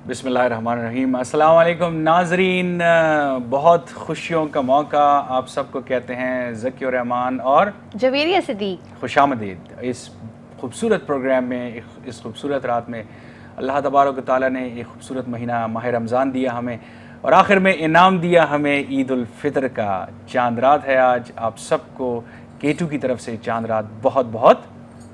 बिस्मिल्लाहिर्रहमानिर्रहीम। अस्सलाम वालेकुम नाजरीन, बहुत खुशियों का मौका आप सबको कहते हैं ज़की और रहमान और जवेरिया सिद्दीक। खुशामदीद इस खूबसूरत प्रोग्राम में, इस खूबसूरत रात में। अल्लाह तबारक व तआला ने एक खूबसूरत महीना माह रमज़ान दिया हमें और आखिर में इनाम दिया हमें ईद उल फितर का। चांद रात है आज, आप सबको K2 की तरफ से चांद रात बहुत बहुत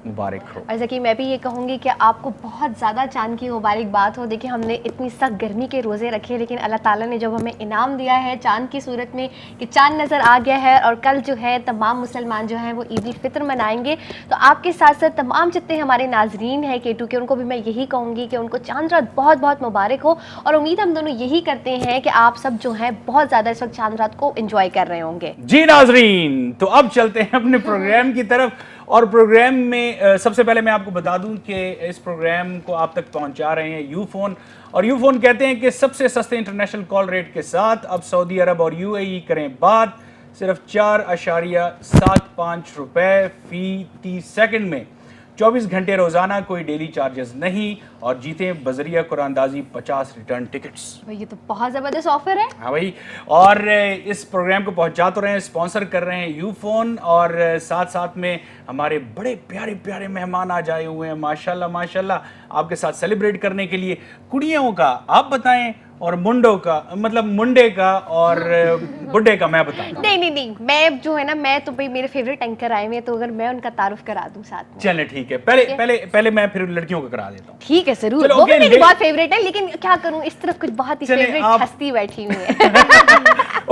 मुबारक हो। और जकी मैं भी ये कहूँगी कि आपको बहुत ज़्यादा चांद की मुबारकबाद हो। देखिए हमने इतनी सख्त गर्मी के रोज़े रखे, लेकिन अल्लाह ताला ने जब हमें इनाम दिया है चांद की सूरत में कि चांद नज़र आ गया है और कल जो है तमाम मुसलमान जो हैं वो ईद उल फितर मनाएंगे, तो आपके साथ साथ तमाम जितने हमारे नाजरीन हैं K2 के, उनको भी मैं यही कहूँगी कि उनको चांद रात बहुत बहुत मुबारक हो। और उम्मीद हम दोनों यही करते हैं कि आप सब जो हैं बहुत ज़्यादा इस वक्त चांद रात को इंजॉय कर रहे होंगे। जी नाजरीन, तो अब चलते हैं अपने प्रोग्राम की तरफ। और प्रोग्राम में सबसे पहले मैं आपको बता दूं कि इस प्रोग्राम को आप तक पहुंचा रहे हैं यूफोन। और यूफोन कहते हैं कि सबसे सस्ते इंटरनेशनल कॉल रेट के साथ अब सऊदी अरब और UAE करें बात सिर्फ 4.75 रुपए फी 30 सेकंड में, 24 घंटे रोजाना, कोई डेली चार्जेस नहीं, और जीते बजरिया कुरानदाजी 50 रिटर्न टिकट्स। भाई ये तो बहुत ज़बरदस्त ऑफर है। हाँ भाई, और इस प्रोग्राम को पहुंचा तो रहे हैं, स्पॉन्सर कर रहे हैं यूफोन, और साथ साथ में हमारे बड़े प्यारे प्यारे मेहमान आज आए हुए हैं माशाल्लाह माशाल्लाह, आपके साथ सेलिब्रेट करने के लिए। कुड़ियों का आप बताएं और मुंडों का, मतलब मुंडे का और बुड्ढे का मैं बताऊं। नहीं, मैं जो है ना, मैं तो भाई मेरे फेवरेट एंकर आए हुए हैं, तो अगर मैं उनका तारुफ करा दूं साथ में। चले ठीक है, पहले मैं फिर लड़कियों को करा देता हूँ। ठीक है जरूर, वो भी मेरी बहुत फेवरेट है, लेकिन क्या करूं, इस तरफ कुछ बहुत ही फेवरेट हस्ती बैठी हुई है।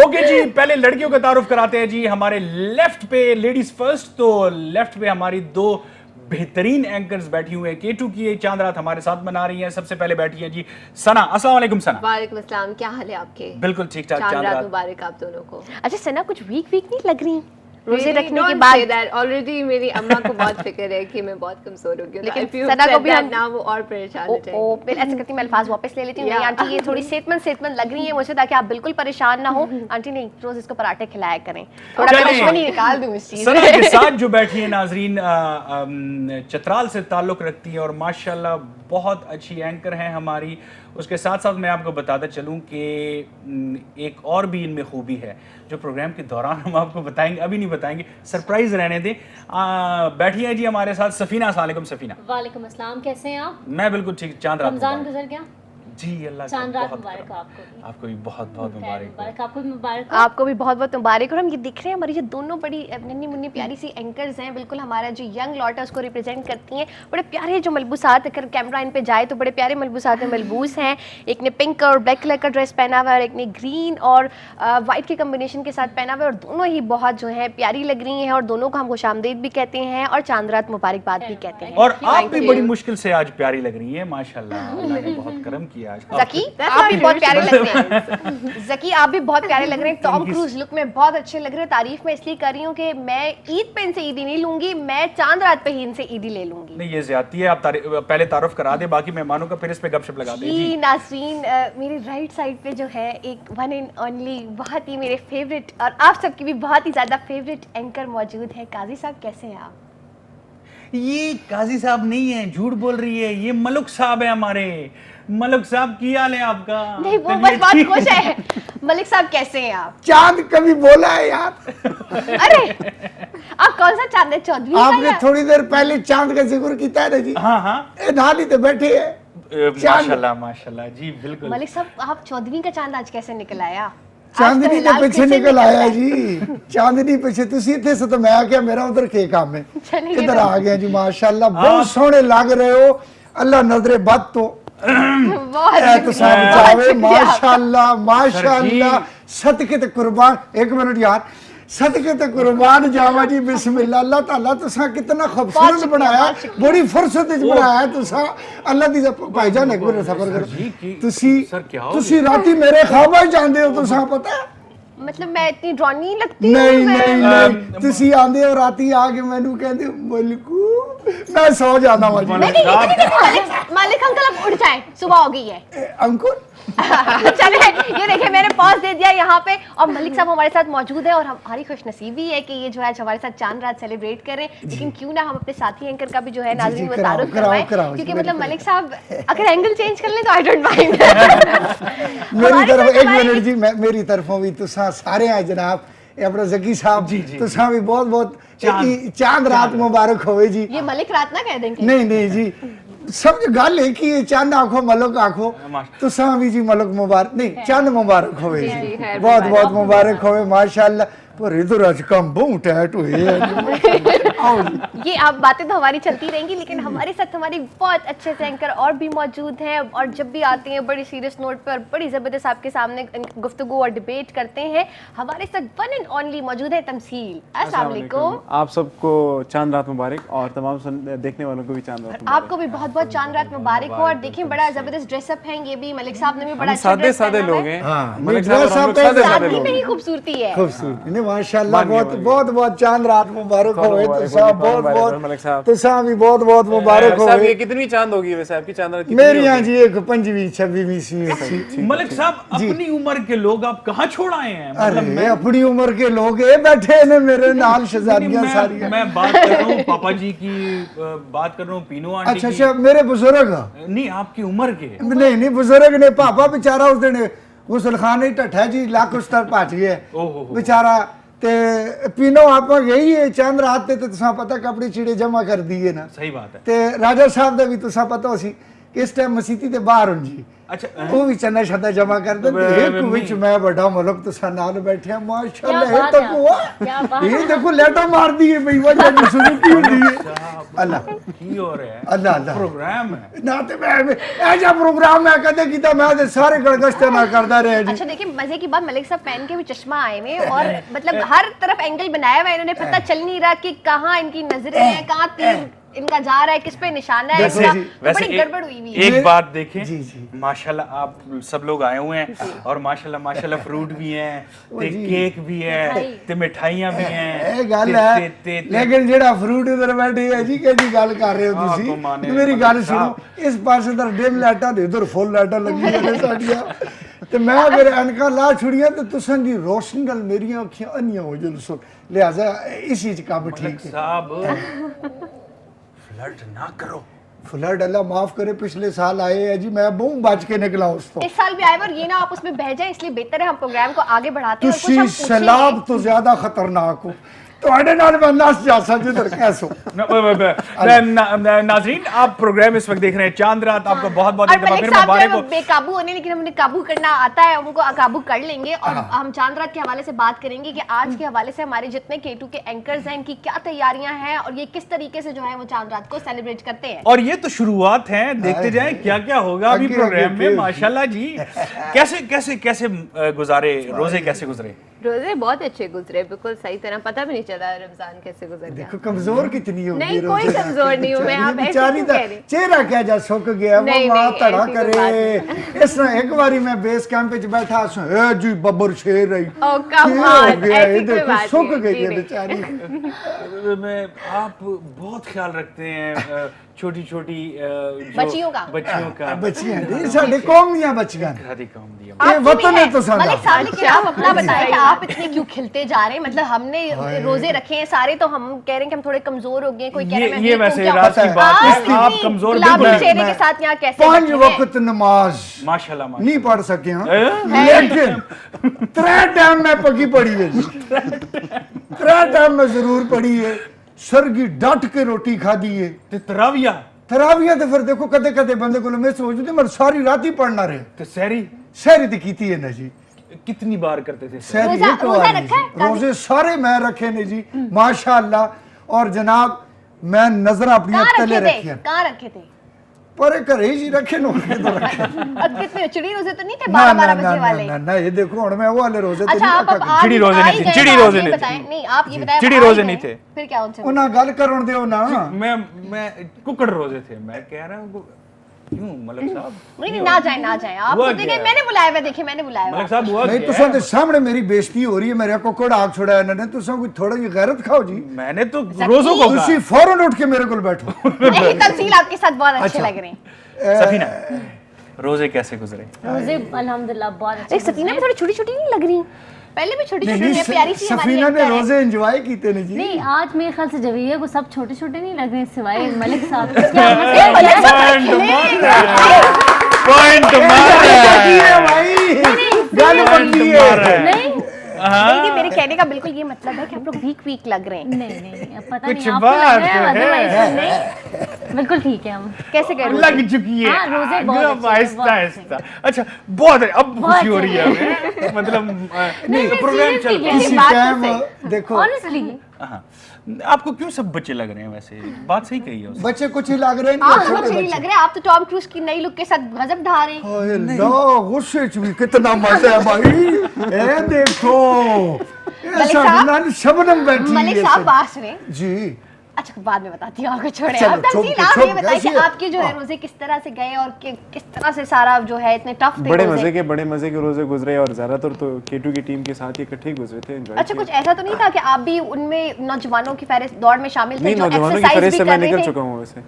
ओके जी, पहले लड़कियों का तारुफ कराते हैं जी। हमारे लेफ्ट पे लेडीज फर्स्ट, तो लेफ्ट पे हमारी दो बेहतरीन एंकर्स बैठी हुए हैं K2 की ये चांद रात हमारे साथ मना रही हैं। सबसे पहले बैठी है जी सना। अस्सलाम वालेकुम सना। वालेकुम अस्सलाम, क्या हाल है आपके? बिल्कुल ठीक ठाक। चांद रात मुबारक आप दोनों को। अच्छा सना, कुछ वीक नहीं लग रही रोजे रखने के बाद? ऑलरेडी मेरी अम्मा को बहुत फिक्र है कि मैं बहुत कमजोर हो गई हूं, लेकिन सना को भी हम ना वो और परेशान हो जाएंगे। ओ फिर ऐसे करती मैं अल्फाज वापस ले लेती हूँ। नहीं आंटी, ये थोड़ी सेहतमंद लग रही है मुझे, ताकि आप बिल्कुल परेशान ना हो। आंटी नहीं, रोज इसको पराठे खिलाया करें, थोड़ा दुश्मनी निकाल दूं इस चीज सना के साथ जो बैठी है नाजरीन चतराल से ताल्लुक रखती है और माशाल्लाह बहुत अच्छी एंकर हैं हमारी। उसके साथ साथ मैं आपको बताता चलूं कि एक और भी इनमें खूबी है जो प्रोग्राम के दौरान हम आपको बताएंगे, अभी नहीं बताएंगे, सरप्राइज रहने दें। बैठी है जी हमारे साथ सफीना। अस्सलाम वालेकुम सफीना। वालेकुम अस्सलाम, कैसे हैं आप? मैं बिल्कुल ठीक। चांद रात रमजान गुजर गया जी, अल्लाह चांद रात मुबारक आपको भी बहुत बहुत मुबारक। आपको भी मुबारक। आपको भी बहुत बहुत मुबारक। और हम ये दिख रहे हैं हमारी जो दोनों बड़ी नन्ही मुन्नी प्यारी सी एंकर्स हैं, बिल्कुल हमारा जो यंग लॉट है उसको रिप्रेजेंट करती हैं। बड़े प्यारे जो मलबूसात, अगर कैमरा इन पे जाए तो बड़े प्यारे मलबूसात में मलबूस हैं। एक ने पिंक और ब्लैक कलर का ड्रेस पहना हुआ है और एक ने ग्रीन और वाइट के कम्बिनेशन के साथ पहना हुआ है, और दोनों ही बहुत जो है प्यारी लग रही हैं, और दोनों को हम खुशामदीद भी कहते हैं और चांद रात मुबारकबाद भी कहते हैं। और आप भी बड़ी मुश्किल से आज प्यारी लग रही हैं माशाल्लाह, अल्लाह ने बहुत करम किया आज। ज़की आप भी बहुत प्यारे लग रहे हैं। ज़की आप भी बहुत प्यारे लग रहे हैं। टॉम क्रूज लुक में बहुत अच्छे लग रहे हैं। तारीफ मैं इसलिए कर रही हूँ कि मैं ईद पे इनसे ईदी नहीं लूंगी, मैं चांद रात पे ही इनसे ईदी ले लूंगी। नहीं, ये ज्यादती है। आप पहले तारुफ करा दे बाकी मेहमानों का, फिर इस पे गपशप लगा दे जी। नाज़रीन, मेरी राइट साइड पे जो है एक वन एंड ओनली, बहुत ही मेरे फेवरेट और आप सबकी भी बहुत ही ज्यादा फेवरेट एंकर मौजूद है। काजी साहब कैसे हैं आप? ये काजी साहब नहीं है, झूठ बोल रही है, ये मलुक साहब है हमारे। मलिक साहब की हाल है आपका? नहीं, वो बस बहुत खुश है। मलिक साहब कैसे हैं आप? चांद कभी बोला है यार? अरे आप कौन सा चांद है? चौधरी? आपने थोड़ी देर पहले चांद का जिक्र किया ना जी। हाँ हाँ, धानी तो बैठे है। माशाल्लाह माशाल्लाह जी, बिल्कुल। मलिक साहब आप चौधरी का चांद आज कैसे निकल आया? चांदनी के पीछे निकल आया जी। चांदनी पीछे तुसी थे तो मैं आ गया, मेरा उधर के काम है, इधर आ गया जी। माशाल्लाह बहुत सोहने लग रहे हो, अल्लाह नजरे बद तो माशाल्लाह माशाल्लाह। सदके ते कुर्बान, एक मिनट यार, सदके ते कुर्बान जावा जी। बिस्मिल्लाह। अल्लाह ताला तुसा कितना खूबसूरत बनाया, बड़ी फुर्सत विच बनाया तुसा। अल्लाह दी भाईजान एक मिनट सफर करो। तुसी राती मेरे ख्वाब च जांदे हो, तुसा पता है मतलब मैं इतनी ड्रॉ नहीं लगती नहीं हूँ, मैं- नहीं ਤੁਸੀਂ ਆਂਦੇ ਹੋ ਰਾਤੀ ਆ ਕੇ ਮੈਨੂੰ ਕਹਿੰਦੇ ਮਲਕੂ ਮੈਂ ਸੌ ਜਾਂਦਾ ਵਾਂ ਜੀ मलिक साहब मालिक अंकल अब उठ जाए, सुबह हो गई है। अंकुर चले, ये देखिए मैंने पॉज दे दिया यहाँ पे, और मलिक साहब हमारे साथ मौजूद है और हमारी खुशनसीबी है कि ये जो है आज हमारे साथ चांद रात सेलिब्रेट करें। लेकिन क्यों ना हम अपने साथी एंकर का भी जो है नाज़रीन वो कराओ, तारुफ कराओ, करवाएं, कराओ, क्योंकि मेरी मतलब तरफ। मलिक साहब अगर एंगल चेंज कर लें तो आई डोंट माइंड। मेरी तरफ एक मिनट जी, मैं मेरी तरफों भी तुसा सारे हैं जनाब, ये अपना जकी साहब तुसा भी बहुत बहुत चांद रात मुबारक होवे जी। ये मलिक रात ना कह देंगे। नहीं नहीं जी, समझ गल है कि ये चंद आखो मलक आखो, तुसा भी जी मलक मुबारक नहीं चंद मुबारक होवे जी, खैर बहुत बहुत मुबारक होवे माशाल्लाह। पर इधर आज कम बहुत टैट हुए हैं। आओ जी। ये आप बातें तो हमारी चलती रहेंगी, लेकिन हमारे साथ हमारी बहुत अच्छे से एंकर और भी मौजूद हैं, और जब भी आते हैं बड़ी सीरियस नोट पर बड़ी ज़बरदस्त आपके सामने गुफ्तगू और डिबेट करते हैं। हमारे साथ वन एंड ओनली मौजूद है तमसील। अस्सलाम वालेकुम। आप सबको चांद रात मुबारक और तमाम देखने वालों को भी चांद रात मुबारक। आपको भी बहुत बहुत चांद रात मुबारक हो। और देखिए बड़ा जबरदस्त ड्रेसअप है ये भी, मलिक साहब ने भी बड़ा हम अच्छा सादे ड्रेस सादे पहना लोग हुआ है। हैं। हाँ, मलिक ड्रेस साहब और हम आप लोग सादे सादे सादगी लोग में ही हैं। खूबसूरती है। खूबसूरत नहीं माशाल्लाह, मान गए, बहुत मान बहुत बहुत चांद रात मुबारक बहुत होवे मुबारक, तुसा, बहुत मुबारक, बहुत मलिक साहब। तुसा भी बहुत बहुत मुबारक साहब ये होवे। कितनी चांद होगी वैसे आपकी चांद रात कितनी मेरी होगी? यहाँ जी एक 5वीं 26वीं सी। मलिक साहब अपनी उम्र के लोग आप कहाँ छोड़ आए हैं? अरे अपनी उम्र के लोग ये बैठे ने मेरे नाल शहजादियां सारियां। मैं बात कर रहा हूँ पापा जी की, बात कर रहा हूँ पीनू आंटी अच्छा की। अच्छा, मेरे बुजुर्ग नहीं आपकी उम्र के। नहीं नहीं बुजुर्ग ने पापा बेचारा उस दिन गुसल खान ही टट्ठा जी लाख उस तरफ पहुंच गया ओहो। बेचारा। ते पीनो आप गई है चंद रात ते तुसा पता कपड़े चीड़े जमा कर दिए ना, सही बात है। ते राजा साहब दा भी तुसा पता हो सी कि इस टाइम मसीती दे बाहर हुन जी, अच्छा वो भी चन्ना शदा जमा कर दे। एक विच मैं बड़ा मुल्क तुसा नाल बैठे माशाल्लाह। क्या ये बात तो है, हुआ क्या बात ये देखो लेटा मार दी है भाई, वजह नहीं सुनी की हुंदी है। अल्लाह की हो रहा है? अल्लाह अल्लाह प्रोग्राम है। ना ते मैं ऐसा प्रोग्राम मैं कदे कीता, मैं ते सारे गड़गश्ते ना करदा रहे जी। अच्छा देखिए मजे की बात, मलिक साहब पहन के भी चश्मा आए हुए और मतलब हर तरफ एंगल बनाया हुआ है इन्होंने, पता चल नहीं रहा कि कहाँ इनकी नजरें हैं, कहाँ तीर इनका जा रहा है, किस पे निशाना है वैसे इसका। जी, तो वैसे बड़ी गड़बड़ हुई हुई है। एक बात देखें जी, जी। माशाल्लाह आप सब लोग आए हुए हैं और माशाल्लाह माशाल्लाह फ्रूट भी हैं, ते केक भी है, ते मिठाइयां भी हैं। ਇਹ ਗੱਲ ते- ਹੈ ते- ते- ਲੇਕਿन ਜਿਹੜਾ ਫਰੂਟ ਉਧਰ ਬੈਠੇ ਹੈ ਜੀ ਕਿਹਦੀ ਗੱਲ ਕਰ ਰਹੇ ਹੋ ਆਹ, ਤੁਸੀਂ? ਕਮਾਨੇ ਮੇਰੀ ਗੱਲ ਮਤਲਬ ਸੁਣੋ, ਇਸ ਪਾਸੇ ਤਾਂ ਡਿਮ ਲਾਈਟਾਂ ਤੇ ਉਧਰ ਫੁੱਲ ਲਾਈਟਾਂ ਲੱਗੀਆਂ ਨੇ ਸਾਡੀਆਂ, ਤੇ ਮੈਂ ਅਗਰ ਐਨਕਾਂ ਲਾ ਛੁੜੀਆਂ ਤੇ ਤੁਸਾਂ ਦੀ ਰੋਸ਼ਨੀ ਨਾਲ ਮੇਰੀਆਂ ਅੱਖਾਂ ਅੰਨੀਆਂ ਹੋ ਜਾਣ ਸੋ ਲਿਹਾਜ਼ਾ ਇਸੀ ਚ ਕੰਮ मलिक ਠੀਕ ਹੈ। साहब फ्लर्ट ना करो। फ्लड अल्लाह माफ करे, पिछले साल आए हैं जी, मैं बहुत बच के निकला उस तो। इस साल भी आए हुए और ये ना आप उसमें बह जाए, इसलिए बेहतर है हम प्रोग्राम को आगे बढ़ाते हैं और कुछ तुसी हम पूछेंगे। सैलाब तो ज्यादा खतरनाक हो, ਤੁਹਾਡੇ ਨਾਲ मैं नस जा सकती जिधर कैसो। नाजरीन आप प्रोग्राम इस वक्त देख रहे हैं चांद रात, आपको बहुत बहुत और एक दफा मलिक फिर साहब जो है मुबारक वो हो। बेकाबू होने, लेकिन हमें काबू करना आता है, उनको काबू कर लेंगे। और हम चांद रात के हवाले से बात करेंगे कि आज के हवाले से हमारे जितने K2 के एंकर्स हैं इनकी क्या तैयारियां हैं और ये किस तरीके से जो है वो चांद रात को सेलिब्रेट करते हैं। और ये तो शुरुआत है, देखते जाएं क्या क्या होगा अभी आगे, प्रोग्राम आगे, में। माशाल्लाह जी कैसे कैसे कैसे गुजारे रोजे, कैसे गुजरे? रोजे बहुत अच्छे गुजरे, बिल्कुल सही तरह, पता भी नहीं चला रमजान कैसे गुजर गया। देखो कमजोर कितनी हो नहीं, कोई कमजोर नहीं हूं मैं, आप ऐसे बेचारी क्यों दा कह रही? चेहरा क्या जा सुक गया, वो नहीं, मां नहीं, धड़ा ऐसी कोई करे। इस तरह एक बारी मैं बेस कैंप ਵਿੱਚ बैठा सो ए जी बब्बर शेर रही Oh, come ये हो on, गया, ऐसी ये कोई देखो बात सुक नहीं, गई जी है नहीं। बेचारी। मैं आप बहुत ख्याल रखते हैं छोटी छोटी बच्चियों का। बच्चियों का बच्चियां नहीं साडे कौम दियां बच्चियां ने। शादी काम दिया। ये आप वतन क्यों है नहीं तो साडा। मलिक साहब लेकिन आप अपना अच्छा, बताएं कि सही आप बात इतने क्यों खिलते जा रहे हैं? मतलब हमने रोजे रखे हैं सारे, तो हम कह रहे हैं कि हम थोड़े कमजोर हो गए, कोई कह रहा है मैं ये weak हूं, वैसे क्या रात पता की है? बात है, इतनी आप कमजोर गुलाबी बिल्कुल चेहरे मैं- के साथ यहाँ कैसे 5 बैठे हैं? वक्त नमाज माशाल्लाह माशाल्लाह। नहीं पढ़ सके हाँ, लेकिन 3 टाइम मैं पगी पड़ी है जी। 3 टाइम मैं जरूर पढ़ी है, सरगी डट के रोटी खादी है। ते तराविया तरावियां तो फिर देखो कदे कदे बंदे को मिस हो जाती, मगर सारी रात ही पढ़ना रहे। ते सहरी सहरी तो कीती है ना जी, कितनी बार करते थे? सहरी रोजा- एक रोजा बार रखा है? नहीं। रोजे सारे मैं रखे ने जी माशाअल्लाह। और जनाब मैं नजर अपनी कहाँ तले रखे थे? रखी है, कहाँ रखे थे? पर घरे ही रखे नो के तो रखे। और कितने चिड़ी रोजे तो नहीं थे? ना 12-12 ना बजे ना वाले। ना ना ये देखो हुन मैं वो वाले रोजे तो अच्छा नहीं आप अब रखा। आज चिड़ी रोजे आ नहीं ही थे, गए, चिड़ी तो आप रोजे ये नहीं थे। बताएं। नहीं आप ये बताएं, चिड़ी आप आ ही रोजे गए, नहीं थे। फिर क्या उनसे? उन्हें गल करन दियो ना। मैं कुकड़ रोजे थे, मैं कह रहा हूँ क्यों मलक साहब? नहीं ना जाए आप हुआ तो देखिए क्या? मैंने बुलाया हुआ, देखिए मैंने बुलाया हुआ। मलक साहब हुआ नहीं क्या तुसा है? दे सामने मेरी बेइज्जती हो रही है, मेरे को कोड़ा आग छुड़ाया इन्होंने, तुसा कोई थोड़ा जी गैरत खाओ जी। मैंने तो रोजों को कहा। तुसी फौरन उठ के मेरे को बैठो। नहीं तमसील आपके साथ बहुत अच्छे लग रहे हैं। सफीना, रोजे कैसे गुजरे? रोजे अल्हम्दुलिल्लाह बहुत अच्छे एक सफीना भी थोड़ी छोटी छोटी नहीं लग रही, पहले भी छोटी छोटी नहीं है, प्यारी सी हमारी सफीना ने actor है। रोजे एंजॉय कीते ने जी। नहीं, आज मेरे ख्याल से जवीया को सब छोटे छोटे नहीं लग रहे सिवाय मलिक साहब के। पॉइंट मार है भाई, गाली पक्की है। नहीं नहीं मेरे कहने का बिल्कुल ये मतलब है कि आप लोग वीक लग रहे हैं। नहीं पता कुछ नहीं आपको बात लग रहा है, है। otherwise नहीं, बिल्कुल ठीक है हम। कैसे कह रहे लग चुकी है। हाँ, रोजे बहुत अब अच्छे हैं, आहिस्ता बहुत आहिस्ता। अच्छा बहुत है, अब बहुत खुशी हो रही है अच्छे हमें। मतलब नहीं, तो प्रोग्राम चल seriously रहा है। इसी बात तो टाइम देखो ऑनेस्टली हाँ। आपको क्यों सब बच्चे लग रहे हैं? वैसे बात सही कही है उसने। बच्चे कुछ ही लग रहे हैं, आप छोटे मुझे नहीं बच्चे। लग रहा, आप तो टॉम क्रूज की नई लुक के साथ गजब ढा रहे हैं। ओए लो, गुस्से च भी कितना मजा है भाई। ए देखो ऐसा साहब, बिना शबनम बैठी मलिक है साहब सब। पास में। जी अच्छा बाद में बताती हूँ आपको, छोड़े चलो, आप तमसील चुप, आप चुप, ये बताइए कि कैसी है? आपके जो है रोजे किस तरह से गए और किस तरह से सारा जो है इतने टफ थे बड़े रोजे। मजे के रोजे गुजरे और ज्यादातर तो K2 की टीम के साथ ही इकट्ठे गुजरे थे, एंजॉय अच्छा कुछ ऐसा तो नहीं था कि आप भी उनमें नौजवानों की फहरिस्त दौड़ में शामिल थे नहीं, जो नौजवानों की एक्सरसाइज फहरिस्त भी से कर मैं रहे निकल थे? चुका हूँ वैसे।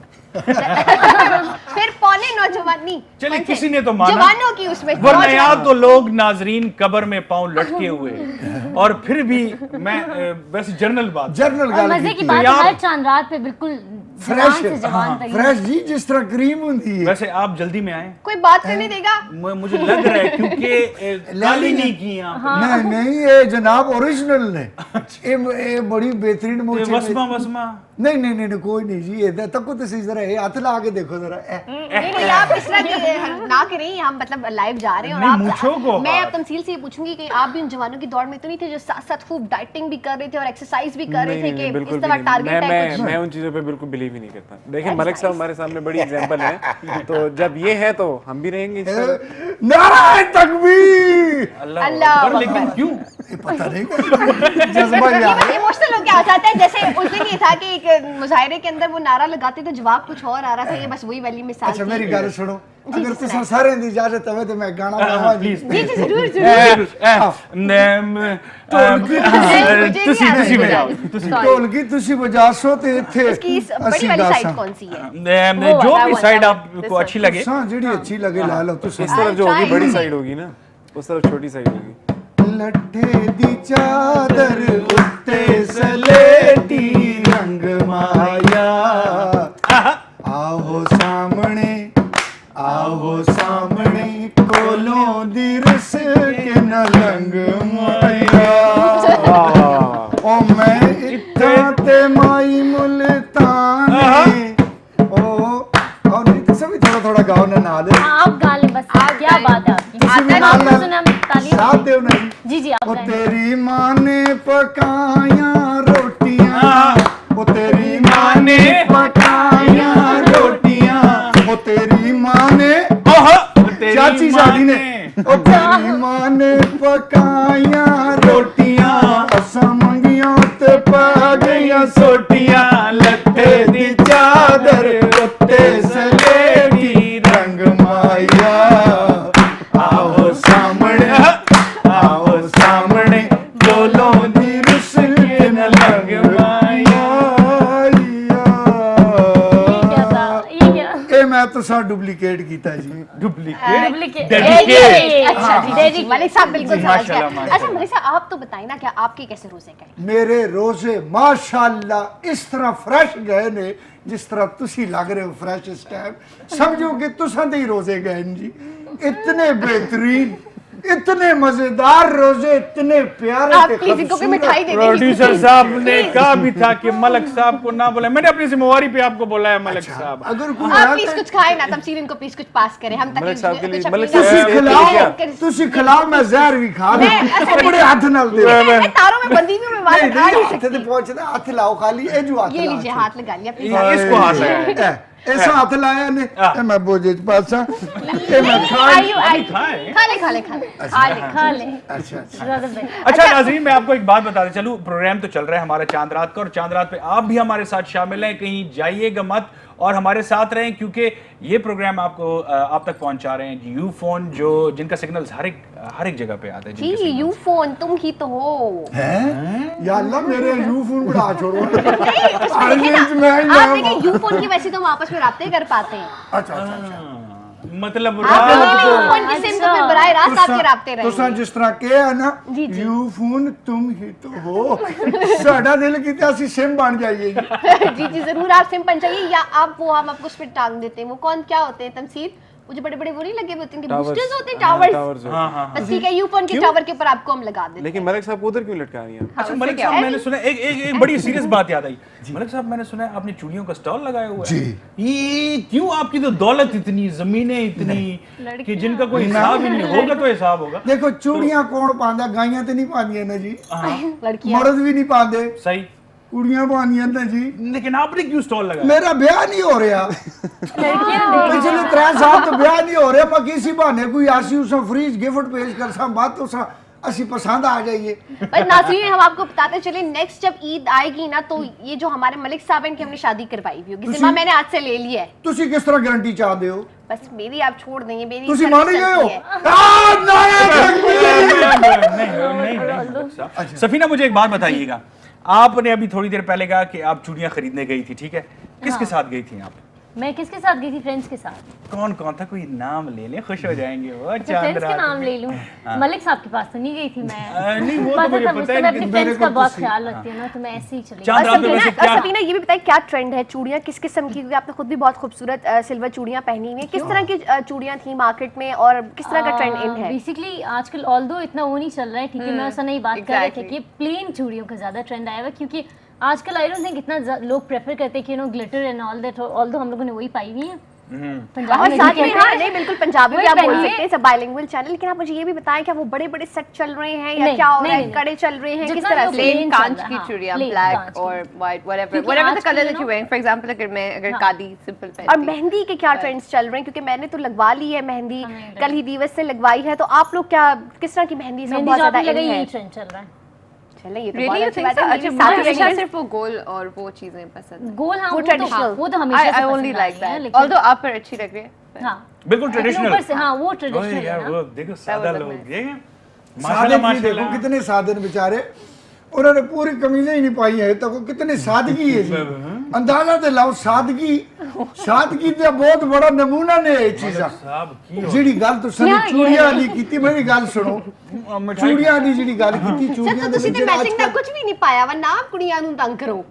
फिर पौने नौजवान नहीं चलिए, कौन से? किसी ने तो माना। जवानों की उसमें वरना यहाँ नौजवानों। तो लोग नाजरीन कब्र में पांव लटके हुए और फिर भी मैं वैसे जनरल बात जर्नल और गाल मजे की की बात आप- है, हर चांद रात पे बिल्कुल जवान से फ्रेश जवान तक। फ्रेश जी, जिस तरह क्रीम होती है। वैसे आप जल्दी में आए। कोई बात करने देगा? मुझे लग रहा है क्योंकि काली नहीं की आप। नहीं नहीं ये जनाब ओरिजिनल ने, ये बड़ी बेहतरीन मूछें में- वसमा वसमा नहीं नहीं नहीं कोई नहीं जी, ये तक तो सही जरा ये हाथ ला के देखो जरा नहीं आप इस तरह की ना करें, हम मतलब लाइव जा रहे हैं और नहीं, मूंछों को आप मैं हाथ। अब तमसील से ये पूछूंगी कि आप भी उन जवानों की दौड़ में तो नहीं थे जो साथ साथ खूब डाइटिंग भी कर रहे थे और एक्सरसाइज भी कर रहे थे कि बिल्कुल इस भी तरह नहीं। टारगेट है कुछ? मैं उन चीजों पे बिल्कुल बिलीव ही नहीं करता। देखिए मलिक साहब हमारे सामने बड़ी एग्जांपल है, तो जब ये है तो हम भी रहेंगे इस तरह। नारायण तकबीर। अल्लाह अल्लाह अकबर, लेकिन अकबर। क्यों? ये पता नहीं जज्बा ये यार बस इमोशनल होके आ जाता है, जैसे उस दिन ये था कि एक मुजाहिरे के अंदर वो नारा लगाते तो जवाब कुछ और आ रहा था, ये बस वही वाली मिसाल अच्छा थी। मेरी गल सुनो, अगर तुसा सारे दी इजाजत हवे तो मैं गाना गावा जी। प्लीज जी जी जरूर जरूर। ਤੁਸੀਂ ਬਜਾਓ ਤੁਸੀਂ ढोलकी तुसी बजासो ते इथे इसकी इस बड़ी ਅਸੀਂ वाली गासां। साइड कौन सी है? जो वाला, भी वो साइड वाला, आपको this अच्छी one. लगे। हाँ जेड़ी अच्छी लगे ला लो तुसी। इस तरफ जो होगी trying. बड़ी साइड होगी ना, उस तरफ छोटी साइड होगी। लट्ठे दी चादर उत्ते सलेटी रंग माया, आओ सामने कोलों दी रस के न रंग माया। ओ मैं इत्था ते माई मुल्ताने ओ और नहीं तो सभी थोड़ा थोड़ा गाओ ना नाल आप गा लें बस, क्या बात है आपकी। किसी भी आपको नाल सुना हम तालीम साथ देव नहीं। जी जी आप ओ गाएं। तेरी माँ ने पकाया रोटियां, ओ तेरी माँ ने पकाया रोटियां, ओ तेरी माँ ने चाची साडी ने, ओ तेरी माँ ने पकाया रोटियां, असा मंगियों ते पा गईयां सोटियां, लट्ठे दी चादर उत्ते सलेटी रंग माया, आओ सामने बोलो दी रुसल के न लग माया। ये क्या था, ये क्या ਇਹ ਮੈਂ ਤੁਸਾਂ ਡੁਪਲੀਕੇਟ ਕੀਤਾ ਜੀ। Duplicate duplicate Dedicate. अच्छा जी डेरिक मलिक साहब बिल्कुल जी, समझ माशाल्लाह, गया। माशाल्लाह। अच्छा मलिक साहब आप तो बताइए ना, क्या आपके कैसे रोजे गए? ਮੇਰੇ ਰੋਜ਼ੇ ਮਾਸ਼ਾਅੱਲਾ ਇਸ ਤਰ੍ਹਾਂ ਫਰੈਸ਼ ਗਏ ਨੇ ਜਿਸ ਤਰ੍ਹਾਂ ਤੁਸੀਂ ਲੱਗ ਰਹੇ ਹੋ ਫਰੈਸ਼ ਇਸ ਟਾਈਮ। ਸਮਝੋ ਕਿ ਤੁਸਾਂ ਦੇ ਹੀ ਰੋਜ਼ੇ ਗਏ ਨੇ ਜੀ, इतने बेहतरीन, इतने मजेदार रोजे, इतने प्यारे आप ते प्लीज इनको कोई खूबसूरत। मिठाई दे प्रोड्यूसर साहब ने कहा भी था कि मलक साहब को ना बुलाए, मैंने अपनी जिम्मेवारी पे आपको बुलाया मलक साहब। अगर कोई आप आया प्लीज तो कुछ खाए ना, तमसील इनको प्लीज कुछ पास करें, हम मलिक साहब के लिए- कुछ अपनी मलिक तरफ ਤੁਸੀਂ साहब से- खिलाओ, ਤੁਸੀਂ खिलाओ, मैं जहर भी खा लूं, अपने हाथ नाल दे। मैं तारों में बंधी हुई हूँ, मैं वहां से खा नहीं हाथ सकती। ते पहुंचदा, हाथ लाओ खाली ए जो हाथ ये ला लीजिए छो। हाथ लगा लिया प्लीज। इसको हाथ लगाया। ऐसा हाथ लाया ने ए मैं बोझे च पासा ए मैं खा आयु आयु खाएं। खा ले खा ले खा ले खा ले खा ले अच्छा अच्छा ज्यादा बेहतर। अच्छा नाज़रीन, मैं आपको एक बात बताते चलूं, प्रोग्राम तो चल रहा है हमारा चांद रात का, और चांद रात पे आप भी हमारे साथ शामिल हैं, कहीं जाइएगा मत और हमारे साथ रहें, क्योंकि ये प्रोग्राम आपको आप तक पहुंचा रहे हैं यू फोन, जो जिनका सिग्नल्स हर एक जगह पे आता है। जिनके जी signals- यू फोन तुम ही तो हो। हैं या अल्लाह मेरे यू फोन बढ़ा छोड़ो। नहीं, उसमें आज देखिए ना, मैं ही आप ना- देखिए यू फोन की वैसे तो हम आपस में राब्ते कर पाते हैं। अच्छा अच्छा अच्छा मतलब आप यू फोन की सिम तो फिर बराह रास्त आपके राब्ते तुसा रहेंगे। जिस तरह कहा ना जी, जी। यू फोन तुम ही तो हो, साडा दिल कीता सी सिम बन जाइए। जी जी जरूर, आप सिम पंचाइए या आप वो हम आपको उस पर टांग देते हैं। वो कौन क्या होते हैं तमसील, वो जो बड़े बड़े वो नहीं लगे होते हैं, बूस्टर्स होते हैं, टावर्स। हाँ हाँ। बस ठीक है, यू फोन के टावर के ऊपर आपको हम लगा देते हैं। लेकिन मलिक साहब को उधर क्यों लटका रही हैं? अच्छा मलिक साहब, मैंने सुना एक बड़ी सीरियस बात याद आई। मलिक साहब, मैंने सुना है आपने चूड़ियों का स्टॉल लगाया हुआ है। जी। ये क्यों? आपकी तो दौलत इतनी, जमीनें इतनी कि जिनका कोई हिसाब ही नहीं होगा, तो हिसाब होगा। देखो चूड़ियां कौन पांदा, गाइयां तो नहीं पांदियां ना जी, लड़कियां मर्द भी नहीं पांदे, सही, कुड़ियां पांदियां ना जी। लेकिन आपने क्यों स्टॉल लगाया? मेरा ब्याह नहीं हो रहा, पिछले 3 साल तो ब्याह नहीं हो रहा, पर किसी बहाने कोई आसी उस फ्रीज गिफ्ट पेश कर सा बात तो सा असी पसंद आ जाइए। पर नाज़रीन, हम आपको बताते चले, नेक्स्ट जब ईद आएगी ना, तो ये जो हमारे मलिक साहब हैं, इनकी हमने शादी करवाई हुई होगी। जिम्मा मैंने आज से ले लिया है। तुसी किस तरह गारंटी चाहते हो? बस मेरी आप छोड़ देंगे, मेरी तुसी सर्विस मान गए हो? चलती है। नहीं, सफीना मुझे एक बात बताइएगा, आपने अभी थोड़ी देर पहले कहा कि आप चूड़ियां खरीदने गई थी, ठीक है? किसके साथ गई थी आप? मैं किसके साथ गई थी? फ्रेंड्स के साथ। कौन कौन था? कोई नाम ले ले, खुश हो जाएंगे वो। अच्छा, फ्रेंड्स के नाम ले लूं? मलिक साहब के पास तो नहीं गई थी मैं। नहीं, वो तो पता मुझे था पता मुझसे, है, मैं अपने लेकिन फ्रेंड्स का को बहुत तो ख्याल रखती हूँ ना, तो मैं ऐसे ही चली चांद रात में वैसे क्या? सफीना, ये भी बताइए क्या ट्रेंड है चूड़ियां किस किस्म की? क्योंकि आपने खुद भी बहुत खूबसूरत सिल्वर चूड़ियां पहनी हुई हैं। किस तरह की चूड़ियां थी मार्केट में और किस तरह का ट्रेंड इन है? बेसिकली आजकल ऑल्दो इतना वो नहीं चल रहा है, ठीक है, मैं ऐसा नहीं बात कर रही थी कि प्लेन चूड़ियों का ज्यादा ट्रेंड आया हुआ है, क्योंकि आजकल आई डोंट थिंक इतना लोग प्रेफर करते हैं कि glitter and all that, although हम लोगों ने वही पाई हुई है। और साथ में हाँ, नहीं बिल्कुल पंजाबी भी वही आप बोल पहनिए। सकते हैं, सब बाइलिंगुअल चैनल। लेकिन आप मुझे ये भी बताएं, क्या वो बड़े बड़े सेट चल रहे हैं या नहीं, क्या हो रहा है? नहीं, कड़े चल रहे हैं, किस जितना तरह जो से? प्लेन Plain कांच चल रहा की है, हाँ, चूड़ियां, plain ब्लैक कांच की। और व्हाइट, क्योंकि whatever the आजकल color you that you know- wearing. For example, अगर कादी सिंपल और पहनती मेहंदी के क्या ट्रेंड्स चल रहे हैं? क्योंकि मैंने तो लगवा ली है मेहंदी, हमें कल ही दिवस से लगवाई है। तो आप लोग क्या, किस तरह की मेहंदी इसमें मेहंदी बहुत जो ज्यादा आपने इन लगाई है? यही ट्रेंड चल रहा है। चले, ये तो Really, बहुत you अच्छी think बात so? है। अच्छा, मेरी मुझे साथी हमेशा लेकिन- सिर्फ वो गोल और वो चीजें पसंद गोल, हाँ, वो वो तो traditional। हाँ, वो तो हमेशा I से only पसंद like आई है, that. लेकिन- Although आप पर अच्छी लग रही है। हाँ, बिल्कुल लेकिन ट्रेडिशनल। ऊपर से हाँ वो ट्रेडिशनल है यार, ना। वो देखो सादा look लोग, nice. ये सादे माशाल्लाह भी देखो माशाल्लाह। कितने सादे बेचारे, उन्होंने पूरी कमीजें ही नहीं पाई है, तो कितनी सादगी है जी। अंदाजा तो लाओ, सादगी का बहुत बड़ा नमूना ने है चीज़। साहब की ਜਿਹੜੀ ਗੱਲ ਤੁਸੀਂ क्या ਚੂੜੀਆਂ ਵਾਲੀ ਕੀਤੀ, ਮੇਰੀ ਗੱਲ ਸੁਣੋ, मिठाई ਚੂੜੀਆਂ ਵਾਲੀ ਜਿਹੜੀ ਗੱਲ ਕੀਤੀ, सर, ਚੂੜੀਆਂ तो ਦੇ तुसी ਵਿੱਚ ते ਜਿਹੜਾ मैचिंग ਅੱਜ ਦਾ कुछ भी नहीं पाया वा ना, कुड़ियां ਨੂੰ तंग करो।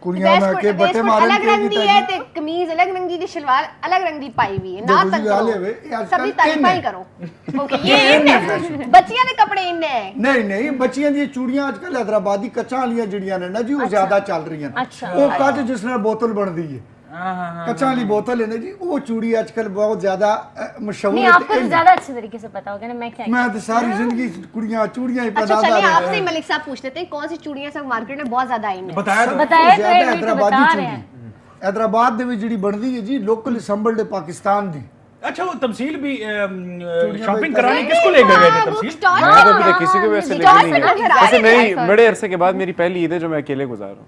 ਕੁੜੀਆਂ ਮੈਂ ਕੇ ਬੱਟੇ ਮਾਰਨ अलग के रंग दी है ਕੀਤਾ ते कमीज अलग रंग दी शलवार अलग रंग दी पाई हुई है, ना देखो जी, तंग गाल है करो, वे, ये आजकल सबकी तारीफां ही इन है। करो। ओके, ये इन है, बच्चियां दे कपड़े इन है। ਨਹੀਂ ਨਹੀਂ, ਬੱਚੀਆਂ ਦੀਆਂ ਚੂੜੀਆਂ ਅੱਜ ਕੱਲ ਹੈਦਰਾਬਾਦੀ ਕੱਚਾਂ ਵਾਲੀਆਂ ਜਿਹੜੀਆਂ ਨੇ ਨਾ ਜੀ, ਉਹ ਜ਼ਿਆਦਾ ਚੱਲ ਰਹੀਆਂ ਨੇ। ਅੱਛਾ। ਉਹ ਕੱਚ ਜਿਸ ਨਾਲ ਬੋਤਲ ਬਣਦੀ ਹੈ, ਕੱਚਾਂ ਵਾਲੀ बोतल है ना जी, वो चूड़ी आजकल बहुत ज्यादा मशहूर नहीं, है। आपको तो ज्यादा अच्छे तरीके से पता होगा ना मैं क्या। मैं तो सारी जिंदगी कुड़ियां चूड़ियां ही अच्छा पहनाता चलिए, रहा। आपसे मलिक साहब पूछ लेते हैं, कौन सी चूड़ियां सब मार्केट में बहुत ज्यादा इन है? बताया तो। बताया तो ज्यादा है, वही तो हैदराबादी बता चूड़ी, रहे हैं। हैदराबाद ਦੇ ਵਿੱਚ ਜਿਹੜੀ ਬਣਦੀ ਹੈ ਜੀ, ਲੋਕਲ ਸੰਭਲਡ ਪਾਕਿस्तान ਦੀ। अच्छा, वो तमसील भी शॉपिंग कराने किसको ले गए थे? तमसील स्टॉल मैं तो अभी तक किसी को भी ऐसे लेके नहीं स्टॉल गया। पे वैसे नजर आ मेरी बड़े अरसे के बाद मेरी पहली ईद है जो मैं अकेले गुजार हूँ।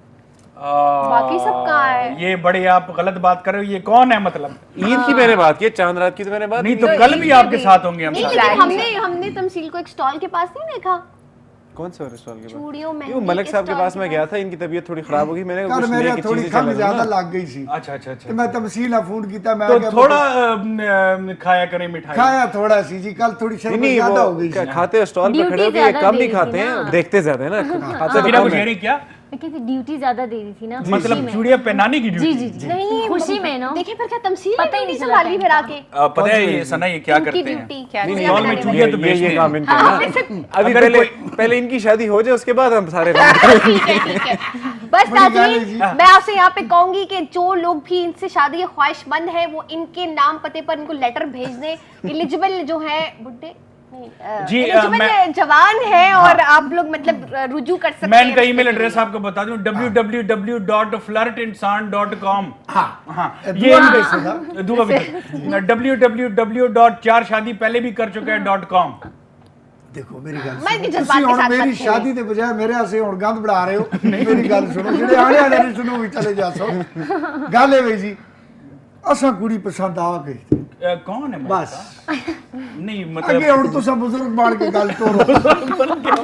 बाकी सब कहाँ है? ये बड़े आप गलत बात कर रहे हो, ये कौन है मतलब? ईद की मैंने बात की, चांद रात की तो मैंने बात नहीं की तो कल भी आपके साथ होंगे हम नहीं, साथ। लेकिन हमने तमसील को एक स्टॉल के पास नहीं देखा। कौन से और स्टॉल के चूड़ियों बाद? मेहंदी क्यों, मलिक के साहब के स्टॉल पास के मैं गया था, इनकी तबीयत थोड़ी खराब होगी, मैंने ਘਰ कुछ ਮੇਰੇ लेके ਥੋੜੀ चीजें ਖੰਘ चला ਜ਼ਿਆਦਾ लूँ ना। ਲੱਗ ਗਈ ਸੀ, अच्छा अच्छा अच्छा। ਤੇ ਮੈਂ ਤਮਸੀਲ ਨਾਲ ਫੋਨ ਕੀਤਾ, ਮੈਂ तो ਕਿਹਾ थोड़ा खाया करें मिठाई। खाया थोड़ा सी जी, कल थोड़ी नहीं शर्बत नहीं, ज्यादा हो वो गई क्या थी। खाते हैं स्टॉल पे ड्यूटी खड़े होके, ज्यादा कम दे नहीं रही खाते थी हैं, ना। देखते ज्यादा है ना, खाते सफीना तो कुछ कम कह है। रही क्या? मैं कहती ड्यूटी ज्यादा दे दी थी ना, मतलब खुशी में। चूड़ियां पहनाने की जी ड्यूटी? जी जी, नहीं, खुशी में ना। देखिए फिर क्या तमसील पता ही नहीं नहीं चला संभाली फिर टाइम आके। पता है ये सना ये क्या उनकी करते हैं? ड्यूटी क्या नहीं, नहीं, स्टॉल में बनाने चूड़ियां तो ये बेचते हैं। काम इनका है ना। अभी अगर पहले कोई- पहले इनकी शादी हो जाए, उसके बाद हम सारे काम करेंगे। ठीक है, ठीक है। बस बड़ी गाली नाज़रीन, जी। मैं आपसे यहाँ पे कहूंगी कि जो लोग भी इनसे शादी के ख्वाहिशमंद है, वो इनके नाम पते पर इनको लेटर भेज दें। एलिजिबल जो है बुड्ढे जी, एलिजिबल मैं- जवान है और आप लोग मतलब रुजू कर सकते हैं। मैं इनका ईमेल एड्रेस आपको बता दूं, www.flirtinsan.com। हाँ हाँ, दुआ ये भी भेज सकता। दुआ भी www.4शादी पहले भी कर चुका है .com। देखो मेरी गल मैं इनके सुनो, जज्बात तुसी के हुण साथ मेरी मत खेलो। शादी दे बजाय मेरे आसे हुण गंद बढ़ा रहे हो। मेरी गल सुनो, जेड़े आने वाले ने सुनो भी चले जा सो। गल है भाई जी, असा कुड़ी पसंद आ गई कौन है मलिक बस साहब? नहीं अगे मतलब हुण तुसां बुजुर्ग बन के गल तोड़ो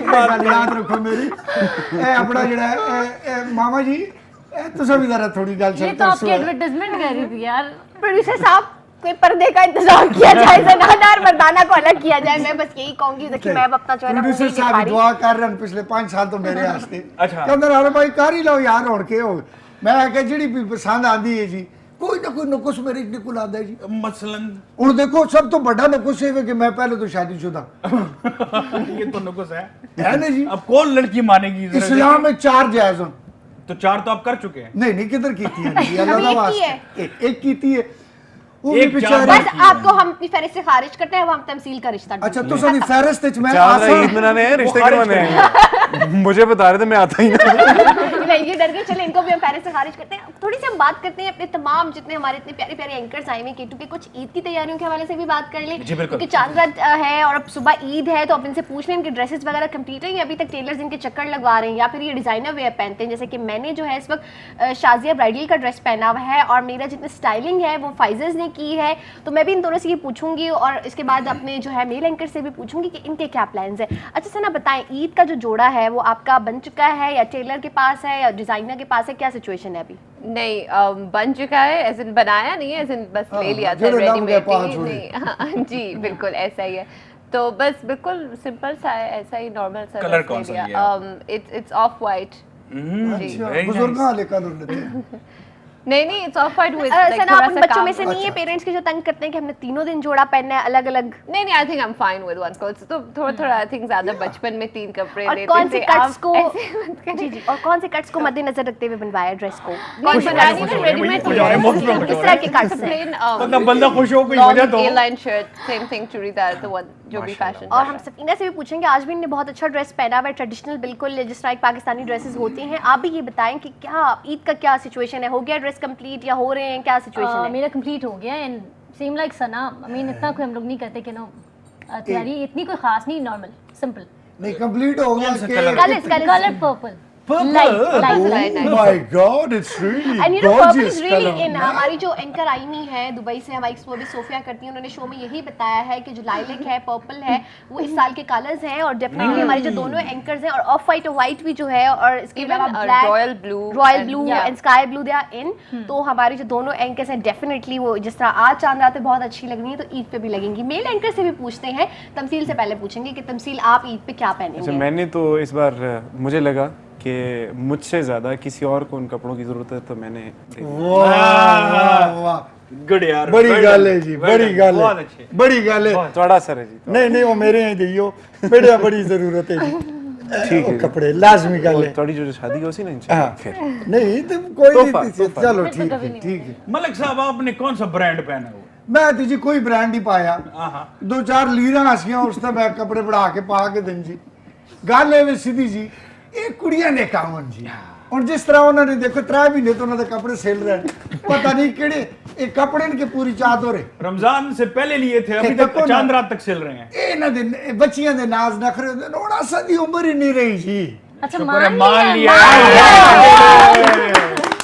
गल याद रखो मेरी ए अपना जेड़ा ए मामा जी ए तुसां भी जरा थोड़ी गल ये तो आपकी एडवर्टाइजमेंट कर रही थी यार। प्रोड्यूसर साहब कोई पर्दे का इंतजाम किया जाए, जनाना और मर्दाना को अलग किया जाए। मैं बस यही कहूंगी देखिए मैं अब अपना जो है ना प्रोड्यूसर उंगली साहब दिखा रही। दुआ कर रहे हैं पिछले 5 साल तो मेरे वास्ते अच्छा। कहंदे अरे भाई कर ही लो यार हुण के हो मैं आख्या जेड़ी भी पसंद आंदी है जी कोई ना कोई नुक्स मेरे निकल आंदा है जी। मसलन हुण देखो सब तो बड़ा नुक्स है कि मैं पहले तो शादीशुदा ये तो नुक्स है ना जी। अब कौन लड़की मानेगी जरा इस्लाम में 4 जायज हैं। तो 4 तो आप कर चुके हैं। नहीं किधर कीती है जी अल्लाह दा एक की वास्ते है। एक कीती है वो भी एक बेचारी चार बस आपको हम अपनी फहरिस्त से खारिज करते हैं, अब हम तमसील का रिश्ता अच्छा तुसां दी फहरिस्त विच मैं चार आसा ईद मनाने हैं रिश्ते खारिज करवाने हैं मुझे बता रहे थे मैं आता ही ना। नहीं ये डर गए, चले इनको भी हम फहरिस्त से खारिज करते हैं। थोड़ी सी हम बात करते हैं अपने तमाम जितने हमारे इतने प्यारे प्यारे एंकर्स आए हुए केटू के कुछ ईद की तैयारियों के हवाले से भी बात कर लें जी, बिल्कुल। क्योंकि चांद रात है और अब सुबह ईद है तो अब इनसे पूछ लें इनके ड्रेसेस वगैरह कंप्लीट है या अभी तक टेलर्स इनके चक्कर लगवा रहे हैं या फिर ये डिजाइनर वेयर पहनते हैं। जैसे कि मैंने जो है इस वक्त शाजिया ब्राइडल का ड्रेस पहना हुआ है और मेरा जितनी स्टाइलिंग है वो फाइजर्स ने की है, तो मैं भी इन दोनों से ये पूछूंगी और इसके बाद अपने जो है मेल एंकर से भी पूछूंगी कि इनके क्या प्लान्स हैं। अच्छा सना बताएं ईद का जो जोड़ा है वो आपका बन चुका है या टेलर के पास है या डिजाइनर के पास है, क्या सिचुएशन है अभी? नहीं बन चुका है, एज इन बनाया नहीं है, एज इन बस ले लिया था जो लग गया रेडीमेड पाँच ही। हुए। नहीं हाँ, जी बिल्कुल ऐसा ही है। तो बस बिल्कुल सिंपल सा है, ऐसा ही नॉर्मल सा Colour बस कौन ले सा लिया। लिया इट्स ऑफ वाइट। अच्छा very बुजुर्ग वाले कलर लेते नहीं इट्स ऑफ वाइट विद सना आप उन बच्चों में से नहीं है पेरेंट्स के जो तंग करते हैं कि हमने तीनों दिन जोड़ा पहनना है अलग अलग? नहीं I think I am fine with one clothes. तो थोड़ा आई थिंक ज्यादा बचपन में 3 कपड़े और लेते कौन से थे, कट्स आप को ऐसे मत करिए। जी जी और कौन से कट्स को मद्देनजर रखते हुए बनवाया ड्रेस को? नहीं बनानी खुश ना हो रहे हैं, रेडीमेड खुश हो रहे हैं, मुफ्त में खुश हो किस रहे तरह हैं। के कट्स हैं? प्लेन मतलब बंदा खुश हो कोई वजह तो a line shirt same thing churidar the one जो भी फैशन। और हम सफीना से भी पूछेंगे, आज भी इन्होंने बहुत अच्छा ड्रेस पहना हुआ है ट्रेडिशनल बिल्कुल जिस तरह पाकिस्तानी ड्रेसेस होती हैं। आप भी ये बताएं कि क्या ईद का क्या सिचुएशन है, हो गया ड्रेस कंप्लीट या हो रहे हैं, क्या सिचुएशन है? मेरा कंप्लीट हो गया and same like Sana I mean इतना कोई हम लोग नहीं करते कि नो तैयारी इतनी कोई खास नहीं, नॉर्मल सिंपल नहीं कंप्लीट हो गया colour purple Right, Oh my God, it's really and you know purple gorgeous is really color. इन। हमारी जो एंकर आई हुई है दुबई से, हमारी वो भी सोफिया करती हैं, उन्होंने शो में यही बताया है कि जो लाइलिक है पर्पल है वो इस साल के कलर्स हैं और डेफिनेटली हमारे जो दोनों एंकर्स हैं और ऑफ वाइट और वाइट भी जो है और इसके Even, अलावा royal black blue royal and- blue yeah. And sky blue they are in. तो हमारे जो दोनों एंकर्स हैं डेफिनेटली वो जिस तरह आज चांद रातें बहुत अच्छी लग रही हैं तो ईद पे भी लगेंगी। मेल एंकर से भी पूछते हैं, तमसील से पहले पूछेंगे कि तमसील आप ईद पे क्या अच्छा पहनेंगे? मैंने तो इस बार मुझे लगा कि मुझसे ज़्यादा किसी और को उन कपड़ों की ज़रूरत है तो मैंने दे दिया। वाह वाह गुड यार, बड़ी well गल done, है जी, well बड़ी done, गल बहुत है, अच्छे। बड़ी गल है। थोड़ा असर है जी तो। नहीं वो मेरे ही दियो बेटा बड़ी जरूरत है जी। ठीक है जी। कपड़े लाजमी गल है। थोड़ी जो शादी होगी ना इंशाल्लाह हाँ। फिर नहीं तो कोई तोहफा, नहीं तोहफा। चलो फिर तो ठीक कभी है नहीं ठीक है। मलिक साहब आपने कौन सा ब्रांड पहना हुआ? मैं तो जी कोई ब्रांड नहीं पाया, हाँ 2-4 लीरा हसियां उस ते मैं कपड़े बढ़ा के पा के दिन जी। गल है वे सीधी जी ये कुड़ियां ने काम जी और जिस तरह उन्होंने देखो 3 महीने तो उन्होंने कपड़े सेल रहे हैं, पता नहीं केड़े ये कपड़े इनके पूरी चाद हो रहे रमजान से पहले लिए थे, अभी ये तक देखो ना। चांद रात तक सिल रहे हैं। ये ना दिन बच्चियां दे नाज नखरे होंदे ने, हुण असां दी उम्र ही नहीं रही जी। अच्छा शुक्र है, मान मान लिया लिया।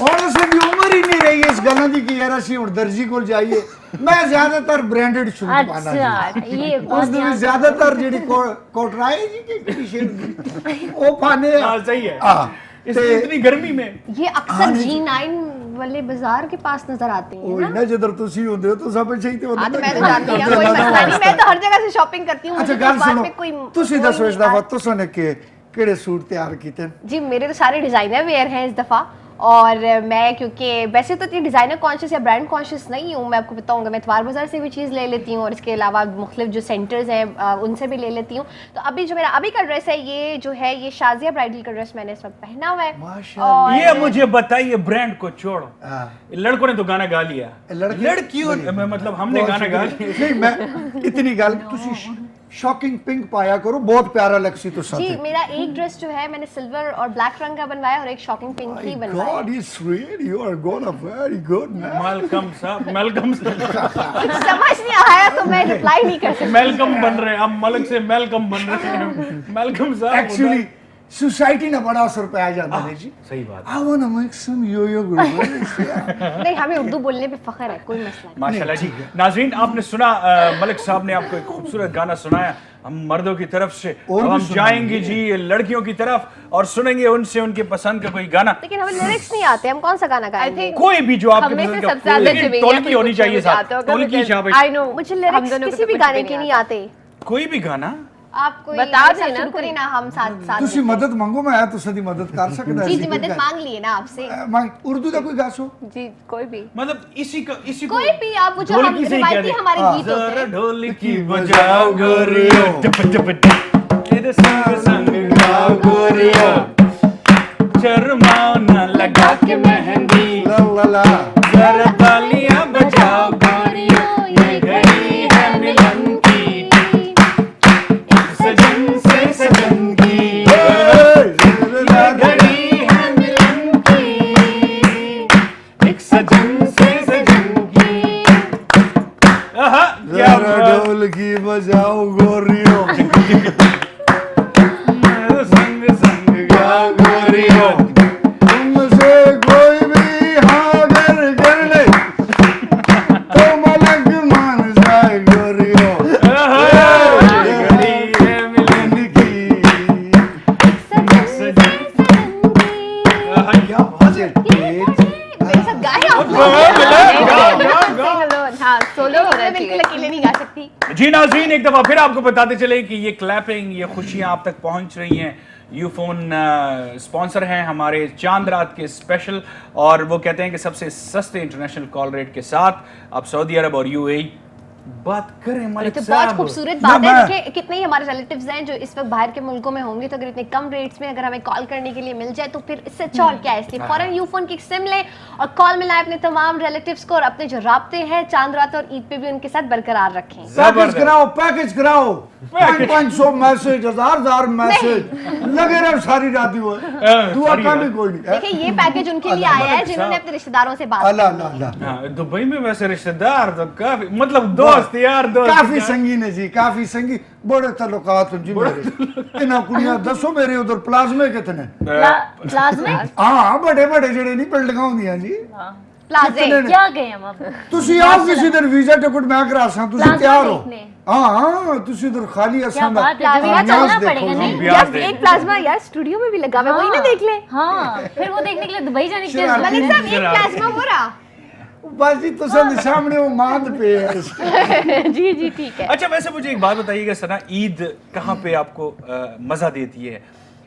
और असां दी उम्र ही नहीं रही इस गल्लां दी कि यार असीं हुण दर्जी कोल जाइए। मैं ज्यादातर ब्रांडेड शूज पाना जी। अच्छा ये उस बहुत दिन ध्यान- ज्यादातर जेडी कोटराए जी की टी-शर्ट वो पाने हाँ सही है, हां इतनी गर्मी में ये अक्सर G9 वाले बाजार के पास नजर आते हैं ओए ना? ना जिधर तुसी होंदे हो तो सब सही ते हाँ तो मैं तो जानती हूँ कोई मसला नहीं, मैं तो हर जगह से शॉपिंग करती हूँ। अच्छा मुझे तो गल बात सुनो में कोई तुसी कोई दसो इस नहीं दफा तुसने केड़े सूट तैयार कीते? जी मेरे तो सारे डिजाइनर वेयर हैं इस दफ़ा और मैं क्योंकि वैसे तो इतनी डिज़ाइनर कॉन्शियस या ब्रांड कॉन्शियस नहीं हूँ, मैं आपको बताऊँगा मैं इतवार बाज़ार से भी चीज़ ले लेती हूँ और इसके अलावा मुख्तलिफ जो सेंटर्स हैं उनसे भी ले लेती हूँ। तो अभी जो मेरा अभी का ड्रेस है ये जो है ये शाजिया ब्राइडल का ड्रेस मैंने इस वक्त पहना हुआ है। माशाल्लाह। ये मुझे बताइए, ब्रांड को छोड़ो, हां लड़कों ने तो गाना गा लिया, लड़कियों मतलब हमने गाना गा लिया। नहीं मैं इतनी गल तुसी शॉकिंग पिंक पाया करो, बहुत प्यारा लगसी तो साथ जी मेरा एक ड्रेस जो है मैंने सिल्वर और ब्लैक रंग का बनवाया और एक शॉकिंग पिंक ही बनवाया है। God is real, you are gonna very good man. Malcolm साहब, मेलकम समझ नहीं आया तो मैं रिप्लाई नहीं कर सकती। मेलकम बन रहे हैं, हम मलिक से मेलकम बन रहे हैं। मेलकम साहब Actually सोसाइटी ने बड़ा असर पाया जाता है जी। सही बात I wanna make some yo-yo group. नहीं, हमें उर्दू बोलने पे फख्र है, कोई मसला नहीं। माशाल्लाह जी। नाजरीन आपने सुना, मलिक साहब ने आपको एक खूबसूरत गाना सुनाया हम मर्दों की तरफ से। और अब भी हम सुनाएंगे। जाएंगे जी लड़कियों की तरफ और सुनेंगे उनसे उनके पसंद का कोई गाना, लेकिन हमें लिरिक्स नहीं आते, हम कौन सा गाना गाएंगे? think- कोई भी जो आपके हमें पसंद से का, सबसे ज्यादा लेकिन जवेरिया टोलकी होनी चाहिए साथ, टोलकी शाबाश, आई नो मुझे लिरिक्स किसी भी गाने के नहीं आते। कोई भी गाना। आप कोई बता मेरे साथ देना शुरू करिए कोई। ना, हम साथ साथ ਤੁਸੀਂ मदद ਮੰਗੋ, ਮੈਂ ਤੁਸੀਂ ਦੀ मदद कर सकदा जी जी मदद मांग लिए ना आपसे। मैं उर्दू का कोई गासो जी कोई भी मतलब इसी को कोई भी आप वो जो हम ढोलकी से ही कह रिवायती दे। हमारे हाँ। गीत होते जरा हैं। ढोलकी बजाओ गोरियो, टप टप टप, तेरे संग संग गाओ गोरियो, शर्माओ न लगा के मेहंदी, ला ला ला जरा तालियां बजाओ गोरियो, ये घड़ी है मिलन की, सजन से सजन की, ये घड़ी है मिलन की, एक सजन से सजन की। आहा, क्या जरा ढोलकी बजाओ गोरियो, संग संग गाओ गोरियो, तुमसे कोई भी हाँ कर ले तो मलक मान जाए गोरियो। ये घड़ी है मिलन की, सजन। आहा, क्या बात है। मेरे साथ गाए आप लोग? गाओ, गाओ, गाओ। हाँ सोलो होना मैं चाहिए। बिल्कुल अकेले नहीं गा सकती। जी नाज़रीन, एक दफा फिर आपको बताते चले कि ये क्लैपिंग, ये खुशियां आप तक पहुंच रही हैं। यूफोन स्पॉन्सर हैं हमारे चांद रात के स्पेशल, और वो कहते हैं कि सबसे सस्ते इंटरनेशनल कॉल रेट के साथ आप सऊदी अरब और यूएई बात करें। ये मलिक तो बहुत साहब, खूबसूरत ना, बात है। मैं- देखिए कितने ही हमारे रिलेटिव्स हैं जो इस वक्त बाहर के मुल्कों में होंगे, तो अगर इतने कम रेट्स में अगर हमें कॉल करने के लिए मिल जाए तो फिर इससे अच्छा और क्या है। इसलिए फौरन यूफोन की सिम लें और कॉल मिलाएं अपने तमाम रिलेटिव्स को, और अपने जो राब्ते हैं चांद रात और ईद पे भी उनके साथ बरकरार रखें। पैकेज कराओ 500 मैसेज, हजार मैसेज लगे रहे सारी रात हुए, दुआ सारी का रात। भी कोई नहीं। देखिए ये पैकेज उनके लिए आया है जिन्होंने अपने रिश्तेदारों से बात की। अल्लाह अल्लाह अल्लाह। हाँ, दुबई में वैसे रिश्तेदार तो काफी, मतलब दोस्त यार, दोस्त काफी संगीन है जी, काफी संगीन, बड़े तल्लुकात हैं जी मेरे। इन्हां कुड़ियां दसो मेरे उधर प्लाज्मे कितने। प्लाज्मिक हाँ बड़े बड़े जड़े नहीं बिल्डिंगां होंदियां जी। प्लाजे कितने ने? क्या गए हम अब ਤੁਸੀਂ आओ किसी दिन वीजा टिकट मैं करा सा, ਤੁਸੀਂ प्लाज्मा तैयार हो? देखने। हाँ ਤੁਸੀਂ उधर खाली क्या असां बात है, प्लाज्मा जब चलना देखो पड़ेगा जी। नहीं। ब्याज यार देंगे। एक प्लाज्मा यार स्टूडियो में भी लगा हुआ है, वही ना देख ले। हाँ फिर वो देखने के लिए दुबई जाने की शरारती। मलिक साहब एक प्लाज्मा हो रहा। बस जी तुसां सामने वो मांद पे है। जी जी ठीक है। अच्छा, वैसे मुझे एक बात बताइएगा सना, ईद कहाँ पे आपको मजा देती है?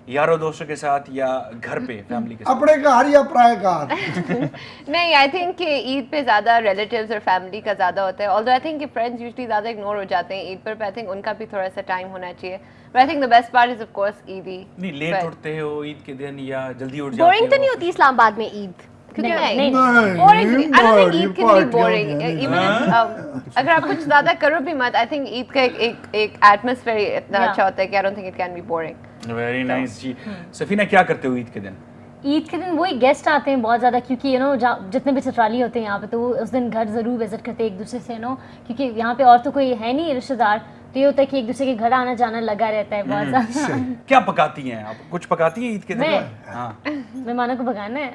यारों दोस्तों के साथ या घर पे फैमिली के साथ? अपने घर या पराए घर? नहीं आई थिंक कि ईद पे ज़्यादा रिलेटिव्स और फैमिली का ज़्यादा होता है। ऑल्दो आई थिंक कि फ्रेंड्स यूजली ज़्यादा इग्नोर हो जाते हैं ईद पर आई थिंक उनका भी थोड़ा सा टाइम होना चाहिए। But I think the best part is of course ईदी। नहीं, लेट उठते हो ईद के दिन या जल्दी उठ जाते हो? बोरिंग तो नहीं होती इस्लामाबाद में ईद? क्योंकि नहीं नहीं, boring I don't think बड़ी Eid can be पार्टियां boring होती हैं। even अगर आप कुछ ज़्यादा करो भी मत। आई थिंक ईद का एक एटमॉस्फेयर इतना Yeah. अच्छा होता है कि I don't think it can be boring. Very nice जी। सफीना, क्या करते हो ईद के दिन? ईद के दिन वही गेस्ट आते हैं बहुत ज़्यादा, क्योंकि जितने भी ससुराली होते हैं यहाँ पे, तो वो उस दिन घर ज़रूर विजिट करते हैं एक दूसरे से क्योंकि यहाँ पे और तो कोई है नहीं रिश्तेदार, तो ये होता है कि एक दूसरे के घर आना जाना लगा रहता है बहुत ज़्यादा। क्या पकाती हैं आप? कुछ पकाती हैं ईद के दिन? मैं? हाँ। मेहमानों को भगाना है,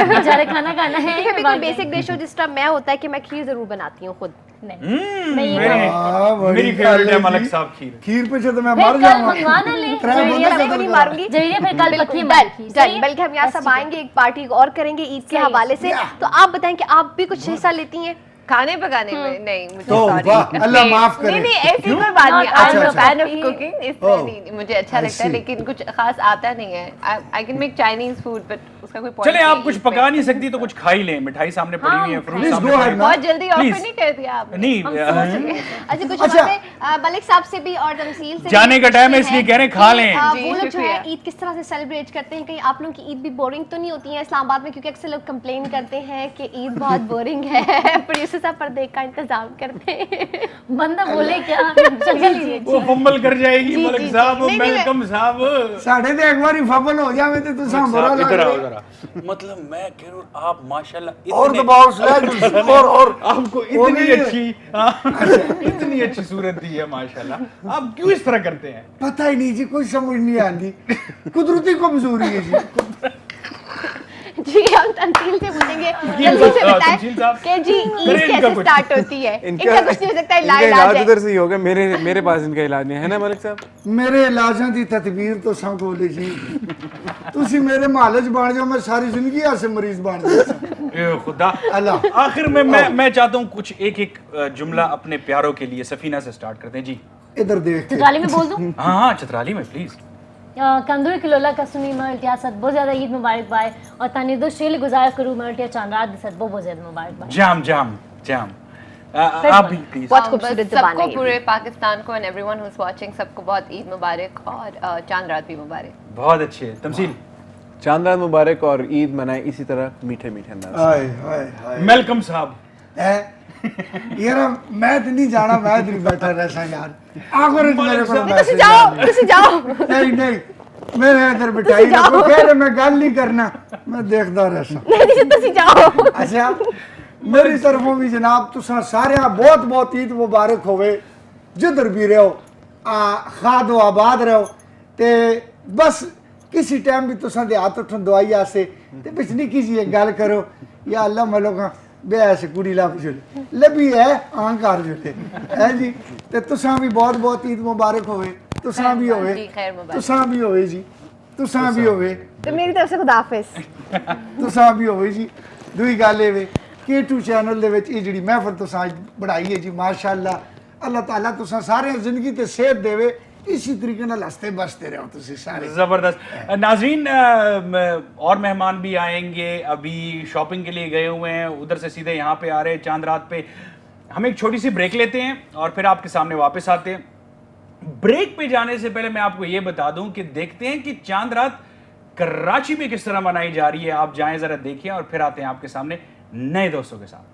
बेचारे खाना खाना है। कभी कोई बेसिक डिश हो जिस तरह मैं होता है कि मैं खीर जरूर बनाती हूँ खुद। नहीं मैं ये मेरी- हाँ, बड़ी मेरी फेवरेट है गल मलिक जी। साहब खीर। खीर पे तो मैं फिर मर कल जाऊंगा। मंगवाना ले त्रै बंदे जवेरिया से मैं से। नहीं मारूंगी। जवेरिया फिर कल पक्की डन मारूंगी। डन, बल्कि हम यहाँ सब आएंगे, एक पार्टी और करेंगे ईद के हवाले से। तो आप बताएं कि आप भी कुछ हिस्सा लेती हैं? खाने पकाने में नहीं मुझे तो sorry। वाह, अल्लाह नहीं, माफ करे। नहीं ऐसी कोई बात नहीं। Not आई एम अच्छा, अ फैन ऑफ अच्छा। कुकिंग, इसलिए Oh, नहीं मुझे अच्छा I लगता है, see. लेकिन कुछ खास आता नहीं है। I can make Chinese food but उसका कोई point चले, नहीं आप है कुछ ईद पे। पका नहीं सकती तो कुछ खा ही लें। मिठाई सामने पड़ी हुई है, फ्रूट Please सामने go पड़े ahead, हैं। बहुत जल्दी ऑफर Please. नहीं कर दिया आपने। नहीं, अच्छा कुछ अच्छा। बातें मलिक साहब से भी और तमसील से जाने भी का टाइम है, पूछनी इसलिए कह रहे हैं खा कि, लें। जी, वो लोग जो शुक्रिया। है ईद किस तरह से सेलिब्रेट करते हैं? कहीं आप लोगों की ईद भी बोरिंग तो नहीं होती है इस्लामाबाद में? क्योंकि अक्सर लोग कंप्लेन करते हैं कि ईद बहुत बोरिंग है। प्रोड्यूसर थोड़ा सा पर्दे का इंतजाम करते हैं। बंदा बोले क्या, शक्ल ही वो फंबल कर जाएगी जी, मलिक जी, साहब, नहीं, नहीं, वेलकम साहब। साढ़े तो एक बार फबल हो जावे तो तुसा बुरा साहब, लग इधर आओ रहा जरा। मतलब मैं कह रहा हूँ आप माशाल्लाह और इतने- दबाओ स्लैब और आपको वो इतनी नहीं है। अच्छी इतनी अच्छी सूरत दी है माशाल्लाह, आप क्यों इस तरह करते हैं? पता ही नहीं जी, कोई समझ नहीं आती, कुदरती कमजोरी है जी। जी हम तंजील से पूछेंगे, तंजील जल्दी से साहब, बताएं तंजील साहब, कि जी ईद करें इनका कैसे कुछ। स्टार्ट होती है। इनका कुछ नहीं हो सकता, इनका इलाज इलाज है। उधर से ही होगा, मेरे पास इनका इलाज नहीं है ना मलिक साहब। मेरे इलाजां दी तदबीर तो सा कोले जी, तुसी मेरे महल च बन जाओ, मैं सारी जिंदगी ऐसे मरीज बन जाऊं। ए खुदा। अल्लाह। आखिर में मैं चाहता हूँ कुछ एक एक जुमला अपने प्यारों के लिए सफीना से स्टार्ट करते हैं जी। इधर देख के चतराली में बोल दूं? हाँ हाँ, चतराली में प्लीज। कंदूर किलोला कसुनी मल्टियासत बहुत ज़्यादा ईद मुबारक बाय और तानी दो शेल गुजार करूँ मल्टिया चांदरात दिसत बहुत ज़्यादा मुबारक बाय। जाम जाम जाम। आप भी प्लीज। बहुत बस खूबसूरत ज़बान है सबको ये पूरे पाकिस्तान को and everyone who is watching सबको बहुत ईद मुबारक और चांद रात भी मुबारक। बहुत अच्छे तमसील। चांद रात मुबारक और ईद मनाए इसी तरह मीठे मीठे अंदाज से। हाय हाय हाय वेलकम साहब। यार मैं तो नहीं जाना, मैं इधर ही बैठा रहसा यार। आखिर मेरे पर नहीं, मैसेज जाओ, आ तुसी जाओ। गया। नहीं नहीं, मेरे इधर बिठाई ना, कोई कह रहे मैं गल नहीं करना, मैं देखता रहसा। नहीं तुसी जाओ। अच्छा, मेरी तरफों भी जनाब तुसा सारे बहुत बहुत ईद मुबारक होवे, जिधर भी रहो खाद व आबाद रहो। ते बस किसी टाइम भी तुसा दे हाथ उठन दवाई आसे ते बिच निक्की जी एक गल करो, या अल्लाह मलोका बे ऐसे कुड़ी लब जुले लभी है आंकार जुले है जी। ते तुसा भी बहुत बहुत ईद मुबारक होवे, तुसा भी होवे, जी, खैर मुबारक। तुसा भी होवे जी, तुसा भी होवे, तो मेरी तरफ से खुदा हाफिज। तुसा भी होवे जी। दूई गल ए वे K2 चैनल दे विच ये जिहड़ी महफिल तुसां अज बढ़ाई है जी, माशाअल्लाह, अल्लाह ताला तुसां सारे जिंदगी ते सेहत देवे, इसी तरीके नाल हंसते बसते रहो तुसी सारे। जबरदस्त। नाजरीन, और मेहमान भी आएंगे, अभी शॉपिंग के लिए गए हुए हैं, उधर से सीधे यहाँ पे आ रहे हैं चांद रात पे। हम एक छोटी सी ब्रेक लेते हैं और फिर आपके सामने वापस आते हैं। ब्रेक पे जाने से पहले मैं आपको ये बता दूं कि देखते हैं कि चांद रात कराची में किस तरह मनाई जा रही है। आप जाएं जरा देखिए और फिर आते हैं आपके सामने नए दोस्तों के साथ।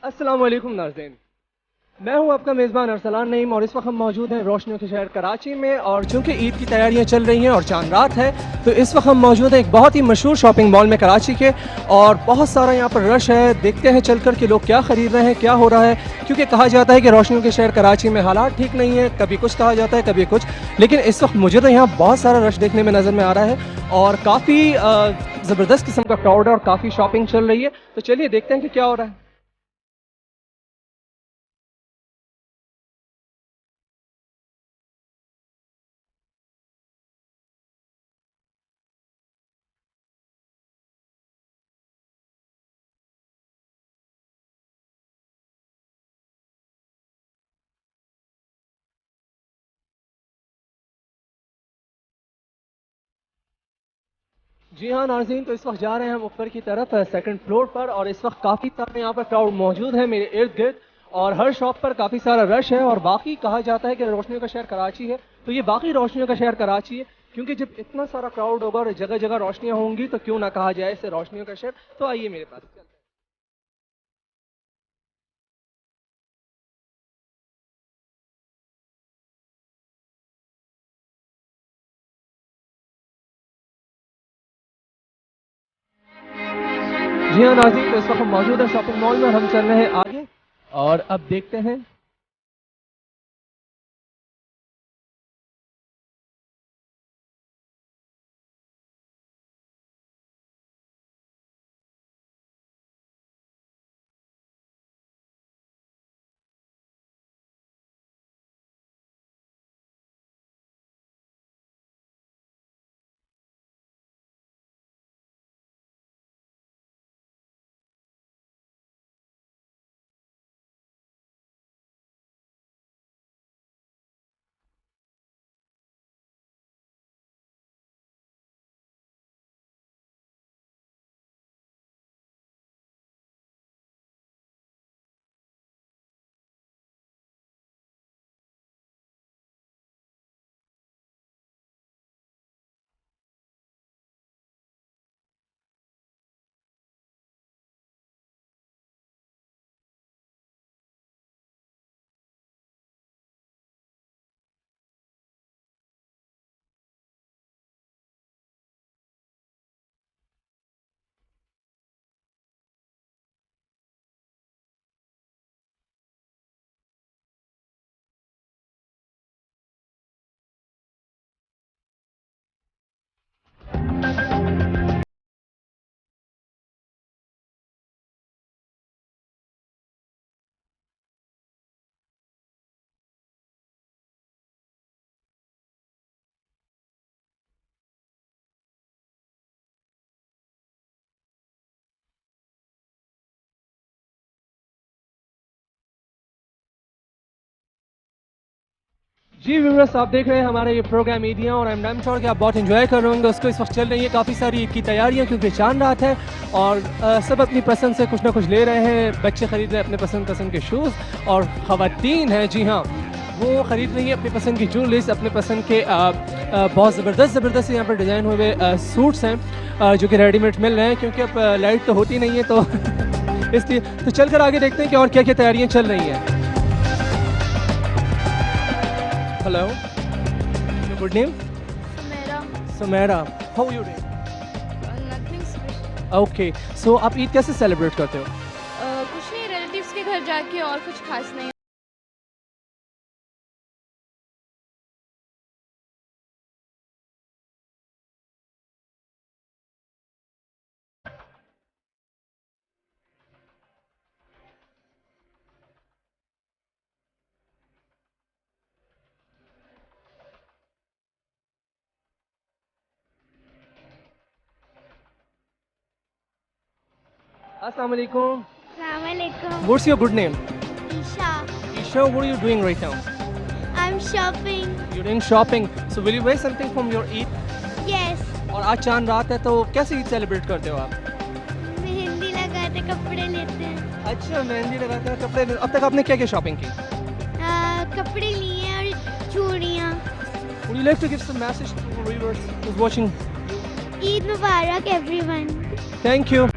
अस्सलाम वालेकुम नाज़रीन, मैं हूं आपका मेज़बान अरसलान नईम और इस वक्त हम मौजूद हैं रोशनियों के शहर कराची में। और चूंकि ईद की तैयारियां चल रही हैं और चांद रात है, तो इस वक्त हम मौजूद हैं एक बहुत ही मशहूर शॉपिंग मॉल में कराची के, और बहुत सारा यहाँ पर रश है। देखते हैं चलकर कि लोग क्या ख़रीद रहे हैं, क्या हो रहा है, क्योंकि कहा जाता है कि रोशनियों के शहर कराची में हालात ठीक नहीं है, कभी कुछ कहा जाता है कभी कुछ, लेकिन इस वक्त मुझे तो यहाँ बहुत सारा रश देखने में नज़र में आ रहा है और काफ़ी ज़बरदस्त किस्म का क्राउड है और काफ़ी शॉपिंग चल रही है। तो चलिए देखते हैं कि क्या हो रहा है। जी हाँ नाज़रीन, तो इस वक्त जा रहे हैं हम ऊपर की तरफ सेकंड फ्लोर पर, और इस वक्त काफ़ी सारे यहाँ पर क्राउड मौजूद है मेरे इर्द गिर्द, और हर शॉप पर काफ़ी सारा रश है। और बाकी कहा जाता है कि रोशनियों का शहर कराची है, तो ये बाकी रोशनियों का शहर कराची है, क्योंकि जब इतना सारा क्राउड होगा और जगह जगह रोशनियाँ होंगी तो क्यों ना कहा जाए इसे रोशनियों का शहर। तो आइए मेरे पास। जी हाँ नाज़रीन, तो इस वक्त हम मौजूद है शॉपिंग मॉल में, हम चल रहे हैं आगे और अब देखते हैं जी व्यूअर्स, आप देख रहे हैं हमारा ये प्रोग्राम ईदियाँ और I'm श्योर कि आप बहुत एंजॉय कर रहे होंगे उसको। इस वक्त चल रही है काफ़ी सारी ईद की तैयारियां क्योंकि चांद रात है और सब अपनी पसंद से कुछ ना कुछ ले रहे हैं। बच्चे खरीद रहे हैं अपने पसंद के शूज़ और ख़वातीन हैं, जी हाँ, वो ख़रीद रही है अपनी पसंद की ज्वेलरीज, अपने पसंद के बहुत ज़बरदस्त यहाँ पर डिज़ाइन हुए सूट्स हैं जो कि रेडीमेड मिल रहे हैं क्योंकि अब लाइट तो होती नहीं है तो इसलिए। तो चल कर आगे देखते हैं कि और क्या क्या तैयारियाँ चल रही हैं। Hello, good name? Sumera. How are you doing? Okay, so आप ईद कैसे सेलिब्रेट करते हो? कुछ नहीं, रिलेटिव्स के घर जाके, और कुछ खास नहीं। अस्सलाम वालेकुम। Assalamualaikum. What's your good name? Isha. Isha, what are you doing right now? I'm shopping. You're doing shopping. So will you wear something from your Eid? Yes. और आज चांद रात है तो कैसे ईद सेलिब्रेट करते हो आप? मेहंदी लगाते, कपड़े लेते हैं। अच्छा, मेहंदी लगाते हैं, कपड़े। अब तक आपने क्या क्या शॉपिंग की? कपड़े लिए और चूड़ियाँ। Would you like to give some message to our viewers who's watching? Eid मुबारक everyone. Thank you.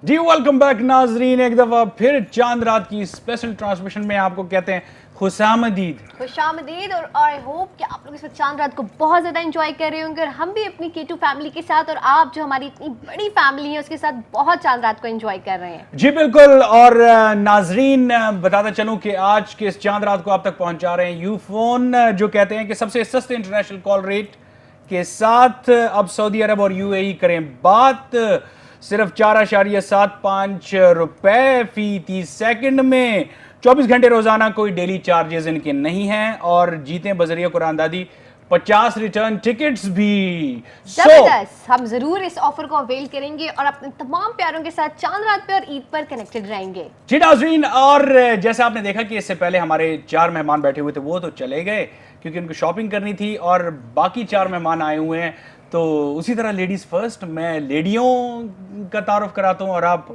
जी वेलकम बैक नाजरीन, एक दफ़ा फिर चांद रात की स्पेशल ट्रांसमिशन में आपको कहते हैं खुशामदीद। खुशामदीद। और आई होप कि आप लोग इस वक्त चांद रात को बहुत ज़्यादा एंजॉय कर रहे होंगे और हम भी अपनी K2 फैमिली के साथ और आप जो हमारी इतनी बड़ी फैमिली है उसके साथ बहुत चांद रात को एंजॉय कर रहे हैं। जी बिल्कुल। और नाजरीन, बताता चलूं कि आज के इस चांद रात को आप तक पहुंचा रहे हैं यूफोन, जो कहते हैं कि सबसे सस्ते इंटरनेशनल कॉल रेट के साथ अब सऊदी अरब और UAE करें बात। सिर्फ 4.75 रुपए फी 30 सेकंड में 24 घंटे रोजाना, कोई डेली चार्जेस इनके नहीं हैं और जीते बजरिया कुरानदादी 50 रिटर्न टिकट्स भी। जबरदस्त। हम जरूर इस ऑफर को अवेल करेंगे और अपने तमाम प्यारों के साथ चांद रात पे और ईद पर कनेक्टेड रहेंगे। जी नाज़रीन, और जैसे आपने देखा कि इससे पहले हमारे 4 मेहमान बैठे हुए थे, वो तो चले गए क्योंकि उनको शॉपिंग करनी थी और बाकी 4 मेहमान आए हुए हैं। तो उसी तरह लेडीज फर्स्ट, मैं लेडियों का तारुफ कराता हूँ और आप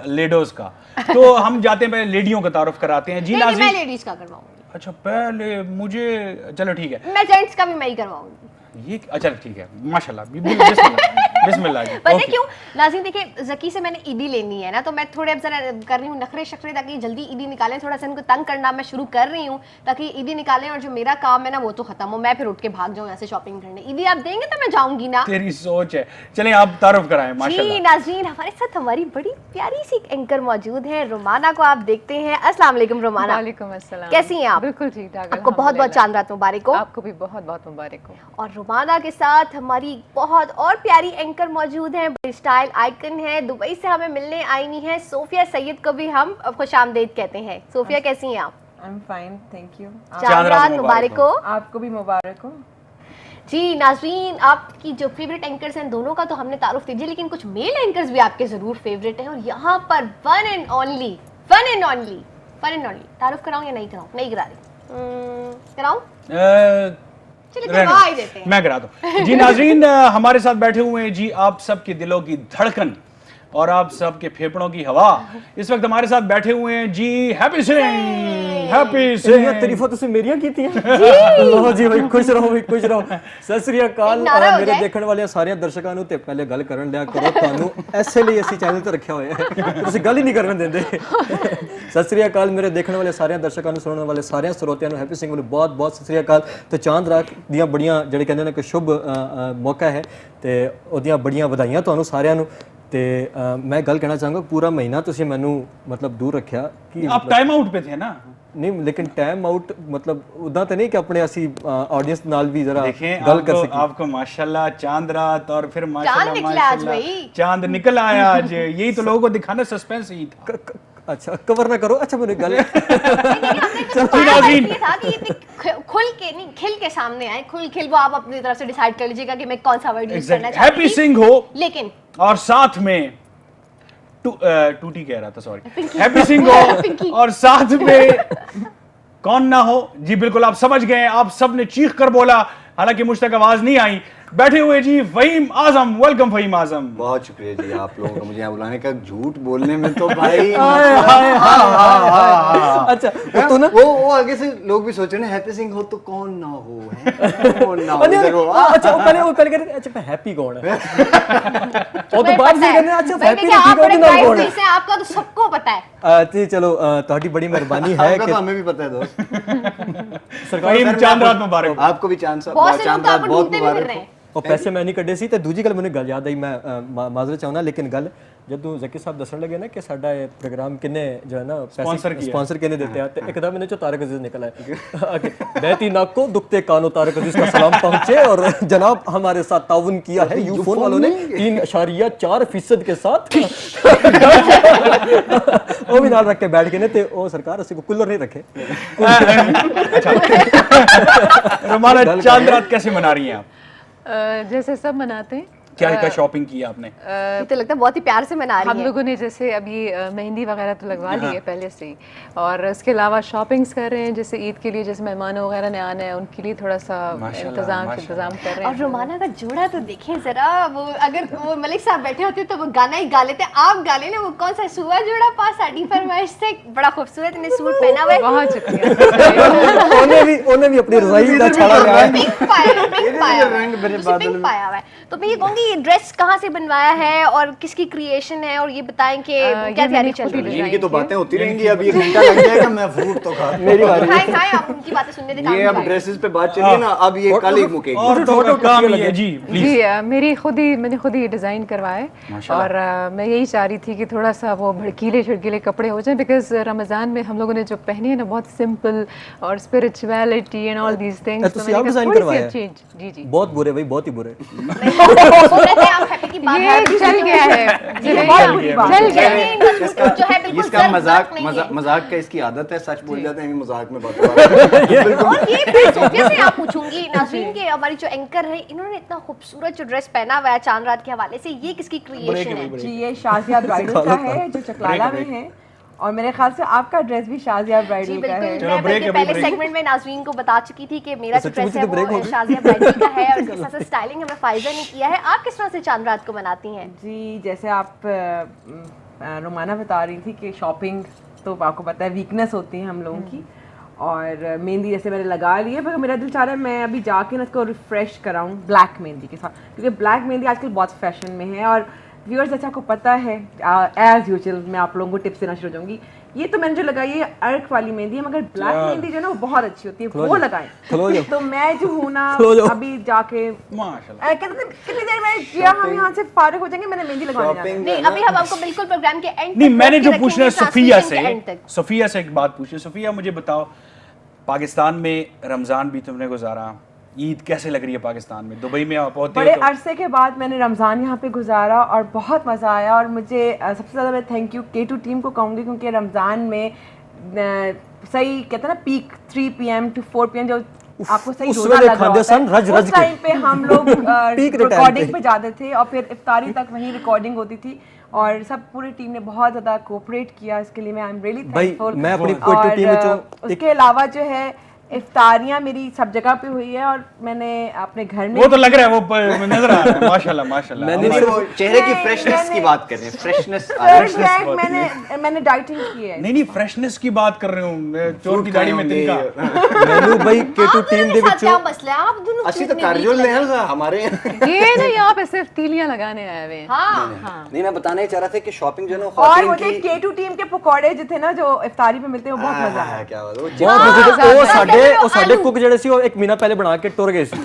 लेडोज का। तो हम जाते हैं पहले लेडियों का तारुफ कराते हैं। जी नहीं, नाज़रीन, मैं लेडीज का करवाऊंगी। अच्छा पहले मुझे, चलो ठीक है, मैं जेंट्स का भी मैं ही करवाऊंगी। ये अच्छा ठीक है, माशाल्लाह, बिस्मिल्लाह बिस्मिल्लाह जी। पता है ओके। क्यों नाज़रीन, देखिए ज़की से मैंने ईदी लेनी है ना, तो मैं थोड़े अब जरा कर रही हूँ नखरे शखरे ताकि जल्दी ईदी निकालें, थोड़ा सा इनको तंग करना मैं शुरू कर रही हूँ ताकि ईदी निकालें और जो मेरा काम है ना वो तो खत्म हो, मैं फिर उठ के भाग जाऊँ यहाँ से शॉपिंग करने। ईदी आप देंगे तो मैं जाऊंगी ना। तेरी सोच है। चलें आप तारुफ कराएं। जी माशाल्लाह। नाज़रीन, हमारे साथ हमारी बड़ी प्यारी सी एंकर मौजूद है, रुमाना को आप देखते हैं। अस्सलाम वालेकुम रुमाना। वालेकुम अस्सलाम। कैसी हैं आप? बिल्कुल ठीक ठाक। आपको बहुत बहुत चांद रात मुबारक हो। आपको भी बहुत बहुत मुबारक हो। और रुमाना के साथ हमारी बहुत और प्यारी एंकर मौजूद हैं, बड़ी स्टाइल आइकन है, दुबई से हमें मिलने आई हुई हैं सोफिया सैयद को भी हम खुशामदीद कहते हैं। सोफिया कैसी हैं आप? I am fine, thank you. चांद रात मुबारक हो। आपको भी मुबारक हो। जी नाज़रीन, आपकी जो फेवरेट एंकर्स हैं दोनों का तो हमने तारुफ दीजिए, लेकिन कुछ मेल एंकर्स भी आपके जरूर फेवरेट हैं और यहाँ पर वन एंड ओनली तारुफ कराऊं या नहीं कराऊं? नहीं करा रही। कराऊं? चलिए करवा ही देते हैं। मैं करा दूं। जी नाज़रीन, हमारे साथ बैठे हुए हैं जी आप सबके दिलों की धड़कन और आप सबके फेफड़ों की हवा। इस वक्त हमारे साथ बैठे हुए हैं जी हैप्पी सिंह। हैप्पी सिंह, तारीफां तुसी मेरियां कीतियां। लो जी भाई, खुश रहो भाई, खुश रहो। सत श्री अकाल मेरे देखण वाले सारे दर्शਕਾਂ ਨੂੰ ਤੇ ਪਹਿਲੇ ਗੱਲ ਕਰਨ ਲਿਆ ਕਰੋ, ਤੁਹਾਨੂੰ ਐਸੇ ਲਈ ਅਸੀਂ ਚੈਨਲ ਤੇ ਰੱਖਿਆ ਹੋਇਆ ਹੈ, ਤੁਸੀਂ ਗੱਲ ਹੀ ਨਹੀਂ ਕਰਨ ਦਿੰਦੇ। ਸਤ श्री अकाल ਮੇਰੇ ਦੇਖਣ ਵਾਲੇ ਸਾਰੇ ਦਰਸ਼ਕਾਂ ਨੂੰ, ਸੁਣਨ ਵਾਲੇ ਸਾਰੇ ਸਰੋਤਿਆਂ ਨੂੰ ਹੈਪੀ ਸਿੰਘ ਵੱਲੋਂ ਬਹੁਤ ਬਹੁਤ ਸਤ श्री अकाल। ਤੇ ਚਾਂਦ ਰਾਤ ਦੀਆਂ ਬੜੀਆਂ ਜਿਹੜੇ ਕਹਿੰਦੇ ਨੇ ਕਿ ਸ਼ੁਭ ਮੌਕਾ ਹੈ ਤੇ ਉਹਦੀਆਂ ਬੜੀਆਂ ਵਧਾਈਆਂ ਤੁਹਾਨੂੰ ਸਾਰਿਆਂ ਨੂੰ। ਤੇ ਮੈਂ ਗੱਲ ਕਹਿਣਾ ਚਾਹਾਂਗਾ ਪੂਰਾ ਮਹੀਨਾ ਤੁਸੀਂ ਮੈਨੂੰ ਮਤਲਬ ਦੂਰ ਰੱਖਿਆ ਕਿ आप टाइम आउट पे थे ना? ਨਹੀਂ ਲੇਕਿਨ ਟਾਈਮ ਆਊਟ ਮਤਲਬ ਉਦਾਂ ਤਾਂ ਨਹੀਂ ਕਿ ਆਪਣੇ ਅਸੀਂ ਆਡੀਅנס ਨਾਲ ਵੀ ਜ਼ਰਾ देखें ਗੱਲ ਕਰ आपको, ਸਕੀਏ आपको माशाल्लाह चांद रात और फिर माशाल्लाह निकला आज माशाल्लाह भाई। चांद निकल आया आज, यही तो लोगों को दिखाना सस्पेंस ही था। अच्छा कवर ना करो अच्छा मैंने गल नाज़रीन। ये था कि इतने खुल के नहीं खिल के सामने आए, खुल खिल वो आप अपनी तरफ से डिसाइड कर लीजिएगा कि मैं कौन सा वर्ड यूज करना चाहती हैप्पी थी। सिंह हो लेकिन और साथ में टूटी कह रहा था, सॉरी, हैप्पी सिंह हो और साथ में कौन ना हो। जी बिल्कुल आप समझ गए, आप सब ने चीख कर बोला, हालांकि मुझ तक आवाज नहीं आई। बैठे हुए जी फहीम आजम, वेलकम फहीम आजम। बहुत शुक्रिया जी आप लोगों का मुझे यहाँ बुलाने का। झूठ बोलने में तो भाई अच्छा तो ना वो आगे से लोग भी सोच रहे हैं हैप्पी सिंह हो तो कौन ना हो, है? कौन ना हो इधर हो। अच्छा वो पहले कहते अच्छा मैं हैप्पी कौन है वो तो बाद में कहते अच्छा हैप्पी क्या आप बड़े कौन क्राइम है पीस हैं, आपका तो सबको पता है। जी चलो ਤੁਹਾਡੀ बड़ी मेहरबानी है आपका कि तो हमें भी पता है दोस्त। फहीम चांद रात मुबारक। आपको भी चांद साहब बहुत से लोग चांद तो रात आपको बहुत ढूंढते भी फिर मुबारक रहे हो। हैं। ਉਹ ਪੈਸੇ ਮੈਂ ਨਹੀਂ ਕੱਢੇ ਸੀ ਤੇ ਦੂਜੀ ਗੱਲ ਮੈਨੂੰ ਗੱਲ ਯਾਦ ਆਈ ਮੈਂ ਮਾਜ਼ਰਤ ਚਾਹੁੰਦਾ ਲੇਕਿਨ ਗੱਲ ਜਦੋਂ ਜ਼ਕੀ ਸਾਹਿਬ ਦੱਸਣ ਲੱਗੇ ਨਾ ਕਿ ਸਾਡਾ ਇਹ ਪ੍ਰੋਗਰਾਮ ਕਿੰਨੇ ਜੋ ਹੈ ਨਾ स्पॉन्सर किने देते हैं तो एकदम मैंने जो तारक अजीज निकला है बहती नाक को दुखते कानों तारक अजीज का सलाम पहुंचे और जनाब हमारे साथ ताउन किया है यूफोन वालों ने 3.4% के साथ वो भी नाल रख के बैठ गए ने ते ओ सरकार ਅਸੀਂ को कूलर नहीं रखे। रुमाना चांद रात कैसे मना रही हैं आप? जैसे सब मनाते हैं। क्या क्या शॉपिंग की आपने? ये तो लगता है बहुत ही प्यार से मना रही हम है। लोगों ने जैसे अभी मेहंदी वगैरह तो लगवा ली है पहले से ही, और उसके अलावा शॉपिंग्स कर रहे हैं जैसे ईद के लिए, जैसे मेहमानों वगैरह ने आना है उनके लिए थोड़ा सा इंतजाम कर रहे हैं। और रोमाना का जोड़ा तो देखें जरा, वो अगर वो मलिक साहब बैठे होते तो वो गाना ही गा लेते, आप गा लेना वो कौन सा सुआ जोड़ा पास साड़ी फरमाइश से। बड़ा खूबसूरत इन्हें सूट पहना हुआ है। बहुत शुक्रिया। उन्हें भी अपनी रजाई का छाड़ा लगा है। पिंक पाया है, पिंक पाया हुआ है, पिंक पाया हुआ है। तो मैं ये कहूँगी ये ड्रेस कहाँ से बनवाया है और किसकी क्रिएशन है, और ये बताएं कि क्या तैयारी चल रही है। इनकी तो बातें होती रहेंगी, अब ये घंटा लग जाएगा मैं फ्रूट तो खा। मेरी बारी। खाएं आप उनकी बातें सुनने दे। ये अब ड्रेसेस पे बात चलिए ना, अब ये कल ही मुकेगी। और तो काम ही है जी प्लीज। जी मैंने खुद ही डिज़ाइन करवाए, और मैं यही चाह रही थी कि थोड़ा सा वो भड़कीले छड़कीले कपड़े हो जाएं, बिकॉज रमज़ान में हम लोगों ने जो पहने हैं ना बहुत सिंपल और spirituality and all these things. ਤੁਸੀਂ ਆਪ डिजाइन करवाया है? जी जी बहुत बुरे भाई, बहुत ही बुरे। ये चल गया है, चल गया है। इसका मजाक का इसकी आदत है, सच बोल जाते हैं मजाक में बात। और ये मैं सोफिया से आप पूछूंगी, नाज़रीन के हमारी जो एंकर है इन्होंने इतना खूबसूरत जो ड्रेस पहना हुआ है चांद रात के हवाले से, ये किसकी क्रिएशन है? जी ये शाजिया ब्राइडल का है जो चकलाला में है, और मेरे ख्याल से आपका ड्रेस भी शाजिया जी ब्राइडल का है। बिल्कुल, मैं बल्कि पहले सेगमेंट में नाज़रीन को बता चुकी थी कि मेरा जो ड्रेस है वो शाजिया ब्राइडल का है, और इसके साथ साथ स्टाइलिंग हमें फायजा ने किया है। आप किस तरह से चांद रात को मनाती हैं? जी जैसे आप रोमाना बता रही थी कि शॉपिंग तो आपको पता है वीकनेस होती है हम लोगों की, और मेहंदी जैसे मैंने लगा ली है, पर मेरा दिल चाह रहा है मैं अभी जाके ना इसको रिफ्रेश कराऊं ब्लैक मेहंदी के साथ, क्योंकि ब्लैक मेहंदी आजकल बहुत फैशन में है। और व्यूअर्स जैसे आपको पता है एज यूजुअल मैं आप लोगों को टिप्स देना शुरू हो जाऊंगी। ये तो मैंने जो लगाई है अर्क वाली मेहंदी है, मगर ब्लैक मेहंदी जो है ना वो बहुत अच्छी होती है, वो लगाएं। तो मैं जो हूँ ना अभी जाके माशाल्लाह कितनी देर में जिया हम यहाँ से फारिग हो जाएंगे, मैंने मेहंदी लगवाने जाना है। नहीं अभी हम आपको बिल्कुल प्रोग्राम के एंड नहीं, मैंने जो पूछना है सोफिया से एक बात पूछी। सोफिया मुझे बताओ, पाकिस्तान में रमजान भी तुमने गुजारा, ईद कैसे लग रही है पाकिस्तान में? दुबई में आप होते बड़े हो तो अरसे के बाद मैंने रमज़ान यहाँ पे गुजारा और बहुत मज़ा आया, और मुझे सबसे ज़्यादा मैं थैंक यू K2 टीम को कहूँगी, क्योंकि रमज़ान में सही कहते हैं ना पीक 3 PM to 4 PM जो आपको सही रोज़ा लग रहा होता है, उस टाइम पे हम लोग रिकॉर्डिंग पे जाते थे, और फिर इफ्तारी तक वहीं रिकॉर्डिंग होती थी, और सब पूरी टीम ने बहुत ज़्यादा कोऑपरेट किया, इसके लिए मैं आई एम रियली थैंकफुल। मैं अपनी K2 टीम में उसके अलावा जो है इफ्तारियां मेरी सब जगह पे हुई है, और मैंने अपने घर में वो तो लग रहा है, वो नजर आ रहा है माशाल्लाह माशाल्लाह। मैंने वो चेहरे की फ्रेशनेस की बात कर रहे हैं, फ्रेशनेस मैंने डाइटिंग की है। नहीं फ्रेशनेस की बात कर रही हूँ, चोर की दाढ़ी में तिनका। ਮੈਨੂੰ ਬਈ K2 ਟੀਮ ਦੇ ਵਿੱਚੋਂ क्या मसला है? आप दोनों असली तो कार्जुल ने हैं हमारे। ये ना यहाँ पे सिर्फ तीलियां लगाने आए हुए हैं। हाँ नहीं मैं बताना ही चाह रहा था कि शॉपिंग जो है ना और मुझे K2 टीम के पकौड़े जो थे ना जो इफ्तारी पे मिलते हैं वो बहुत मजा आया। क्या बात ਬਹੁਤ ਉਹ ਸਾਡੇ ਕੁੱਕ ਜਿਹੜੇ ਸੀ ਉਹ 1 ਮਹੀਨਾ ਪਹਿਲੇ ਬਣਾ ਕੇ ਟੁਰ ਗਏ ਸੀ।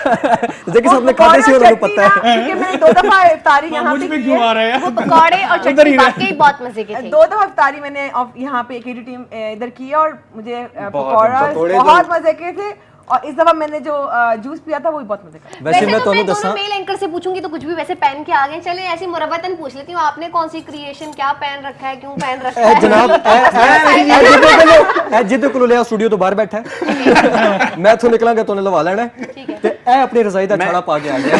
जैकी साहब ने खाते से उन्हें पता है क्योंकि मैंने 2 दफा इफ्तारी यहाँ मुझ पे पे की क्यों आ है। रहा है वो पकौड़े और चटनी वाकई बहुत मजे के थे। 2 दफा इफ्तारी मैंने यहाँ पे केडी टीम इधर की है और मुझे पकौड़ा पकौड़े बहुत मजे के थे और इस दफा मैंने जो जूस पिया था वो भी बहुत मजे का। वैसे मैं तो ਤੁਹਾਨੂੰ दोनों ਦੱਸਾਂ मेल एंकर से पूछूंगी तो कुछ भी वैसे पहन के आ गए। चले ऐसी मुरब्बतन पूछ लेती हूँ, आपने कौन सी क्रिएशन क्या पहन रखा है, क्यों पहन रखा है? जनाब ਇਹ ਜਿਹਦੇ ਕੋਲ ਲਿਆ ਸਟੂਡੀਓ ਤੋਂ ਬਾਹਰ ਬੈਠਾ ਹੈ। ਮੈਂ ਇੱਥੋਂ ਨਿਕਲਾਂਗਾ ਤੁਹਾਨੂੰ ਲਵਾ ਲੈਣਾ ਹੈ। ਤੇ ਇਹ ਆਪਣੀ ਰਜ਼ਾਈ ਦਾ ਛਾੜਾ ਪਾ ਕੇ ਆ ਗਿਆ।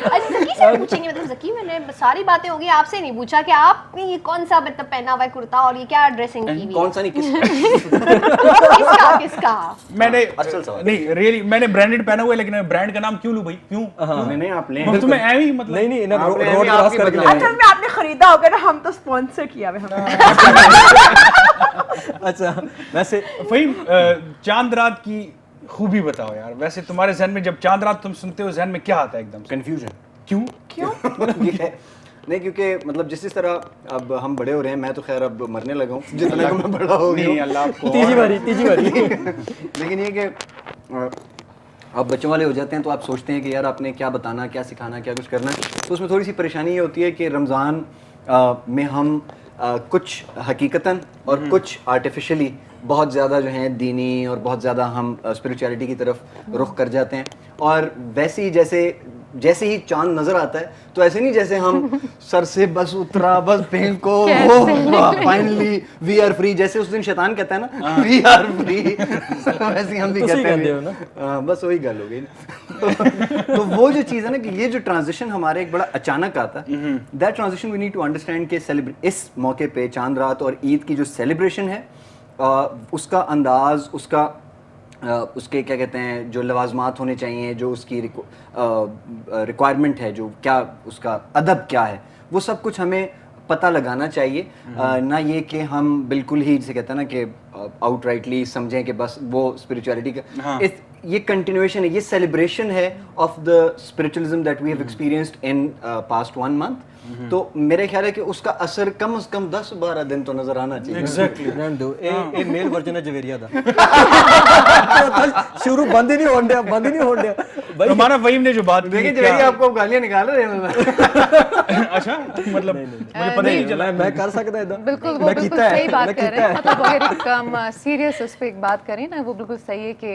अच्छा ज़की से पूछेंगे, मतलब ज़की मैंने सारी बातें होगी, आपसे नहीं पूछा कि आपने ये कौन सा मतलब पहना हुआ है कुर्ता और ये क्या ड्रेसिंग की हुई कौन सा नहीं किसका किसका? मैंने असल सवाल नहीं रियली मैंने ब्रांडेड पहना हुआ है, लेकिन मैं ब्रांड का नाम क्यों लूं भाई, क्यों? नहीं आप लें मुफ्त में ऐ ही मतलब नहीं नहीं इन्हें आपने रोड अभी क्रॉस आपकी करके बदला- लेना असल में आपने खरीदा होगा ना, हम तो स्पॉन्सर किया हुआ हमने। है। अच्छा वैसे फहीम चांद रात की खूबी बताओ यार। वैसे तुम्हारे जहन में जब चांद रात तुम सुनते हो जहन में क्या आता है एकदम से? कंफ्यूजन क्यों? नहीं क्योंकि मतलब जिस तरह अब हम बड़े हो रहे हैं, मैं तो खैर अब मरने लगा हूँ जितना कि मैं बड़ा हो गया नहीं हूँ। अल्लाह आपको तीजी बारी लेकिन ये कि आप बच्चों वाले हो जाते हैं तो आप सोचते हैं कि यार आपने क्या बताना, क्या सिखाना, क्या कुछ करना है। तो उसमें थोड़ी सी परेशानी ये होती है कि रमज़ान में हम कुछ हकीकतन और कुछ आर्टिफिशियली बहुत ज़्यादा जो हैं दीनी और बहुत ज़्यादा हम स्पिरिचुअलिटी की तरफ रुख कर जाते हैं। और वैसे ही जैसे ही चांद नजर आता है तो ऐसे नहीं जैसे हम सर से बस उतरा बस फेंको फाइनली वी आर फ्री, जैसे उस दिन शैतान कहता है ना वी आर फ्री, वैसे ही हम भी कहते हैं बस वही गल हो गई ना। तो वो जो चीज़ है ना कि ये जो ट्रांजिशन हमारे एक बड़ा अचानक आता है, that transition we need to understand के इस मौके पे चांद रात और ईद की जो सेलिब्रेशन है उसका अंदाज, उसके क्या कहते हैं जो लवाजमात होने चाहिए, जो उसकी रिक्वायरमेंट है, जो क्या उसका अदब क्या है, वो सब कुछ हमें पता लगाना चाहिए। ना ये कि हम बिल्कुल ही जिसे कहते हैं ना कि आउटराइटली समझें कि बस वो स्पिरिचुअलिटी का ये कंटिन्यूएशन है, ये सेलिब्रेशन है of the spiritualism that we have experienced in past 1 month. तो मेरे ख्याल है कि उसका असर कम से कम 10-12 दिन तो नजर आना चाहिए। एग्जैक्टली ਰਹਿਣ ਦਿਓ ਇਹ ਮੇਲ ਵਰਜਨ ਹੈ ਜਵੇਰੀਆ ਦਾ ਸ਼ੁਰੂ ਬੰਦ ਹੀ ਨਹੀਂ ਹੋਣ ਡਿਆ भाई हमारा फहीम ने जो बात की देखिए क्या- जवेरी आपको गालियां निकाल रहे हैं। अच्छा मतलब मुझे पता ही नहीं चला। मैं कर सकता है बिल्कुल वो बिल्कुल सही बात कर रहे हैं। मतलब अगर एक हम सीरियस उस पर एक बात करें ना, वो बिल्कुल सही है कि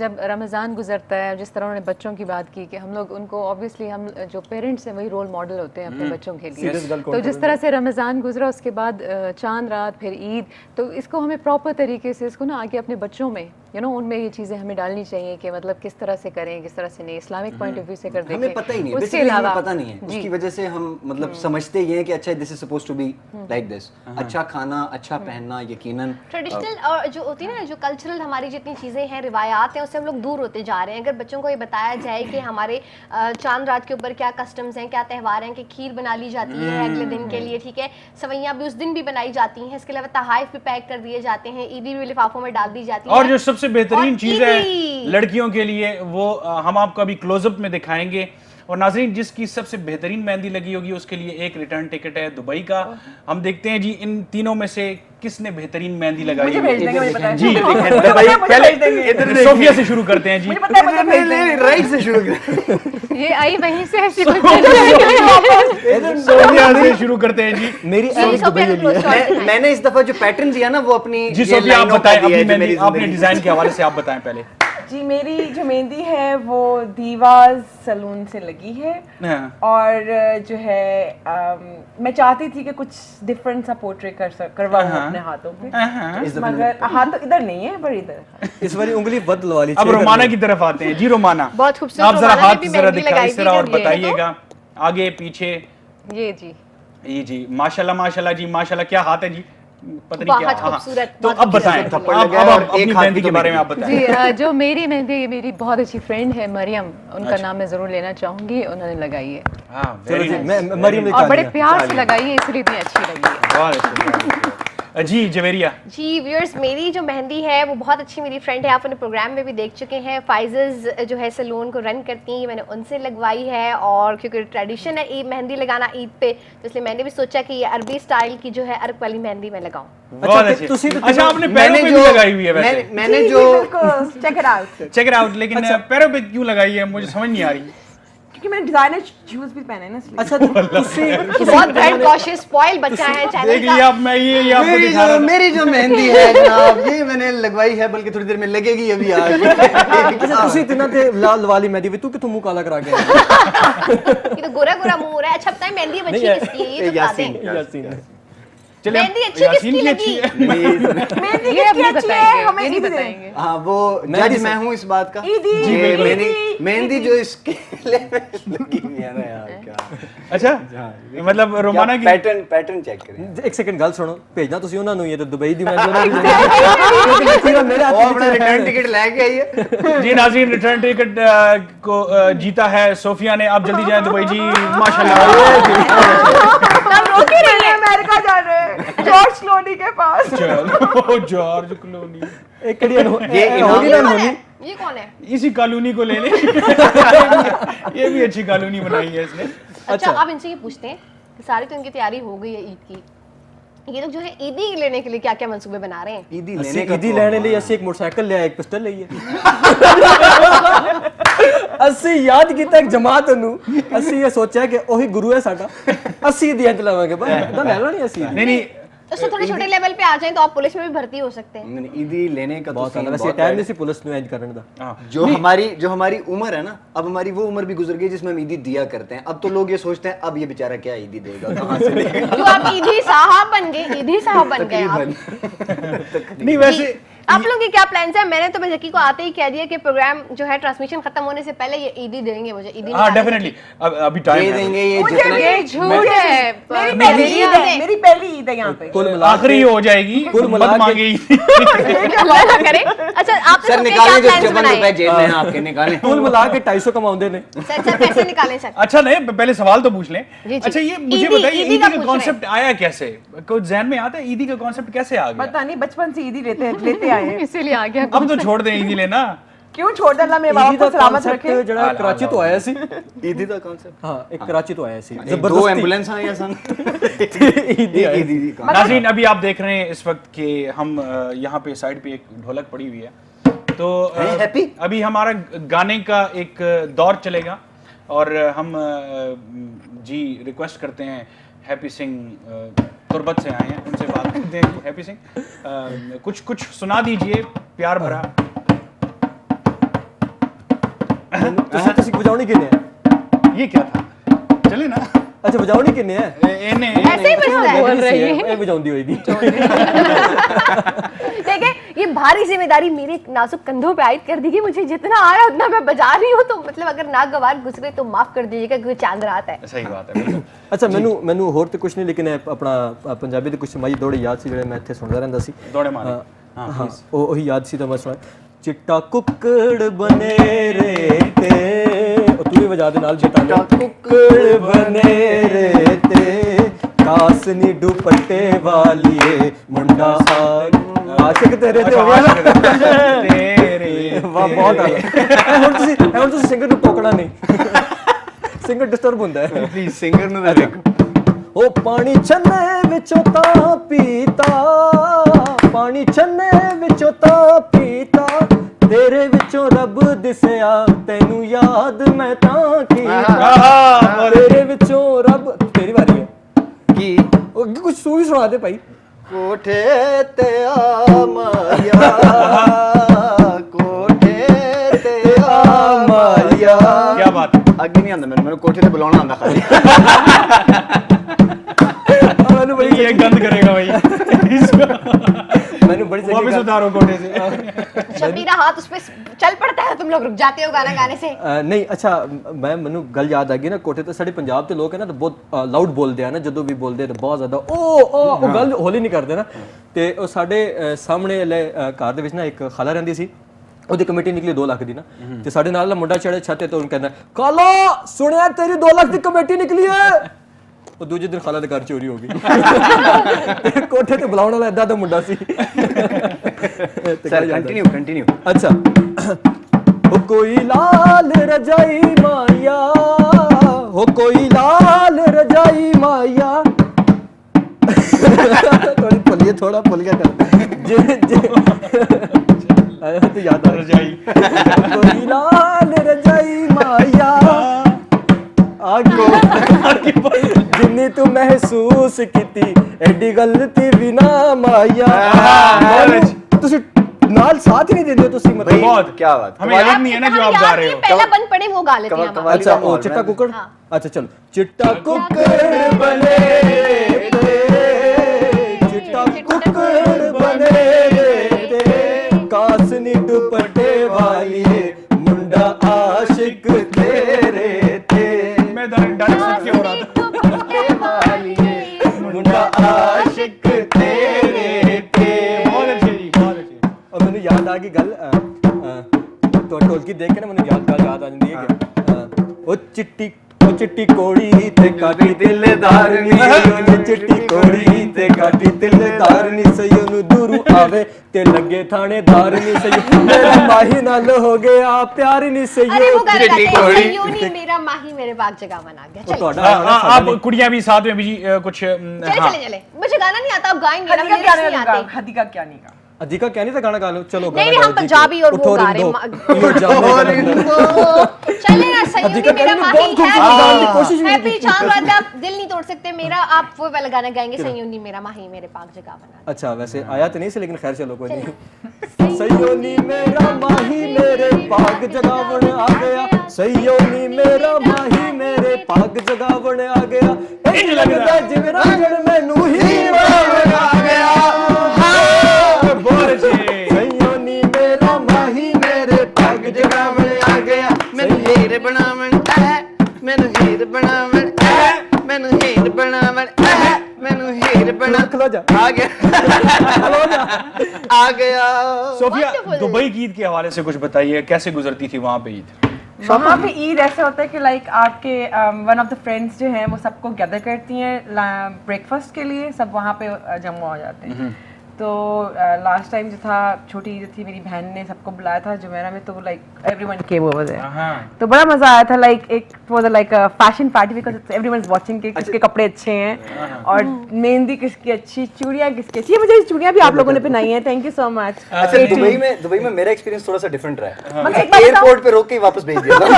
जब रमज़ान गुजरता है, जिस तरह उन्होंने बच्चों की बात की कि हम लोग उनको ऑब्वियसली हम जो पेरेंट्स हैं वही रोल मॉडल होते हैं अपने बच्चों के लिए। तो जिस तरह से रमज़ान गुजरा उसके बाद चांद रात फिर ईद, तो इसको हमें प्रॉपर तरीके से इसको ना आगे अपने बच्चों में उनमें ये चीज़ें हमें डालनी चाहिए कि मतलब किस तरह से करें, किस तरह से नहीं, इस्लामिक पॉइंट ऑफ व्यू से कर देखें। हमें पता ही नहीं है, उसके basically हमें अलावा पता नहीं है, उसकी वजह से हम मतलब समझते ये हैं कि अच्छा this is supposed to be like this. अच्छा खाना, अच्छा पहनना, यकीनन ट्रेडिशनल और जो होती है ना, जो कल्चरल हमारी जितनी चीज़ें हैं, रिवायात हैं, उससे हम लोग दूर होते जा रहे हैं। अगर बच्चों को ये बताया जाए कि हमारे चांद रात के ऊपर क्या कस्टम्स हैं, क्या त्यौहार हैं, कि खीर बना ली जाती है अगले दिन के लिए, ठीक है, सवैयाँ भी उस दिन भी बनाई जाती हैं, इसके अलावा तहाइफ भी पैक कर दिए जाते हैं, ईदी भी लिफाफों में डाल दी जाती है। और जो सबसे बेहतरीन चीज़ है ईदी। लड़कियों के लिए वो हम आपको अभी क्लोजअप में दिखाएंगे। और नाज़रीन जिसकी सबसे बेहतरीन मेहंदी लगी होगी उसके लिए एक रिटर्न टिकट है दुबई का। हम देखते हैं जी इन तीनों में से किसने बेहतरीन मेहंदी लगाई मुझे है। भेज देंगे, मुझे पता है। जी मुझे पहले भेज देंगे। इधर सोफिया से शुरू करते हैं जी। मुझे पता है, मुझे भेज देंगे। राइट से शुरू करें। ये आई वहीं से ऐसी सोफिया से शुरू करते हैं जी। मेरी एवरेज दुबई के लिए मैंने इस दफा जो पैटर्न दिया ना वो अपनी जी ये सोफिया आप लाइनों का बताएं दिया अपनी है जो मेहंदी मेरी आपने जिंदगी- डिजाइन के हवाले से आप बताएं पहले। जी मेरी जो मेहंदी है वो दीवाज सलून से लगी है। हाँ। और जो है मैं चाहती थी कि कुछ डिफरेंट सा पोर्ट्रेट करवाऊं अपने हाथों पे, इस दफा मगर हाथ तो इधर नहीं है, पर इधर इस बारी उंगली बद लवा ली अब रोमाना की तरफ आते हैं जी। रोमाना बहुत खूबसूरत आप जरा रोमाना ने हाथ भी जरा मेहंदी दिखाइए लगाई इस तरह थी और जब ये- बताइएगा आगे पीछे। ये जी ये जी माशाल्लाह माशाल्लाह जी माशाल्लाह क्या हाथ है जी, पता नहीं क्या। बहुत हाँ, खूबसूरत, तो बहुत अब बताएं खूबसूरत थप्पड़ अब लगा अब और अपनी एक हाथ मेहंदी की के तो बारे में आप जी बताएं। जो मेरी मेहंदी, ये मेरी बहुत अच्छी फ्रेंड है मरियम, उनका नाम मैं जरूर लेना चाहूंगी, उन्होंने लगाई है हाँ चलो very जी nice, मैं very मरियम ने और बड़े निकाल प्यार से लगाई है, इसलिए इतनी अच्छी लगी है। बहुत अच्छी, बहुत अच्छी। जी जवेरिया। जी व्यूअर्स, मेरी जो मेहंदी है वो बहुत अच्छी मेरी फ्रेंड है, आप उन्हें प्रोग्राम में भी देख चुके हैं। फाइज़ जो है सैलून को रन करती हैं, मैंने उनसे लगवाई है। और क्योंकि ट्रेडिशन है ईद मेहंदी लगाना ईद पे, तो इसलिए मैंने भी सोचा कि ये अरबी स्टाइल की जो है अर्क वाली मेहंदी मैं लगाऊं। बहुत अच्छी। अच्छा आपने पैरों पे भी लगाई हुई है वैसे? मैंने जो चेक इट आउट, लेकिन पैरों पे क्यों लगाई है मुझे समझ नहीं आ रही। क्योंकि मैंने डिजाइनर शूज भी पहने हैं ना इसलिए। अच्छा बहुत ब्रांड कॉशियस स्पॉइल बच्चा है चैनल देखिए का। अब मैं ये आपको दिखा रहा था। मेरी जो मेहंदी है जनाब, ये मैंने लगवाई है, बल्कि थोड़ी देर में लगेगी अभी आज। अच्छा ਤੁਸੀਂ ਤਿੰਨਾਂ ਤੇ ਲਾਲ ਵਾਲੀ ਮਹਿੰਦੀ ਵੀ ਤੂੰ ਕਿਥੋਂ ਮੂੰਹ ਕਾਲਾ ਕਰਾ ਕੇ ਆਇਆ? ये तो गोरा गोरा मुंह हो रहा है। अच्छा बताएं मेहंदी बच्ची किसकी है, ये तो बता दें। यासीन चलिए मेहंदी अच्छी यासीन किसकी की लगी? अच्छी है। मेहंदी ये अब किसकी नहीं अच्छी है, बताएंगे, हमें ये नहीं ईदी दें। बताएंगे। हाँ वो जज मैं हूँ इस बात का। ईदी, ये ईदी। मेहंदी जो इसके लगी हुई है ना यार, क्या अच्छा मतलब रोमाना की पैटर्न चेक करें। ਇੱਕ ਸੈਕਿੰਡ ਗੱਲ ਸੁਣੋ, ਭੇਜਣਾ ਤੁਸੀਂ ਉਹਨਾਂ ਨੂੰ ਇਹ ਤੇ ਦੁਬਈ ਦੀ ਮਹਿੰਦੀ ਉਹਨਾਂ ਨੂੰ ਕਿਉਂਕਿ ਮੇਰੇ वो ਹੱਥ अपना ਵਿੱਚ रिटर्न टिकट लेके आई है। जी नाज़रीन, रिटर्न टिकट को जीता है सोफिया ने। आप जल्दी जाएं दुबई जी, माशाल्लाह। हम रोक ही रहे हैं। अमेरिका जा रहे हैं जॉर्ज क्लोनी के पास। चलो जॉर्ज क्लूनी ਇੱਕ ਕਿਹੜੀ ये ਹੋਗੀ ਨਾ ਹੋਣੀ ये कौन है? इसी कॉलोनी को ले ले। ये भी अच्छी कॉलोनी बनाई है इसने। अच्छा आप इनसे ये पूछते हैं कि सारी तो इनकी तैयारी हो गई है ईद की, ये लोग जो है ईदी लेने के लिए क्या क्या मंसूबे बना रहे हैं? ईदी ਅਸੀਂ लेने का ਈਦੀ ਲੈਣ ਲਈ ਅਸੀਂ ਇੱਕ ਮੋਟਰਸਾਈਕਲ ਲਿਆ, ਇੱਕ ਪਿਸਟਲ ਲਈ ਹੈ। ਅਸੀਂ ਯਾਦ ਕੀਤਾ ਇੱਕ ਜਮਾਤ ਨੂੰ, ਅਸੀਂ ਇਹ ਸੋਚਿਆ ਕਿ ਉਹੀ ਗੁਰੂ ਹੈ ਸਾਡਾ, ਅਸੀਂ ਈਦੀ ਇੰਜ ਲਵਾਂਗੇ ਬਸ ਇਦਾਂ ਲੈ ਲੈਣੀ ਅਸੀਂ। नहीं नहीं तो थोड़े छोटे लेवल पे आ जाएं तो आप पुलिस में भी भर्ती हो सकते हैं। नहीं, ईदी लेने का तो ਬਹੁਤ सीन ਸਾਰਾ ਵੈਸੇ बहुत ਟਾਈਮ है। ਨਹੀਂ ਸੀ ਪੁਲਿਸ ਨੂੰ ਇੰਜ ਕਰਨ ਦਾ। जो हमारी उम्र है ना, अब हमारी वो उम्र भी गुजर गई जिसमें हम ईदी दिया करते हैं। अब तो लोग ये सोचते हैं अब ये बेचारा क्या ईदी देगा, कहाँ से देगा। तो आप ईदी साहब बन गए, ईदी साहब बन गए आप। नहीं वैसे आप लोगों के क्या प्लान्स हैं? मैंने तो जकी को आते ही कह दिया कि प्रोग्राम जो है ट्रांसमिशन खत्म होने से पहले ये ईदी देंगे मुझे। ईदी हाँ डेफिनेटली अभी टाइम ये है। देंगे ये मुझे जितना ये झूठ है। मेरी मेरी पहली ईद है, ईद है। मेरी पहली ईद है यहाँ पे। कुल मिला आखिरी हो जाएगी, कुल मत मिला के- मांगे। अल्लाह ना करे। अच्छा आपने सर सबके निकालें क्या जो प्लान्स 54 बनाए? रुपए जेब में हैं आपके, निकालें। ਕੁੱਲ ਮਿਲਾ ਕੇ 250 ਕਮਾਉਂਦੇ ਨੇ। सर कैसे निकालें सर? अच्छा नहीं पहले सवाल तो पूछ लें। जी, जी। अच्छा ये मुझे ईदी- बताइए ईदी ईदी का का पूछ कॉन्सेप्ट आया कैसे? कुछ जहन में आता है ईदी का कॉन्सेप्ट कैसे आ गया? पता नहीं बचपन से ईदी लेते आए हैं। इसीलिए आ गया। अब तो छोड़ दें ईदी लेना। क्यों छोड़ देना, मेरे ਈਦੀ बाप ਦਾ को सलामत concept रखे। ਜਿਹੜਾ ਕਰਾਚੀ ਤੋਂ ਆਇਆ ਸੀ। ईदी का कॉन्सेप्ट ਹਾਂ ਇੱਕ ਕਰਾਚੀ ਤੋਂ ਆਇਆ ਸੀ दो ਜ਼ਬਰਦਸਤੀ एम्बुलेंस हैं या सन ईदी आई। ईदी नाज़रीन अभी आप देख रहे हैं इस वक्त कि हम यहाँ पे साइड पे एक ढोलक पड़ी हुई है, तो हैप्पी? अभी हमारा गाने का एक दौर चलेगा और हम जी रिक्वेस्ट करते हैं हैप्पी सिंह तुरबत से आए हैं, उनसे बात करते हैं। हैप्पी सिंह कुछ सुना दीजिए प्यार भरा। ਤੁਸੀਂ ਵਜਾਉਣੀ ਕਿੰਨੇ ਹੈ? ये क्या था? चले ना। ਅੱਛਾ ਵਜਾਉਣੀ ਕਿੰਨੇ ਹੈ? ऐसे ही बजता है। बोल रही है। ਇਹ ਵਜਾਉਂਦੀ ਹੋਏਗੀ। देखिए ये भारी जिम्मेदारी मेरे नाजुक कंधों पे आयद कर दी कि मुझे जितना आया उतना मैं बजा रही हूँ, तो मतलब अगर नागवार गुजरे तो माफ कर दीजिएगा क्योंकि चांद रात है। सही बात है बिल्कुल। ਅੱਛਾ ਮੈਨੂੰ ਹੋਰ ਤੇ ਕੁਝ ਨਹੀਂ, ਲੇਕਿਨ ਇਹ ਆਪਣਾ ਪੰਜਾਬੀ ਦੇ ਕੁਝ ਮਾਈ ਦੌੜੇ ਯਾਦ ਸੀ ਜਿਹੜੇ ਮੈਂ ਇੱਥੇ ਸੁਣਦਾ ਰਹਿੰਦਾ ਸੀ। दौड़े मारे। ਹਾਂ ਉਹੀ ਯਾਦ ਸੀ ਤਾਂ ਮੈਂ ਸੁਣਾ। ਚਿੱਟਾ ਕੁੱਕੜ ਬਨੇਰੇ ਤੇ ਉਹ ਤੂੰ ਵੀ ਵਜਾ ਦੇ ਨਾਲ ਚਿੱਟਾ ਕੁੱਕੜ ਬਨੇਰੇ ਤੇ ਕਾਸਨੀ ਦੁਪੱਟੇ ਵਾਲੀਏ ਮੁੰਡਾ ਆਸ਼ਿਕ ਤੇਰੇ ਤੇ ਹੋ ਗਿਆ तेरे ਵਾਹ ਬਹੁਤ ਆ ਹੁਣ ਤੁਸੀਂ ਸਿੰਗਰ ਨੂੰ ਟੋਕਣਾ ਨਹੀਂ, ਸਿੰਗਰ ਡਿਸਟਰਬ ਹੁੰਦਾ ਹੈ। प्लीज सिंगर ਨੂੰ देखो। ਉਹ ਪਾਣੀ ਛੰਨੇ ਵਿੱਚੋਂ ਤਾਂ ਪੀਤਾ, ਪਾਣੀ ਛੰਨੇ ਵਿੱਚੋਂ ਤਾਂ ਪੀਤਾ, ਤੇਰੇ ਵਿੱਚੋਂ ਰੱਬ ਦਿਸਿਆ ਤੈਨੂੰ ਯਾਦ ਮੈਂ ਤਾਂ ਕੀਤਾ, ਤੇਰੇ ਵਿੱਚੋਂ ਰੱਬ। ਤੇਰੀ ਵਾਰੀ ਹੈ ਕੀ ਉਹ ਕੁਝ ਤੂੰ ਵੀ ਸੁਣਾ ਦੇ ਭਾਈ। ਕੋਠੇ ਤੇ ਆ ਮਾਇਆ, ਕੋਠੇ ਤੇ ਆ ਮਾਇਆ। क्या बात है? ਅੱਗੇ ਨਹੀਂ ਆਉਂਦਾ ਮੈਨੂੰ ਕੋਠੇ ਤੇ ਬੁਲਾਉਣਾ ਆਉਂਦਾ ਖਾਲੀ। ਮੈਨੂੰ ਬੜੀ ये गंद करेगा भाई इसको। ਮੈਨੂੰ ਬੜੀ वापस चंगी उतारो कोठे से। शबीरा हाथ उस पे चल पड़ता है, तुम लोग रुक जाते हो गाना गाने से। ਨਹੀਂ ਅੱਛਾ ਮੈਨੂੰ ਗੱਲ ਯਾਦ ਆ ਗਈ ਨਾ, ਕੋਠੇ ਤੇ ਸਾਡੇ ਪੰਜਾਬ ਦੇ ਲੋਕ ਹੈ ਨਾ ਤਾਂ ਬਹੁਤ ਲਾਊਡ ਬੋਲਦੇ ਆ ਨਾ, ਜਦੋਂ ਵੀ ਬੋਲਦੇ ਤਾਂ ਬਹੁਤ ਜ਼ਿਆਦਾ ਉਹ ਗੱਲ ਹੌਲੀ ਨਹੀਂ ਕਰਦੇ ਨਾ। ਤੇ ਉਹ ਸਾਡੇ ਸਾਹਮਣੇ ਵਾਲੇ ਘਰ ਦੇ ਵਿੱਚ ਨਾ ਇੱਕ ਖਾਲਾ ਰਹਿੰਦੀ ਸੀ, ਉਹਦੀ ਕਮੇਟੀ ਨਿਕਲੀ 2 ਲੱਖ ਦੀ ਨਾ, ਤੇ ਸਾਡੇ ਨਾਲ ਮੁੰਡਾ ਚੜੇ ਛੱਤ ਤੇ ਉਹਨੂੰ ਕਹਿੰਦਾ ਕਾਲਾ ਸੁਣਿਆ ਤੇਰੀ 2 ਲੱਖ ਦੀ ਕਮੇਟੀ ਨਿਕਲੀ ਹੈ। ਉਹ ਦੂਜੇ ਦਿਨ ਖਾਲਾ ਦੇ ਘਰ ਚੋਰੀ ਹੋ ਗਈ ਤੇ ਕੋਠੇ ਤੇ ਬੁਲਾਉਣ ਵਾਲਾ ਏਦਾਂ ਦਾ ਮੁੰਡਾ ਸੀ सर कंटिन्यू अच्छा हो कोई लाल रजाई माया हो कोई लाल रजाई माया थोड़ा भूल गया कर आया तो याद आ रजाई कोई लाल रजाई माया आगो जिन्नी तू महसूस कीती एडी गलती बिना माया ਤੁਸੀਂ ਨਾਲ साथ ही नहीं देते हो ਤੁਸੀਂ मतलब बहुत क्या बात हमें याद नहीं है ना जो आप गा रहे हो पहला बंद पड़े वो गा लेते हैं हम। अच्छा ओ चिट्टा कुकड़ अच्छा चलो चिट्टा कुकड़ बने चिट्टा कुकड़ बने कासनी दुपट्टे वाली मुंडा आशिक तेरे थे मैं डायरेक्ट सुन के हो रहा था मुंडा आशिक तेरे थे बहुत अच्छी जी बहुत अच्छी और मैंने याद आ गई गल तो ढोलकी देख के ना मैंने याद आ जाती है क्या ओ चिट्टी कोड़ी ते काटी दिलदारनी ओ चिट्टी कोड़ी ते काटी दिलदारनी सयो नु दूरू आवे ते लगे थानेदारनी सयो मेरा माही नाल हो गया प्यार नी सयो अरे वो गाना गाते हैं सैयो नी मेरा माही मेरे बाग जगह बना गया। चलिए आप कुड़ियां भी साथ में भी कुछ चले मुझे गाना नहीं आता, आप गाएंगे ना, हदीका lyrics नहीं आते। हदीका क्या नहीं गा अधिका क्या नहीं था गाना गा लो चलो नहीं हम पंजाबी और वो गा रहे हैं। चले ना सैयो नी मेरा माही है पहचान वाला दिल नहीं तोड़ सकते मेरा, आप वो वाला गाना गाएंगे सैयो नी मेरा माही मेरे पाक जगह बना। अच्छा वैसे आया तो नहीं से लेकिन खैर चलो कोई नहीं सयोनी मेरा माही मेरे पाग जगावण आ गया सयोनी मेरा माही मेरे पाग जगावण आ गया इंज लगदा जिवें राजण मैनू ही बनावण आ गया सयोनी मेरा माही मेरे पाग जगावण आ गया मैनू हीर बनावण मैनू हीर बनावण मैनू हीर बनावण मैनू हीर बना खलो जा आ गया आ गया। सोफिया दुबई की ईद के हवाले से कुछ बताइए, कैसे गुजरती थी वहाँ पे ईद? वहाँ पे ईद ऐसा होता है कि लाइक आपके वन ऑफ द फ्रेंड्स जो हैं वो सबको गैदर करती हैं ब्रेकफास्ट के लिए, सब वहाँ पे जमा हो जाते हैं। तो लास्ट टाइम जो था छोटी ईद थी, मेरी बहन ने सबको बुलाया था जुमेरा में, तो like everyone came over there, तो बड़ा मजा आया था। लाइक एक was like fashion party because everyone is watching कि किसके कपड़े अच्छे हैं और मेहंदी किसकी अच्छी, चूड़ियां किसकी अच्छी। मुझे चूड़ियां भी आप लोगों ने पहनाई हैं, थैंक यू सो मच। अच्छा दुबई में मेरा एक्सपीरियंस थोड़ा सा डिफरेंट रहा है। एयरपोर्ट पे रोक के ही वापस भेज दिया था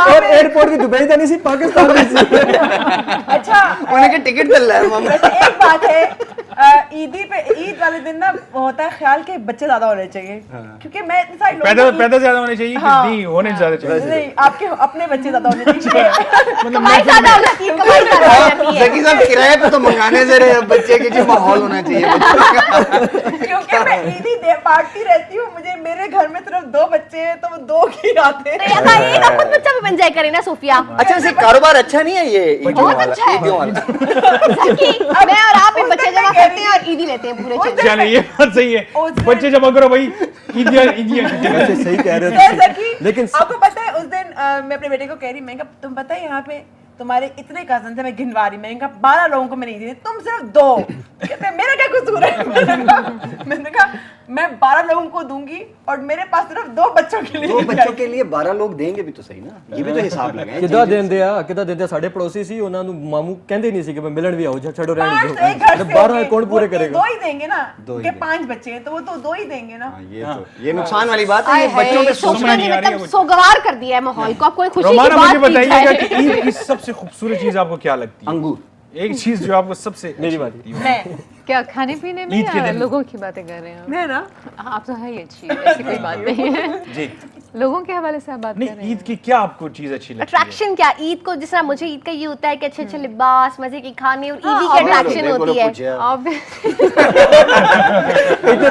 और एयरपोर्ट भी दुबई का नहीं सी पाकिस्तान में सी। अच्छा उन्हें के टिकट चल रहा है मम्मी। एक बात है ईद वाले दिन ना होता है ख्याल के बच्चे ज्यादा होने चाहिए, क्योंकि मैं इतने सारे पैदा ज्यादा होने चाहिए कि नहीं होने ज्यादा चाहिए? नहीं, आपके अपने बच्चे ज्यादा होने चाहिए। कमाई ज्यादा हो जाती है, कमाई ज्यादा हो जाती है। जकी साहब किराए पे तो मंगाने से रहे बच्चे के जो माहौल होना चाहिए क्योंकि मैं ईदी पार्टी रहती हूँ, मुझे मेरे घर में सिर्फ 2 बच्चे हैं तो वो 2 ही आते हैं। एक खुद बच्चा भी बन जाए करे ना सोफिया। अच्छा वैसे कारोबार अच्छा नहीं है ये बहुत अच्छा है। मैं और आप ही बच्चे जमा करते हैं और ईदी लेते हैं पूरे। चलिए ये बात सही है, बच्चे जमा करो भाई, ईदियां वैसे सही कह रहे हो लेकिन आपको पता है उस दिन मैं अपने बेटे को कह रही, मैं कहा तुम पता है यहाँ पे तुम्हारे इतने कजन थे, मैं गिनवा रही, मैंने कहा 12 लोगों को मैंने दी, तुम सिर्फ 2। कहते मेरा क्या कसूर है? मैंने कहा मैं 12 लोगों को दूंगी और मेरे पास सिर्फ 2 बच्चों के लिए। 2 बच्चों के लिए 12 लोग देंगे भी तो सही ना, ये भी तो हिसाब लगाएं। ਕਿੱਦਾਂ ਦਿੰਦੇ ਆ ਸਾਡੇ ਪੜੋਸੀ ਸੀ, ਉਹਨਾਂ ਨੂੰ ਮਾਮੂ ਕਹਿੰਦੇ ਨਹੀਂ ਸੀ ਕਿ ਮਿਲਣ ਵੀ ਆਓ, ਛੱਡੋ ਰਹਿਣ ਦਿਓ। 12 कौन पूरे करेगा? 2 ही देंगे ना, कि 5 बच्चे हैं तो वो तो 2 ही देंगे ना। ये नुकसान वाली बात है, ये बच्चों पे सोचना नहीं, मतलब सोगवार कर दिया है माहौल को। आपको खुशी की रोमाना बात मुझे बताइएगा कि ईद की सबसे खूबसूरत चीज आपको क्या लगती है? अंगूर। एक चीज जो आपको सबसे मेरी बात क्या खाने पीने में ईद के या दिन। लोगों की बातें कर रहे हैं? मैं ना आप तो है ही अच्छी, ऐसी कोई बात नहीं है। जी लोगों के हवाले से आप बात कर रहे नहीं, हैं। ईद की क्या आपको चीज अच्छी लगती है? अट्रैक्शन क्या ईद को? जिस तरह मुझे ईद का ये होता है कि अच्छे अच्छे लिबास, मजे की खाने और ईदी की अट्रैक्शन होती है।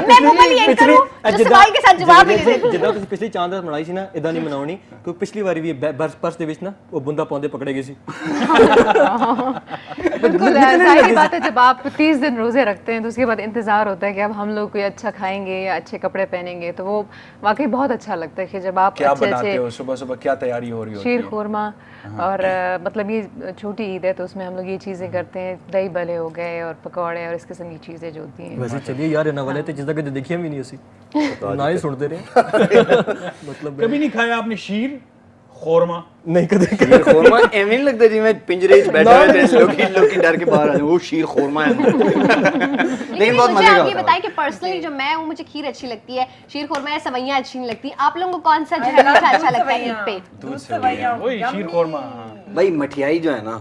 मैं मुकम्मल यही करूं जो सवाल के साथ जवाब भी दे दूं। ਜਿੱਦਾਂ ਤੁਸੀਂ ਪਿਛਲੀ ਚਾਂਦ ਰਾਤ ਮਨਾਈ ਸੀ ਨਾ, ਇਦਾਂ ਨਹੀਂ ਮਨਾਉਣੀ, ਕਿਉਂਕਿ ਪਿਛਲੀ ਵਾਰੀ ਵੀ ਪਰਸ ਦੇ ਵਿੱਚ ਨਾ ਉਹ ਬੁੰਦਾ ਪਾਉਂਦੇ ਪਕੜੇ ਗਏ ਸੀ। बिल्कुल जाहिर बात है, जब आप 30 दिन रोजे उम्मीदें रखते हैं तो उसके बाद इंतज़ार होता है कि अब हम लोग कोई अच्छा खाएंगे या अच्छे कपड़े पहनेंगे, तो वो वाकई बहुत अच्छा लगता है कि जब आप क्या अच्छे बनाते अच्छे हो सुबह सुबह, क्या तैयारी हो रही होती शीर है? खुरमा और मतलब ये छोटी ईद है तो उसमें हम लोग ये चीज़ें करते हैं, दही भले हो गए और पकौड़े और इस किस्म की चीज़ें जो होती हैं। वैसे चलिए यार ਇਹਨਾਂ ਵਾਲੇ ਤੇ ਜਿੱਦਾਂ ਕਿ ਦੇਖਿਆ ਵੀ ਨਹੀਂ ਅਸੀਂ ਨਾ ਹੀ ਸੁਣਦੇ ਰਹੇ मतलब कभी नहीं खाया आपने शीर खोरमा? नहीं कदे शीर खोरमा एवं नहीं लगता जी मैं पिंजरे च बैठा हुआ थे, लोग डर के बाहर आ जाए, वो शीर खोरमा है। लेकिन बहुत मुझे मजे का आप ये होता है। बताएं कि पर्सनली जो मैं हूँ मुझे खीर अच्छी लगती है, शीर खुरमा या सवैयाँ अच्छी नहीं लगती, आप लोगों को कौन सा जो है मीठा अच्छा लगता है ईद पे? दूध सेवइयां, वही शीर खोरमा। भाई मठियाई जो है ना,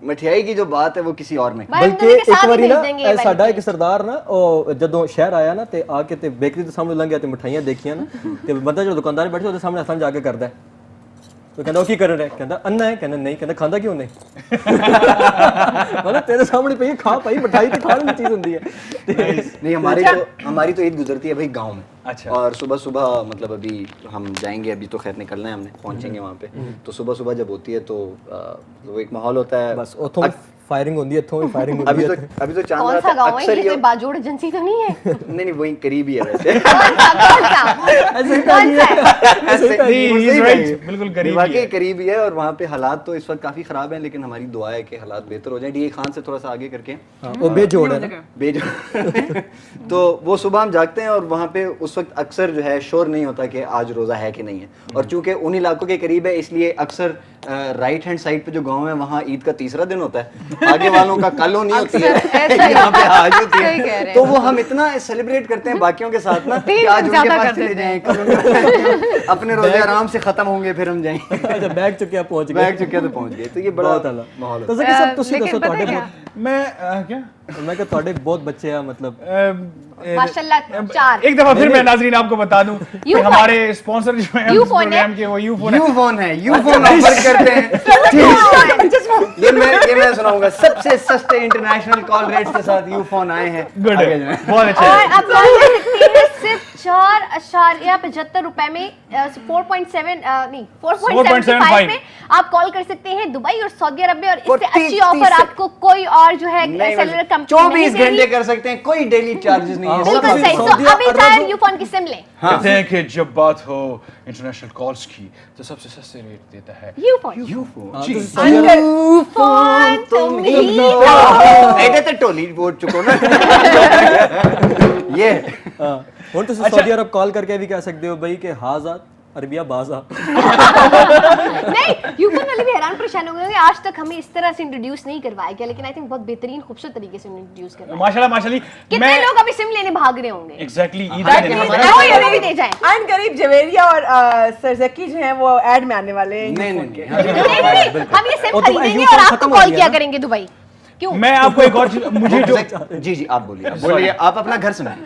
मठियाई की जो बात है वो किसी और में। ਬਲਕਿ ਇੱਕ ਵਾਰੀ ਨਾ ਇਹ ਸਾਡਾ ਇੱਕ ਸਰਦਾਰ ਨਾ ਉਹ ਜਦੋਂ ਸ਼ਹਿਰ ਆਇਆ ਨਾ ਤੇ ਆ ਕੇ ਤੇ ਬੇਕਰੀ ਦੇ ਸਾਹਮਣੇ ਲੰਘਿਆ ਤੇ ਮਠਾਈਆਂ ਦੇਖੀਆਂ ਨਾ ਤੇ ਬੰਦਾ ਜਿਹੜਾ ਦੁਕਾਨਦਾਰ ਬੈਠਾ ਉਹਦੇ ਸਾਹਮਣੇ ਹੱਥਾਂ ਜਾ ਕੇ ਕਰਦਾ तो कहता वो की कर रहा है, कहता अन्ना है, कहना नहीं, कहता खांदा क्यों नहीं मतलब तेरे सामने पे खा भाई मिठाई तो खाने की चीज होती है। नहीं हमारी तो ईद गुजरती है भाई गांव में। अच्छा। और सुबह सुबह मतलब अभी हम जाएंगे, अभी तो खैर निकलना है हमने, पहुंचेंगे वहाँ पे, तो सुबह सुबह जब होती है तो वो एक माहौल होता है, बस उथों फायरिंग होती है, इथों भी फायरिंग होती है। अभी तो चांद कौन रात सा गाँव है अक्सर ये? कोई बाजोड़ एजेंसी तो नहीं है? नहीं वही करीब ही है वैसे। बिल्कुल करीब वाकई करीब ही है और वहाँ पे हालात तो इस वक्त काफी खराब हैं, लेकिन हमारी दुआ है कि हालात बेहतर हो जाए। डीए खान से थोड़ा सा आगे करके वो बेजोड़ है ना, बेजोड़ तो वो सुबह हम जागते हैं और वहाँ पे उस वक्त अक्सर जो है शोर नहीं होता कि आज रोज़ा है कि नहीं है, और चूंकि उन इलाकों के करीब है इसलिए अक्सर राइट हैंड साइड पे जो गांव है वहाँ ईद का तीसरा दिन होता है, आगे वालों का कल नहीं होती है, यहाँ पे आज होती है, तो वो हम इतना सेलिब्रेट करते हैं बाकियों के साथ ना कि आज उनके पास चले जाएं, कल उनके पास जाएं, अपने रोजे आराम से खत्म होंगे फिर हम जाएंगे। अच्छा बैग चुके पहुंच गए, बैग चुके तो पहुंच गए, तो ये बड़ा माहौल तो सर ਤੁਸੀਂ ਦੱਸੋ ਤੁਹਾਡੇ मैं क्या मैं क्या ਤੁਹਾਡੇ बहुत बच्चे हैं मतलब माशाल्लाह 4। एक दफा फिर मैं नाजरीन आपको बता दूं कि हमारे स्पॉन्सर जो हैं इस प्रोग्राम के वो यूफोन है, यूफोन ऑफर करते हैं। ये मैं सुनाऊंगा, सबसे सस्ते इंटरनेशनल कॉल रेट्स के साथ यूफोन आए हैं। गुड, बहुत अच्छा। और आप कॉल कर सकते हैं सिर्फ 4.75 रुपए में 4.7 नहीं 4.75 में आप कॉल कर सकते हैं दुबई और सऊदी अरब में, और इससे अच्छी ऑफर आपको कोई और जो है सेलुलर कंपनी 24 घंटे कर सकते हैं, कोई डेली चार्जेस नहीं है। बिल्कुल सही। तो अभी चाहे यूफोन की सिम लें। कहते हैं कि जब बात हो इंटरनेशनल कॉल्स की तो सबसे सस्ते रेट देता है यूफोन। यूफोन तुम ही ऐसे तो टोली वोट चुको ना ये और तो सऊदी अरब कॉल करके भी कह सकते हो भाई कि हाजा अरबिया बाजा। नहीं यूफोन वाले भी हैरान परेशान हो गए, आज तक हमें इस तरह से इंट्रोड्यूस नहीं करवाया गया, लेकिन आई थिंक बहुत बेहतरीन खूबसूरत तरीके से इंट्रोड्यूस करवाया। माशाल्लाह कितने लोग अभी सिम लेने भाग रहे होंगे। एग्जैक्टली हमें भी दे जाएं। एंड करीब जवेरिया और सरजकी जो हैं वो ऐड में आने वाले हैं। नहीं हम ये सिम खरीदेंगे और आपको कॉल किया करेंगे दुबई। क्यों? मैं आपको एक और चीज, मुझे जो जी आप बोलिए आप अपना घर सुनाइए।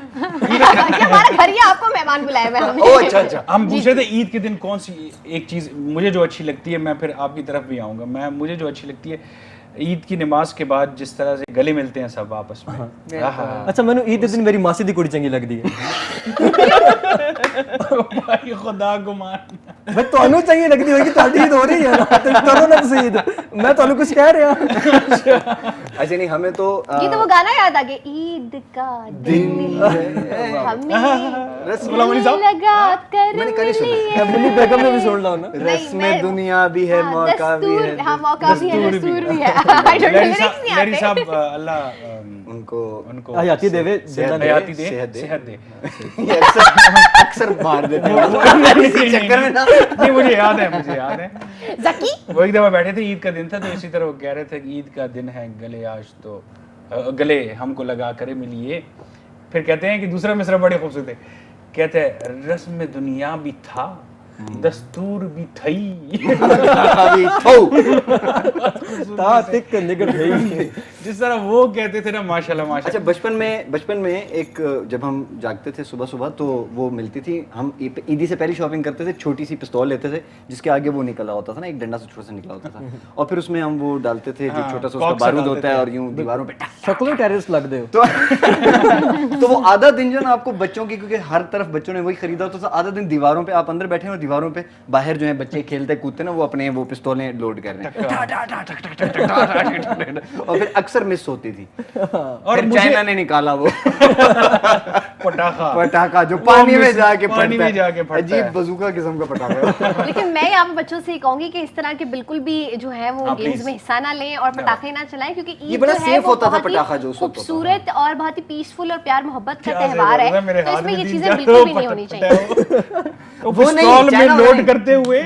हमारा घर ही आपको मेहमान बुलाया हुआ हमने। ओह अच्छा हम पूछ रहे थे ईद के दिन कौन सी एक चीज मुझे जो अच्छी लगती है, मैं फिर आपकी तरफ भी आऊंगा। मुझे जो अच्छी लगती है ईद की नमाज के बाद जिस तरह से गले मिलते हैं सब आपस में। अच्छा मैंने ईद के दिन मेरी मासी दी कुड़ी चंगी लगती है। भाई खुदा गुमान मैं ਤੁਹਾਨੂੰ ਚੰਗੀ ਲੱਗਦੀ ਹੋਏਗੀ, ਤੁਹਾਡੀ ईद हो रही है ना, तो करो ना तुम ईद, मैं ਤੁਹਾਨੂੰ कुछ कह रहा हूं। अच्छा नहीं हमें तो ये तो वो गाना याद आ गया, ईद का दिन हमें लगा कर मैंने कल ही सुना, मिली बेगम ने भी सुन लो ना, रस्म दुनिया भी है मौका भी है, हाँ मौका भी है दस्तूर भी है। आई डोंट नो लिरिक्स नहीं लहरी आते। साहब अल्लाह उनको हयाती देवे, हयाती दे, सेहत दे। ये अक्सर मार देते हैं इसी चक्कर में ना। नहीं मुझे याद है जकी वो एक दफा बैठे थे, ईद का दिन था, तो इसी तरह वो कह रहे थे कि ईद का दिन है, गले आज तो गले हमको लगा करे मिलिए। फिर कहते हैं कि दूसरा मिसरा बड़े खूबसूरत है, कहते हैं रस्म दुनिया भी था दस्तूर भी थई तिक निगल गई। जिस तरह वो कहते थे ना माशाल्लाह अच्छा बचपन में एक जब हम जागते थे सुबह सुबह तो वो मिलती थी, हम ईदी से पहले शॉपिंग करते थे, छोटी सी पिस्तौल लेते थे जिसके आगे वो निकला होता था ना, एक डंडा से छोटा सा निकला होता था, और फिर उसमें हम वो डालते थे जो छोटा सा उसका बारूद होता है और यूं दीवारों पे शक्लों टेररिस्ट लग दे तो वो आधा दिन जो ना आपको बच्चों की, क्योंकि हर तरफ बच्चों ने वही खरीदा होता था, आधा दिन दीवारों पे आप अंदर बैठे और दीवारों पे बाहर जो है बच्चे खेलते कूदते ना, वो अपने वो पिस्तौलें लोड कर रहे हैं और फिर अक्सर मिस होती थी और फिर चाइना ने निकाला वो पटाखा पटाखा जो पानी में जाके पानी में जाके फटता अजीब है। बजूका किस्म का पटाखा लेकिन मैं यहाँ पे बच्चों से ये कहूंगी कि इस तरह के बिल्कुल भी जो है वो हाँ, गेम्स please। में हिस्सा ना लें और पटाखे ना चलाएं, क्योंकि ये ईद बड़ा जो है safe वो होता था बहुत ही पटाखा जो उस वक्त होता था। खूबसूरत और बहुत ही पीसफुल और प्यार मोहब्बत का क्या त्यौहार ज़रूरत है मेरे है, तो हाथ इसमें में ये तीन चीजें चार बिल्कुल भी वो नहीं होनी पटक चाहिए। तो वो नहीं, पिस्तौल में चाइना लोड नहीं। करते हुए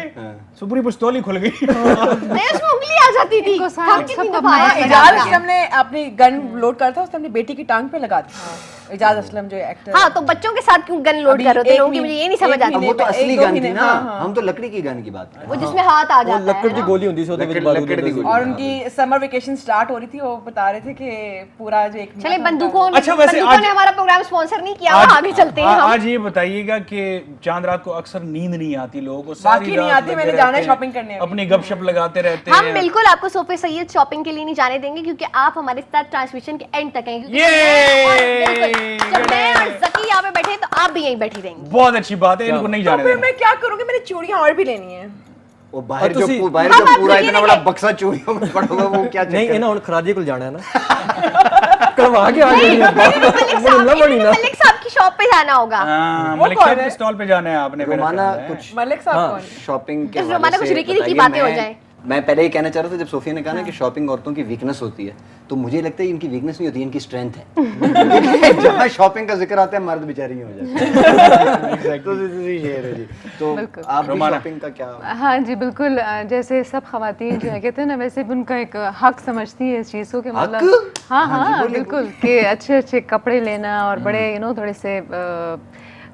सुपुरी पिस्तौल ही खुल गई नहीं, उसमें उंगली आ जाती थी। इनको हम सब कितनी सब दफा आया है इजाज जान असलम ने अपनी गन लोड करा था, उसने अपनी बेटी की टांग पे लगा दी। इजाज असलम जो एक्टर हाँ, तो बच्चों के साथ क्यों गन लोड अभी कर रहे थे एक लोगों की, महीने- मुझे ये नहीं समझ एक आती। अब वो तो एक असली दो गन थी महीने, ना, हाँ, हाँ। हम तो लकड़ी की गन की बात कर रहे वो जिसमें हाथ आ वो जाता है ਲੱਕੜ ਦੀ ना। ਗੋਲੀ ਹੁੰਦੀ ਸੀ ਉਹਦੇ ਵਿੱਚ ਲੱਕੜ- ਬਾਰੂਦ ਲੱਕੜ ਦੀ ਹੁੰਦਾ ਸੀ। ਗੋਲੀ। और उनकी समर वेकेशन स्टार्ट हो रही थी, वो बता रहे थे कि पूरा जो एक चले बंदूकों अच्छा, वैसे बंदूकों आज- ने हमारा प्रोग्राम स्पॉन्सर नहीं किया हुआ, आगे चलते हैं हम। आज ये बताइएगा कि चांद रात को अक्सर नींद नहीं आती लोगों को, सारी वाकई नहीं रात आती, लगे मैंने जाना है रहते हैं, shopping करने अभी। अपनी गपशप लगाते रहते हम हैं। बिल्कुल आपको सोफे सैयद शॉपिंग के लिए नहीं जाने देंगे, क्योंकि आप हमारे साथ ट्रांसमिशन के एंड तक हैं, क्योंकि जब मैं और जकी यहाँ पे बैठे तो आप भी यहीं बैठी रहेंगी। बहुत अच्छी बात है, इनको नहीं तो जाने फिर देना। मैं क्या करूंगी, मैंने चूड़ियां और भी लेनी है। वो बाहर और तुसी- जो बाहर हम जो आप पूरा ये इतना नहीं बड़ा है। बक्सा चूड़ियों में पड़ा होगा, वो क्या ਨਹੀਂ चक्कर ਇਹਨਾਂ ਹੁਣ ਖਰਾਜੀ ਕੋਲ ਜਾਣਾ ਹੈ ਨਾ ਕਢਵਾ ਕੇ ਆ ਜਾਣੀ ਹੈ मलिक साहब की शॉप पे जाना होगा। हाँ, वो मलिक कौन साहब है? के स्टॉल पे जाना है आपने, मेरा रोमाना ख्याल है। कुछ मलिक साहब कौन? शॉपिंग के बस हवाले रोमाना कुछ से रिकी रिकी बताइए। बातें हो मैं- जाएं। मैं पहले ही कहना चाह रहा था, जब सोफिया ने कहा ना कि शॉपिंग औरतों की वीकनेस होती है, तो मुझे लगता है इनकी वीकनेस नहीं होती, इनकी स्ट्रेंथ है। जहाँ शॉपिंग का जिक्र आता है मर्द बेचारी ही हो जाते हैं। तो ये है जी। तो बिल्कुल। आप रोमाना। शॉपिंग का क्या? हाँ जी बिल्कुल, जैसे सब खवातीन जो है कहते हैं ना, वैसे भी उनका एक हक समझती है इस चीज़ को कि मतलब हक? हाँ हाँ जी, हाँ बोलिए, बिल्कुल, कि अच्छे अच्छे कपड़े लेना और बड़े थोड़े से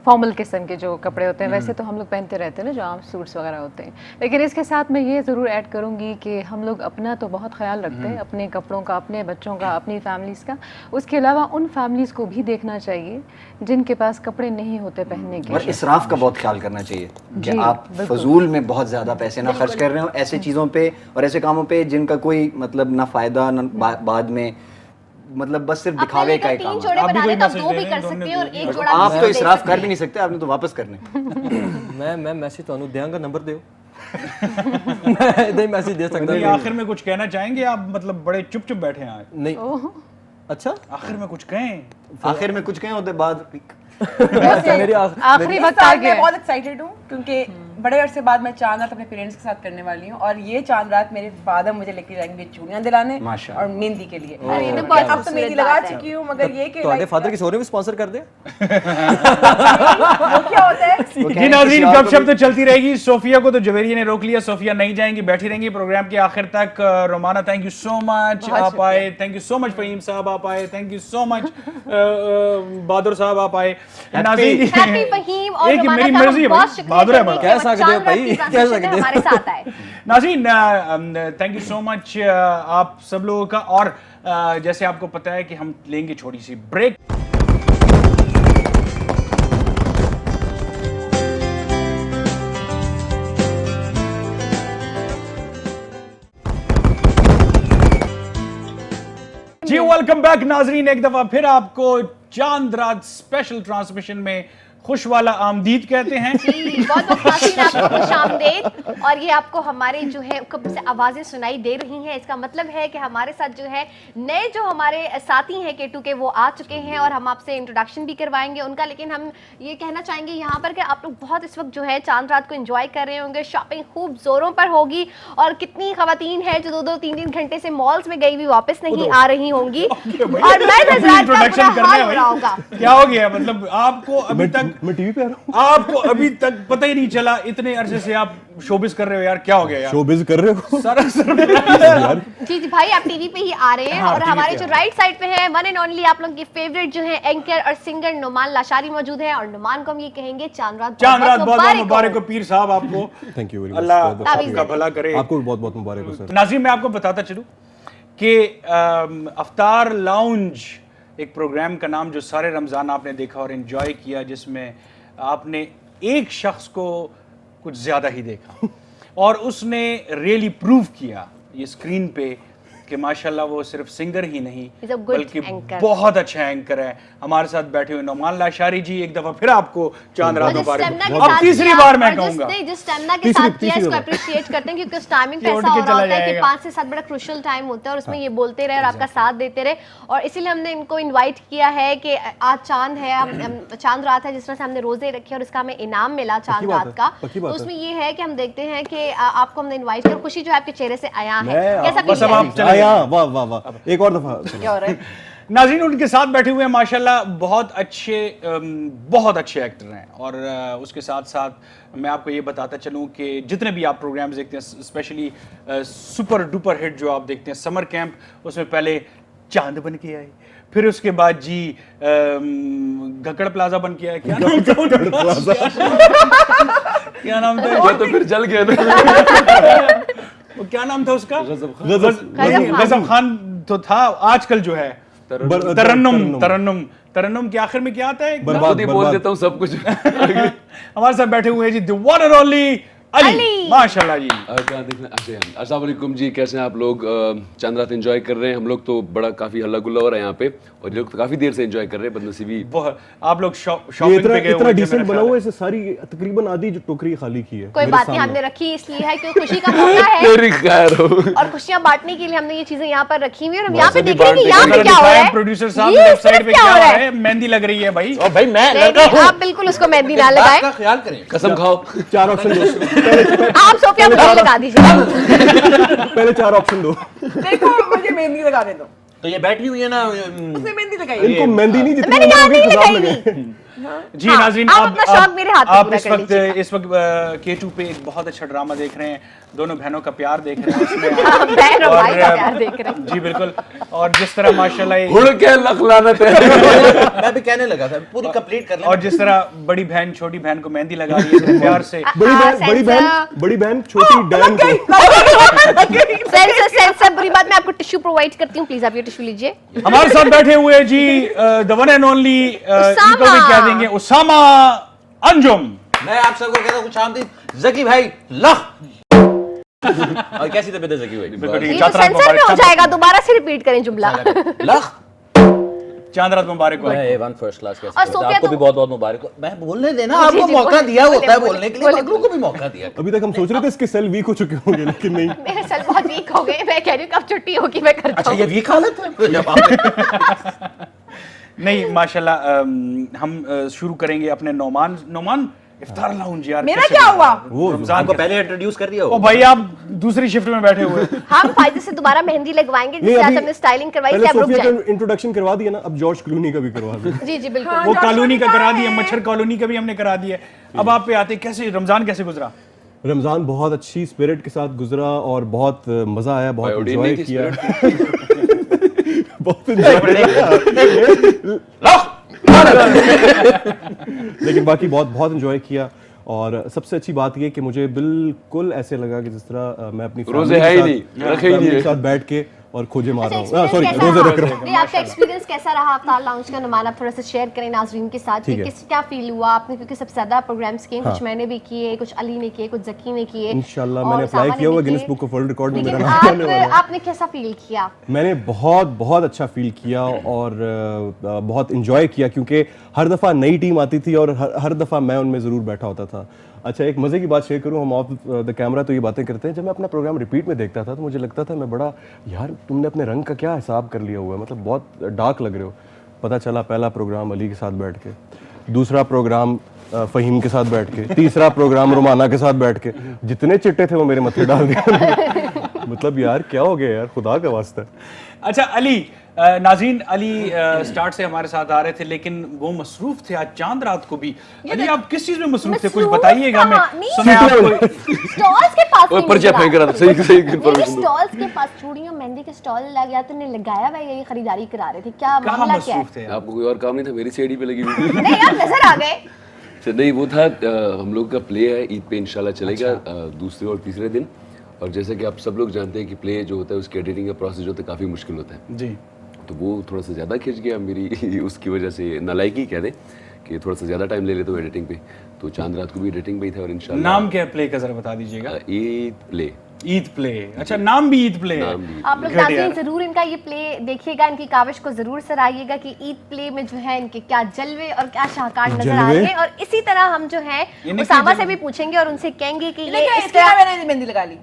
फॉर्मल किस्म के जो कपड़े होते हैं, वैसे तो हम लोग पहनते रहते हैं ना, जो आम सूट्स वगैरह होते हैं, लेकिन इसके साथ मैं ये ज़रूर ऐड करूँगी कि हम लोग अपना तो बहुत ख्याल रखते हैं, अपने कपड़ों का, अपने बच्चों का, अपनी फैमिलीज़ का। उसके अलावा उन फैमिलीज़ को भी देखना चाहिए जिनके पास कपड़े नहीं होते पहनने के। और इसराफ का बहुत ख्याल करना चाहिए कि जी, आप फजूल में बहुत ज्यादा पैसे ना खर्च कर रहे हो ऐसे चीजों पे और ऐसे कामों पे जिनका कोई मतलब ना फायदा ना बाद में, मतलब बस सिर्फ दिखावे का ही काम तीन है। जोड़े आप भी बनाने कोई तो आप मैसेज दो दे भी रहे कर हैं, सकते दोनों हैं और ने एक दे जोड़ा आप भी तो दे इसराफ सकते कर भी नहीं सकते, आपने तो वापस करने। ਮੈਂ ਮੈਸੇਜ ਤੁਹਾਨੂੰ ਦਿਆਂਗਾ ਨੰਬਰ ਦਿਓ ਮੈਂ ਇਹਦਾ ਹੀ ਮੈਸੇਜ ਦੇ ਸਕਦਾ नहीं, आखिर में कुछ कहना चाहेंगे आप? मतलब बड़े चुप चुप बैठे हैं आज। ਨਹੀਂ अच्छा आखिर में कुछ कहें? आखिर में कुछ कहें होते बाद मेरी आखिरी इस वक्त आ साल गया मैं है। बहुत एक्साइटेड हूँ क्योंकि बड़े अरसे बाद मैं चांद रात अपने पेरेंट्स के साथ करने वाली हूँ, और ये चांद रात मेरे फादर मुझे लेके जाएंगे चूड़ियां दिलाने माशाल्लाह। और मेहंदी के लिए। अरे, ये तो बहुत अब तो खूबसूरत मेहंदी लगा बात है। चुकी हूँ, मगर ये कि ਤੁਹਾਡੇ like, ਫਾਦਰ ਕਿਸੇ ਹੋਰ ਨੂੰ ਵੀ ਸਪਾਂਸਰ ਕਰਦੇ वो क्या होता है? जी नाज़रीन, गपशप तो चलती रहेगी। सोफिया को तो जवेरिया ने रोक लिया, सोफिया नहीं जाएंगी, बैठी रहेंगी प्रोग्राम के आखिर तक। Romana, thank you so much आप आए, thank you so much Faheem साहब आप आए, thank you so much Bahadur साहब आप आए। नाज़रीन, हैप्पी फहीम और एक रोमाना मेरी साहब, मर्जी है बहुत भाई, शुक्रिया बहादुर है करने बड़ा। के कह सकते हो चांद रात भाई, की कह ट्रांसमिशन सकते में हो। हमारे साथ आए। नाज़रीन, थैंक यू सो मच आप सब लोगों का। और जैसे आपको पता है कि हम लेंगे छोटी सी ब्रेक। जी वेलकम बैक नाजरीन, एक दफा फिर आपको चांद रात स्पेशल ट्रांसमिशन में खुश वाला आमदीद कहते हैं। जी, बहुत बहुत नाज़रीन, आपको खुशामदीद। और ये आपको हमारे जो है कब से आवाज़ें सुनाई दे रही हैं, इसका मतलब है कि हमारे साथ जो है नए जो हमारे साथी हैं K2 के, वो आ चुके हैं और हम आपसे इंट्रोडक्शन भी करवाएंगे उनका। लेकिन हम ये कहना चाहेंगे यहाँ पर कि आप लोग बहुत इस वक्त जो है चांद रात को एंजॉय कर रहे होंगे, शॉपिंग खूब जोरों पर होगी, और कितनी खवातीन है जो 2-2 3-3 घंटे से मॉल्स में गई हुई वापस नहीं आ रही होंगी, और मैं इंट्रोडक्शन करना है बुरा होगा। भाई। क्या हो गया? मतलब आपको अभी तक मैं टीवी पे आ रहा हूँ आपको अभी तक पता ही नहीं चला, इतने अरसे से आप शोबिज कर रहे हो यार, क्या हो गया यार? शोबिज कर रहे हो सारा सर जी जी भाई, आप टीवी पे ही आ रहे हैं। हाँ, और टीवी हमारे पे जो आ राइट साइड पे है वन एंड ओनली आप लोग की फेवरेट जो है एंकर और सिंगर नुमान लाशारी मौजूद है, और नुमान को हम ये कहेंगे चांद रात बहुत बहुत मुबारक हो पीर साहब आपको। थैंक यू अल्लाह आपका भला करे। आपको भी बहुत बहुत मुबारक हो सर। नाज़रीन, मैं आपको बताता चलूं कि अफ्तार लाउंज एक प्रोग्राम का नाम जो सारे रमज़ान आपने देखा और एंजॉय किया, जिसमें आपने एक शख्स को कुछ ज़्यादा ही देखा और उसने रियली प्रूव किया ये स्क्रीन पे कि माशाल्लाह वो सिर्फ सिंगर ही नहीं He's a good बल्कि anchor. बहुत अच्छा एंकर है। हमारे साथ बैठे हुए नौमान लाशारी जी, एक दफा फिर आपको चांद रात और जिस मुबारक। स्टेमिना के अब साथ तीसरी किया, बार मैं और कहूंगा जिस स्टेमिना के साथ किया इसको अप्रिशिएट करते हैं, क्योंकि उस टाइमिंग पे कि उठ ऐसा के हो रहा चला होता है कि जाएगा। 5 से 7 बड़ा क्रूशियल टाइम होता है और उसमें ये बोलते रहे और आपका साथ देते रहे, और इसीलिए हमने इनको इनवाइट किया है कि आज चांद है, हम चांद रात है, जिस तरह से हमने रोजे रखे और इसका हमें इनाम मिला चांद रात का, तो उसमें ये है कि हम देखते हैं कि आपको हमने इनवाइट किया, खुशी जो है आपके चेहरे से आया है, कैसा बस अब आप चले आया, वाह वाह वाह, एक और दफा क्या हो रहा है? नाज़रीन उनके साथ बैठे हुए हैं माशाल्लाह बहुत अच्छे एक्टर हैं, और उसके साथ साथ मैं आपको ये बताता चलूँ कि जितने भी आप प्रोग्राम्स देखते हैं, स्पेशली सुपर डुपर हिट जो आप देखते हैं समर कैंप, उसमें पहले चांद बन के आए, फिर उसके बाद जी गकड़ प्लाजा बन के आए, क्या नाम था क्या नाम था वो तो फिर जल गया था। वो क्या नाम था उसका? गजब गजब खान तो था। आजकल जो है तरन्नुम के आखिर में क्या आता है? खुद ही बोल देता हूँ सब कुछ। हमारे साथ बैठे हुए हैं जी the one and only Ali, माशाल्लाह जी। अस्सलाम वालेकुम जी, कैसे हैं आप लोग? चांद रात एंजॉय कर रहे हैं। हम लोग तो बड़ा काफी हल्ला गुल्ला हो रहा है यहाँ पे, और ये लोग तो काफी देर से एंजॉय कर रहे हैं। बदनसीबी आप लोग शॉपिंग पे गए इतना डिसेंट बना हुआ है, इसे सारी तकरीबन आधी जो टोकरी खाली की है। कोई बात नहीं, हमने रखी इसलिए है क्योंकि खुशी का मौका है तेरी खैर हो। और खुशियां बांटने के लिए हमने ये चीजें यहाँ पर रखी हुई है, और हम यहाँ पे देख रहे हैं कि यहाँ पे क्या हो रहा है। प्रोड्यूसर साहब ये लेफ्ट साइड पे क्या क्या हो हो रहा रहा है? मेहंदी लग रही है भाई। और भाई मैं नहीं, लड़का नहीं, हूँ, आप बिल्कुल उसको मेहंदी ना लगाएं, का ख्याल करें। कसम खाओ। 4 ऑप्शन दो, आप सोफिया मुझे लगा दीजिए। पहले 4 ऑप्शन दो। देखो मुझे मेहंदी लगा दे दो। तो ये बैठी हुई है ना, उसने मेहंदी लगाई। इनको मेहंदी नहीं, जितनी मैंने उम्र यहाँ होगी, नहीं खिताब लगाई लगे। जी हाँ, नाज़रीन, आप अपना शौक मेरे हाथ में आप पूरा इस कर वक्त लीजिए। K2 पे एक बहुत अच्छा ड्रामा देख रहे हैं, दोनों बहनों का प्यार देख रहे हैं उसमें। बहन और भाई का प्यार देख रहे हैं। जी बिल्कुल, और जिस तरह माशाल्लाह उड़ के लख लानत है। मैं भी कहने लगा था पूरी कंप्लीट कर लें। और जिस तरह बड़ी बहन छोटी बहन को मेहंदी लगा रही है प्यार से। बड़ी बहन छोटी डैन को। सेंसर बुरी बात, मैं आपको टिश्यू प्रोवाइड करती हूँ, प्लीज आप ये टिश्यू लीजिए। हमारे साथ बैठे हुए जी द वन एंड ओनली, इनको भी क्या देंगे, उसामा अंजुम। मैं आप सबको कहता हूँ कुछ शांति, जकी भाई लख। और कैसी तबीयत है जकी भाई? ये तो सेंसर में हो जाएगा, दोबारा से रिपीट करें जुमला। लख। चांद रात मुबारक हो। वन फर्स्ट क्लास और सोफिया आपको तो- भी बहुत बहुत मुबारक हो। मैं बोलने देना, जी, आपको जी, मौका बोले, दिया होता है बोले, बोलने के लिए, बोले, अगलों को भी मौका दिया। अभी तक हम सोच रहे थे इसके सेल वीक हो चुके होंगे, लेकिन नहीं। मेरे सेल बहुत वीक हो गए, मैं कह रही हूँ कब छुट्टी होगी मैं करता अच्छा हूँ। ये वीक हालत है जब आप नहीं माशाल्लाह, हम शुरू करेंगे अपने नौमान इफ्तार लाउंज। यार मेरा कैसे क्या हुआ? वो रमजान आपको पहले इंट्रोड्यूस कर दिया ओ हो। भाई, आप दूसरी शिफ्ट में बैठे हुए। हम फायदे से दोबारा मेहंदी लगवाएंगे, जिससे आज हमने स्टाइलिंग करवाई, पहले से आप रुक सोफिया जाए। का इंट्रोडक्शन करवा दिया ना, अब जॉर्ज क्लूनी का भी करवा दो। जी जी बिल्कुल। वो कॉलोनी का करा दिया, मच्छर कॉलोनी का भी हमने करा दिया। अब आप पे आते, कैसे रमजान कैसे गुजरा? रमजान बहुत अच्छी स्पिरिट के साथ गुजरा और बहुत मजा आया, बहुत बायोडीन एंजॉय की किया। बहुत लेकिन बाकी बहुत एंजॉय किया। और सबसे अच्छी बात ये कि मुझे बिल्कुल ऐसे लगा कि जिस तरह मैं अपनी रोजे है ही नहीं, रखे ही नहीं के साथ बैठ के और खोजे मार रहा हूँ, अच्छा, सॉरी experience रोजे कैसा रख रहा रहा? नहीं, आपका एक्सपीरियंस कैसा रहा अफ्तार लाउंज का? नुमान आप थोड़ा सा शेयर करें नाज़रीन के साथ कि ठीक है। क्या फील हुआ आपने, क्योंकि सबसे ज्यादा प्रोग्राम्स किए, कुछ हाँ। मैंने भी किए, कुछ अली ने किए, कुछ जकी ने किए, इंशाल्लाह और मैंने अप्लाई सामा ने किया हुआ भी गिनीज किए। बुक ऑफ वर्ल्ड रिकॉर्ड में मेरा लेकिन नाम आने वाला है। आपने कैसा फील किया? मैंने बहुत अच्छा फील किया और बहुत इन्जॉय किया, क्योंकि हर दफ़ा नई टीम आती थी और हर दफ़ा मैं उनमें ज़रूर बैठा होता था। अच्छा, एक मज़े की बात शेयर करूं, हम ऑफ द कैमरा तो ये बातें करते हैं, जब मैं अपना प्रोग्राम रिपीट में देखता था तो मुझे लगता था मैं बड़ा, यार तुमने अपने रंग का क्या हिसाब कर लिया हुआ है, मतलब बहुत डार्क लग रहे हो। पता चला पहला प्रोग्राम अली के साथ बैठ के, दूसरा प्रोग्राम फ़हीम के साथ बैठ के, तीसरा प्रोग्राम रुमाना के साथ बैठ के, जितने चिट्टे थे वो मेरे मत्थे डाल दिए। मतलब यार क्या हो गया यार, खुदा का वास्ता। अच्छा अली, नाज़रीन अली स्टार्ट से हमारे साथ आ रहे थे, लेकिन वो मसरूफ थे आज चांद रात को भी। अली आप किस चीज में मसरूफ थे, कुछ बताइएगा। मैं सुना आपको स्टॉल्स के पास और परिचय फेंक रहा था, सही इन्फॉर्मेशन। स्टॉल्स के पास चूड़ियों मेहंदी के स्टॉल लग गया, तो ने लगाया हुआ है, ये खरीदारी करा रहे थे, क्या मामला क्या है? आपको कोई और काम नहीं था? मेरी सीढ़ी पे लगी हुई थी। नहीं आप नजर आ गए। अच्छा नहीं, वो था हम लोग का प्ले है, ईद पे इंशाल्लाह चलेगा दूसरे और तीसरे दिन। और जैसे कि आप सब लोग जानते हैं कि प्ले जो होता है उसकी एडिटिंग का प्रोसेस जो होता है काफ़ी मुश्किल होता है जी, तो वो थोड़ा सा ज़्यादा खिंच गया मेरी उसकी वजह से, नालायकी कह दें कि थोड़ा सा ज़्यादा टाइम ले लेते हो एडिटिंग पे। तो चांद रात को भी एडिटिंग पे ही था और इंशाल्लाह। नाम क्या है प्ले का, जरा बता दीजिएगा। ईद प्ले। ईद प्ले, अच्छा नाम भी ईद प्ले है। आप लोग नाज़रीन जरूर इनका ये प्ले देखिएगा, इनकी काविश को जरूर सराहिएगा कि ईद प्ले में जो है इनके क्या जलवे और क्या शाहकार नजर आ रहे हैं। और इसी तरह हम जो है उसामा से भी पूछेंगे और उनसे कहेंगे कि ये इस तरह मैंने मेहंदी लगा ली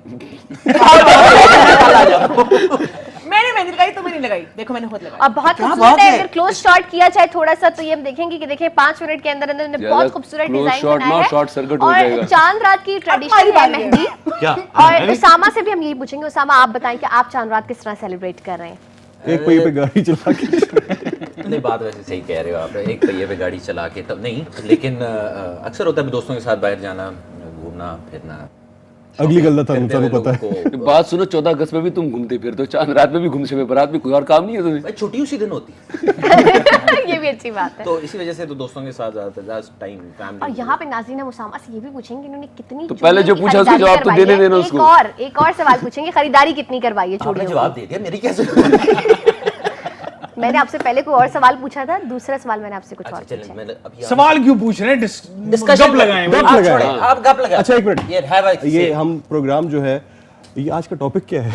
मैंने मेहंदी लगाई तो मैंने लगाई, देखो मैंने खुद लगाई। अब बहुत खूबसूरत है, अगर क्लोज शॉट किया जाए थोड़ा सा तो ये हम देखेंगे कि देखिए 5 मिनट के अंदर अंदर इन्होंने बहुत खूबसूरत डिजाइन बनाया है। और चांद रात की ट्रेडिशन है मेहंदी। और उसामा से भी हम यही पूछेंगे, उसामा आप बताएं कि आप चांद रात किस तरह सेलिब्रेट कर रहे हैं? एक पहिए पे गाड़ी चला के नहीं, बात वैसे सही कह रहे हो आप, एक पहिए पे गाड़ी चला के तब नहीं, लेकिन अक्सर होता है दोस्तों के साथ बाहर जाना, घूमना फिरना। अगली गलत था मुझे पता है। बात सुनो, 14 अगस्त में भी तुम घूमते फिरते हो, चांद रात में भी घूमते, बारात में कोई और काम नहीं है तुम्हें? छुट्टी उसी दिन होती है ये भी अच्छी बात है। तो इसी वजह से तो दोस्तों के साथ ज्यादा टाइम फैमिली। और यहाँ पे नाज़रीन हम उसामा से ये भी पूछेंगे इन्होंने कितनी तो पहले जो पूछा उसका जवाब तो देने देना उसको। एक और सवाल पूछेंगे, खरीदारी कितनी करवाई है चूड़ियों की? जवाब दे दिया, मेरी कैसे मैंने आपसे पहले कोई और सवाल पूछा था, दूसरा सवाल मैंने आपसे कुछ और पूछा। सवाल क्यों पूछ रहे हैं? डिस्कशन लगाएं, आप गप लगाएं। अच्छा एक मिनट, ये हम प्रोग्राम जो है, ये आज का टॉपिक क्या है?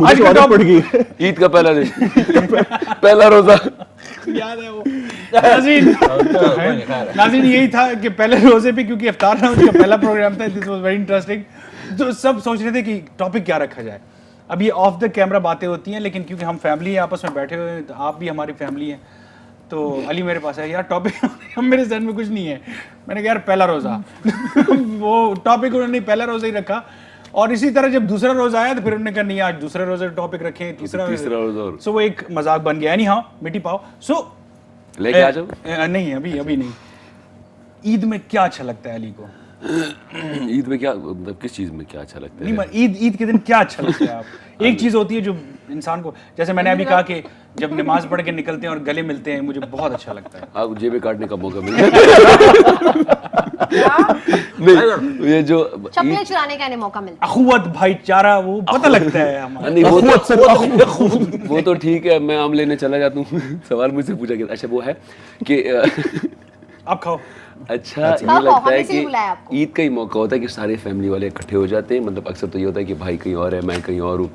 आज का टॉपिक पड़ गई ईद का पहला दिन पहला रोजा याद है वो। नाज़रीन यही था कि पहले रोजे पे, क्योंकि इफ्तार ना उनका पहला प्रोग्राम था, दिस वाज वेरी इंटरेस्टिंग। तो सब सोच रहे थे कि टॉपिक क्या रखा जाए। अब ये ऑफ द कैमरा बातें होती हैं, लेकिन क्योंकि हम फैमिली है, आपस में बैठे हुए हैं, तो आप भी हमारी फैमिली हैं, तो अली मेरे पास है, यार टॉपिक मेरे जहन में कुछ नहीं है। मैंने कहा यार पहला रोज़ा वो टॉपिक उन्होंने पहला रोज़ा ही रखा। और इसी तरह जब दूसरा रोज़ा आया तो फिर उन्होंने कहा नहीं आज दूसरे रोज़े टॉपिक रखें, तीसरा रोज़ा। सो वो एक मजाक बन गया। नहीं हाँ मिट्टी पाओ। सो लेके आ जाओ। नहीं अभी नहीं। ईद में क्या अच्छा लगता है अली को? ईद में क्या, मतलब किस चीज में क्या अच्छा लगता है? नहीं, ईद के दिन क्या अच्छा लगता है आप? एक चीज होती है जो इंसान को, जैसे मैंने अभी कहा कि जब नमाज पढ़ के निकलते हैं और गले मिलते हैं, मुझे बहुत अच्छा लगता है। आप जेबें काटने का मौका मिले नहीं, ये जो चप्पलें चुराने का मौका मिलता है, अखुवत भाईचारा, वो पता लगता है हमारा। नहीं वो तो ठीक है, मैं आम लेने चला जाता हूँ सवाल मुझसे पूछा गया। अच्छा वो है कि आप खाओ। अच्छा ये लगता है कि ईद का ही मौका होता है कि सारे फैमिली वाले इकट्ठे हो जाते हैं। मतलब अक्सर तो ये होता है कि भाई कहीं और है, मैं कहीं और हूँ,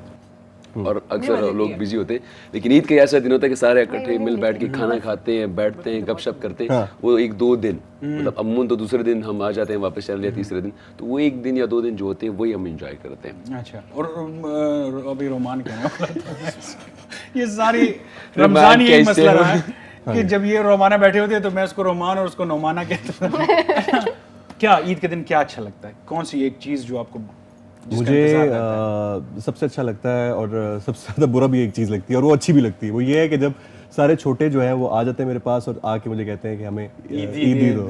और अक्सर लोग बिजी होते हैं। लेकिन ईद का ऐसा दिन होता है कि सारे इकट्ठे मिल बैठ के खाना खाते हैं, बैठते हैं, गपशप करते हैं। वो 1-2 दिन, मतलब अमूमन तो दूसरे दिन हम आ जाते हैं वापस चले जाते, तीसरे दिन तो वो 1 दिन या 2 दिन जो होते हैं वही हम एंजॉय करते हैं। अच्छा, और अभी रोमान कहना ये सारी रमजान यही मसला रहा है कि जब ये रोमाना बैठे होते हैं तो मैं उसको रोमान और उसको नोमाना कहता हूँ। क्या ईद के दिन क्या अच्छा लगता है? कौन सी एक चीज़ जो आपको? मुझे सबसे अच्छा लगता है और सबसे ज़्यादा बुरा भी एक चीज़ लगती है, और वो अच्छी भी लगती है। वो ये है कि जब सारे छोटे जो है वो आ जाते हैं मेरे पास और आके मुझे कहते हैं कि हमें ईद दो।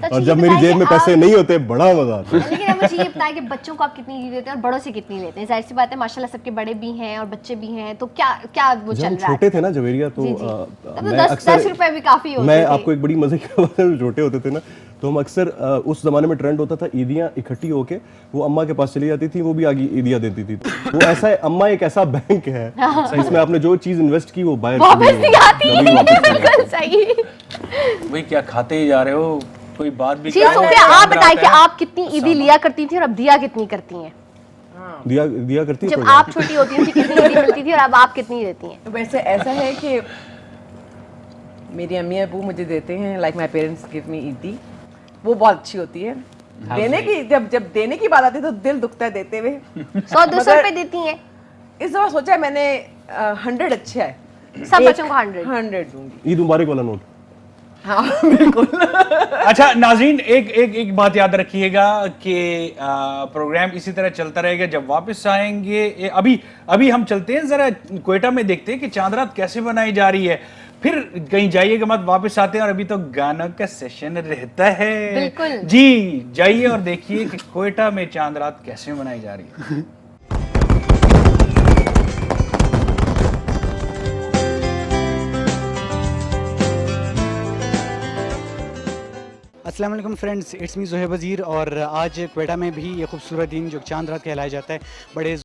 और जब मेरी जेब में पैसे नहीं होते बड़ा मजा आता है। लेकिन मुझे ये बताएं कि बच्चों को आप कितनी ईद देते हैं और बड़ों से कितनी लेते हैं? जाहिर सी बात है माशाल्लाह सबके बड़े भी हैं और बच्चे भी हैं, तो क्या क्या वो चल रहा है? छोटे थे ना जवेरिया तो मैं अक्सर 10 रुपए भी काफी होते थे। मैं आपको एक बड़ी मजे की बात है, छोटे होते थे ना तो हम अक्सर उस जमाने में ट्रेंड होता था ईदियाँ इकट्ठी होके वो अम्मा के पास चली जाती थी, वो भी आगे ईदियाँ देती थी। वो ऐसा है, अम्मा एक ऐसा बैंक है जिसमें आपने जो चीज इन्वेस्ट की वो बाहर सही। वही क्या खाते ही जा रहे हो, कोई बात भी आप बताएं कि आप कितनी ईदी लिया करती थी और अब दिया कितनी करती हैं? दिया करती जब आप छोटी होती थी कितनी ईदी मिलती थी और अब आप कितनी देती हैं? तो वैसे ऐसा है कि मेरी अम्मी अबू मुझे देते हैं, like my parents give me ईदी, वो बहुत अच्छी होती है। देने की जब देने की बात आती है तो दिल दुखता है देते हुए। 100-200 रुपए देती हैं? इस दफा सोचा है मैंने 100 अच्छा है, सब बच्चों को 100 दूंगी। ईद मुबारक वाला नोट। हाँ बिल्कुल। अच्छा नाज़रीन, एक बात याद रखिएगा कि प्रोग्राम इसी तरह चलता रहेगा। जब वापस आएंगे, अभी हम चलते हैं जरा क्वेटा में, देखते हैं कि चांद रात कैसे बनाई जा रही है। फिर कहीं जाइएगा मत, वापस आते हैं और अभी तो गानों का सेशन रहता है। बिल्कुल जी, जाइए और देखिए कि क्वेटा में चांद रात कैसे मनाई जा रही है। अस्सलाम वालेकुम फ्रेंड्स, इट्स मी ज़ोहेब वज़ीर। और आज क्वेटा में भी ये खूबसूरत दिन जो चांद रात कहलाया जाता है, बड़े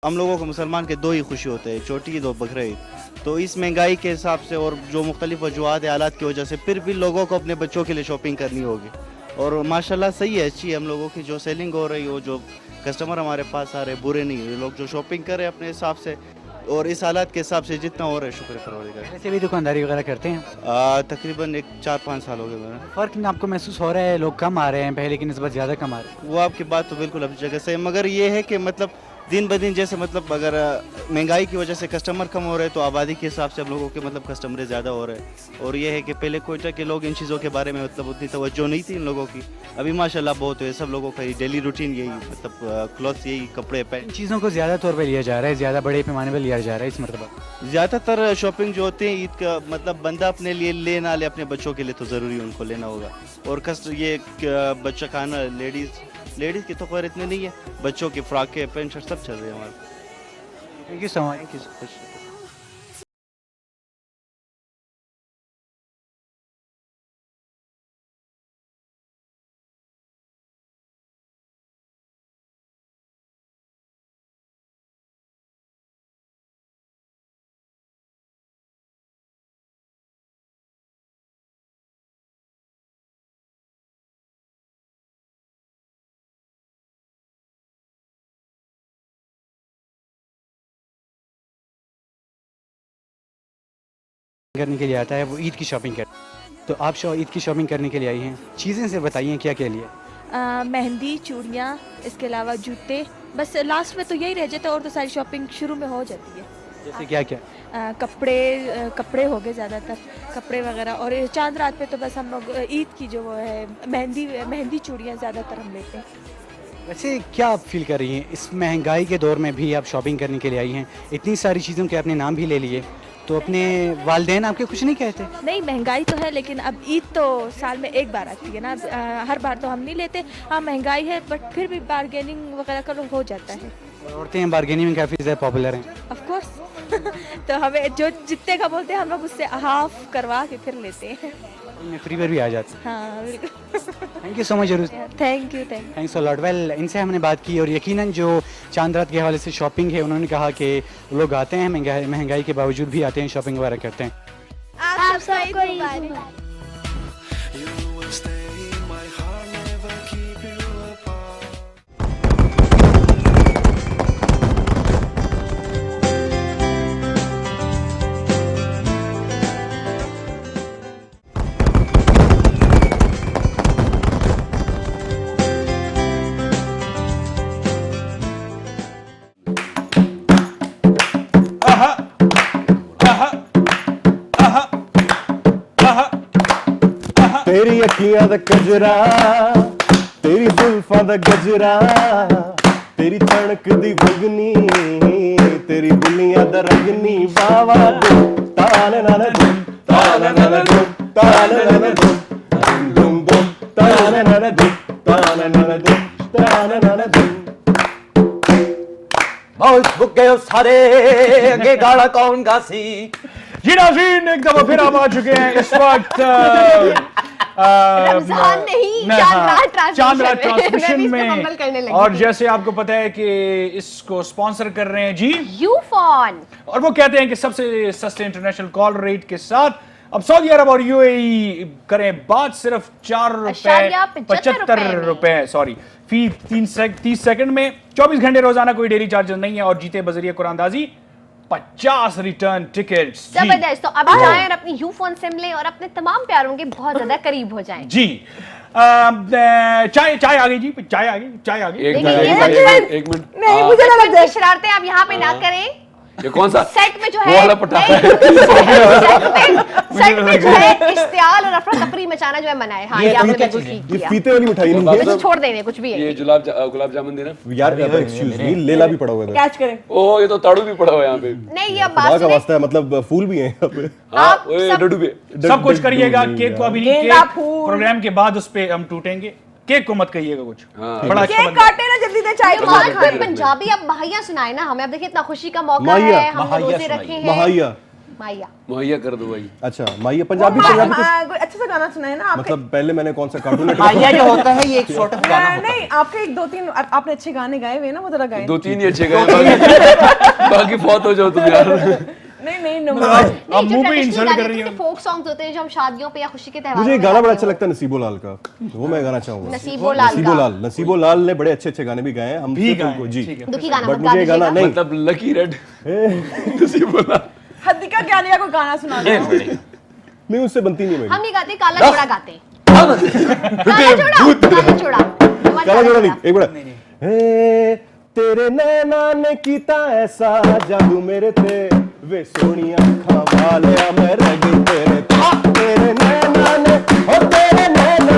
हम लोगों को मुसलमान के दो ही खुशी होते हैं, छोटी ईद और बकरा ईद। तो इस महंगाई के हिसाब से और जो मुख्तलिफ वजूहत हालात की वजह से फिर भी लोगों को अपने बच्चों के लिए शॉपिंग करनी होगी। और माशाल्लाह सही है, अच्छी है हम लोगों की जो सेलिंग हो रही हो, जो कस्टमर हमारे पास आ रहे बुरे नहीं है, लोग जो शॉपिंग कर रहे हैं अपने हिसाब से और इस हालात के हिसाब से जितना हो रहा है शुक्र परवरदिगार। वैसे भी दुकानदारी वगैरह करते हैं? तकरीबन 4-5 साल हो गए मेरा। फ़र्क आपको महसूस हो रहा है, लोग कम आ रहे हैं पहले की निस्बत ज़्यादा कम आ रहे हैं? वो आपकी बात तो बिल्कुल अपनी जगह से है, मगर ये है कि मतलब दिन ब दिन जैसे मतलब अगर महंगाई की वजह से कस्टमर कम हो रहे हैं तो आबादी के हिसाब से हम लोगों के मतलब कस्टमर ज़्यादा हो रहे हैं। और ये है कि पहले कोयटा के लोग इन चीज़ों के बारे में मतलब उतनी तवज्जो नहीं थी इन लोगों की, अभी माशाल्लाह बहुत है। सब लोगों का डेली रूटीन यही मतलब क्लॉथ्स, यही कपड़े पहन, चीज़ों को ज़्यादा तौर पर लिया जा रहा है, ज़्यादा बड़े पैमाने पर लिया जा रहा है इस मरतबा। ज़्यादातर शॉपिंग जो होते हैं ईद का मतलब बंदा अपने लिए ले ना ले, अपने बच्चों के लिए तो ज़रूरी उनको लेना होगा। और ये बच्चा खाना लेडीज़ की तो खैर इतने नहीं है, बच्चों की फ्राकें पैंट शर्ट सब चल रहे हैं हमारे। Thank you so much. करने के लिए आता है वो ईद की शॉपिंग कर, तो आप ईद की शॉपिंग करने के लिए आई हैं, चीज़ें से बताइए क्या क्या लिया? मेहंदी, चूड़ियाँ, इसके अलावा जूते, बस लास्ट में तो यही रह जाता है और तो सारी शॉपिंग शुरू में हो जाती है। जैसे क्या क्या? कपड़े हो गए ज़्यादातर, कपड़े वगैरह। और चांद रात पे तो बस हम लोग ईद की जो वो है मेहंदी चूड़ियाँ ज़्यादातर हम लेते हैं। वैसे क्या आप फील कर रही हैं इस महंगाई के दौर में भी आप शॉपिंग करने के लिए आई हैं, इतनी सारी चीज़ों के आपने नाम भी ले लिए, तो अपने वालिदैन आपके कुछ नहीं कहते? नहीं, महंगाई तो है लेकिन अब ईद तो साल में एक बार आती है ना, हर बार तो हम नहीं लेते। हाँ महंगाई है बट फिर भी बार्गेनिंग वगैरह का हो जाता है। औरतें बार्गेनिंग में काफ़ी ज़्यादा पॉपुलर हैं। ऑफ कोर्स तो हमें जो जितने का बोलते हैं हम लोग उससे हाफ करवा के फिर लेते हैं। फ्री पर भी आ जाते हैं। हाँ बिल्कुल। थैंक यू सो मच जरूर। Thank you. Thanks a lot. Well, इनसे हमने बात की और यकीनन जो चांद रात के हवाले से शॉपिंग है, उन्होंने कहा कि लोग आते हैं महंगाई के बावजूद भी आते हैं, शॉपिंग वगैरह करते हैं। आप सबको ईद मुबारक। तेरी अखियां दा कजरा, तेरी जुल्फां दा गजरा, तेरी तणक दी बगनी, तेरी बुनिया दा रगनी, बावा ताल नाल दुम ताल नाल दुम ताल नाल दुम दुम दुम ताल नाल दुम ताल नाल दुम ताल नाल दुम। बहुत बुके सारे आगे गाना कौन गासी। जी नाज़रीन, एक दफा फिर आप आ चुके हैं इस वक्त रमजान नहीं, चांद रात ट्रांसमिशन में। और जैसे आपको पता है कि इसको स्पॉन्सर कर रहे हैं जी यूफोन, और वो कहते हैं कि सबसे सस्ते इंटरनेशनल कॉल रेट के साथ अब सऊदी अरब और यूएई करें बात सिर्फ 4.75 रुपए सॉरी फी 30 सेकंड में, 24 घंटे रोजाना, कोई डेली चार्जेस नहीं है और जीते बजरिया कुरानदाजी 50 रिटर्न टिकट्स। जबरदस्त। तो अभी जाएं और अपनी यूफोन सिम लें और अपने तमाम प्यारों के बहुत ज्यादा करीब हो जाएं। जी चाय आ गई जी, चाय आ गई। एक मिनट, नहीं मुझे ना लगता है शरारतें आप यहाँ पे ना करें। ये कौन सा सेट में जो वो है वाला पटाखा है। सेट में जो है इश्तियाल और अफरा तफरी मचाना जो है मना है। हाँ ये आपने बिल्कुल ठीक किया। ये फीते वाली मिठाई नहीं है, छोड़ देने कुछ भी है। ये गुलाब जामुन देना यार, एक्सक्यूज मी, लेला भी पड़ा हुआ है, कैच करें। ओह ये तो ताड़ू भी पड़ा हुआ है यहाँ पे। नहीं ये बात का वास्ता है, मतलब फूल भी है यहाँ पे। हाँ डडू भी सब कुछ करिएगा। केक को अभी नहीं, प्रोग्राम के बाद उस पे हम टूटेंगे। केक को मत कहिएगा कुछ। बड़ा केक काटे ना जल्दी से, चाय खाए। पंजाबी अब महाया सुनाए ना हमें। अब देखिए इतना खुशी का मौका है, हम रोजे रखे हैं। महाया माहिया मुहैया कर दो भाई। अच्छा माहिया पंजाबी अच्छा से गाना सुनाए ना आपके। मतलब पहले मैंने कौन सा कार्टून आया जो होता है ये एक सॉर्ट ऑफ गाना होता है। नहीं आपके एक दो तीन आपने अच्छे गाने गाए हुए ना, वो जरा गाए। 2-3 ही अच्छे गए, बाकी फौत हो जाओ तुम यार। आप मुंह पे इंसल्ट कर रही हो। फोक सॉन्ग्स होते हैं जो हम शादियों पे या खुशी के त्योहारों मुझे में गाना बड़ा अच्छा लगता है नसीबो लाल का, वो मैं गाना चाहूंगा। नसीबो लाल ने बड़े अच्छे अच्छे गाने भी गाए हैं, हम भी गाए जी, दुखी गाना बट मुझे गाना नहीं, मतलब लकी रेड नसीबो लाल हद्दिका ज्ञानी का कोई गाना सुना दो। नहीं उससे बनती नहीं मेरी। हम नहीं गाते, काला जोड़ा गाते। काला जोड़ा नहीं, एक बड़ा तेरे नैना ने कीता ऐसा जादू मेरे ते, वे सोनिया अखां वालिया मैं रह गई तेरे ते। तेरे नैना ने तेरे नैना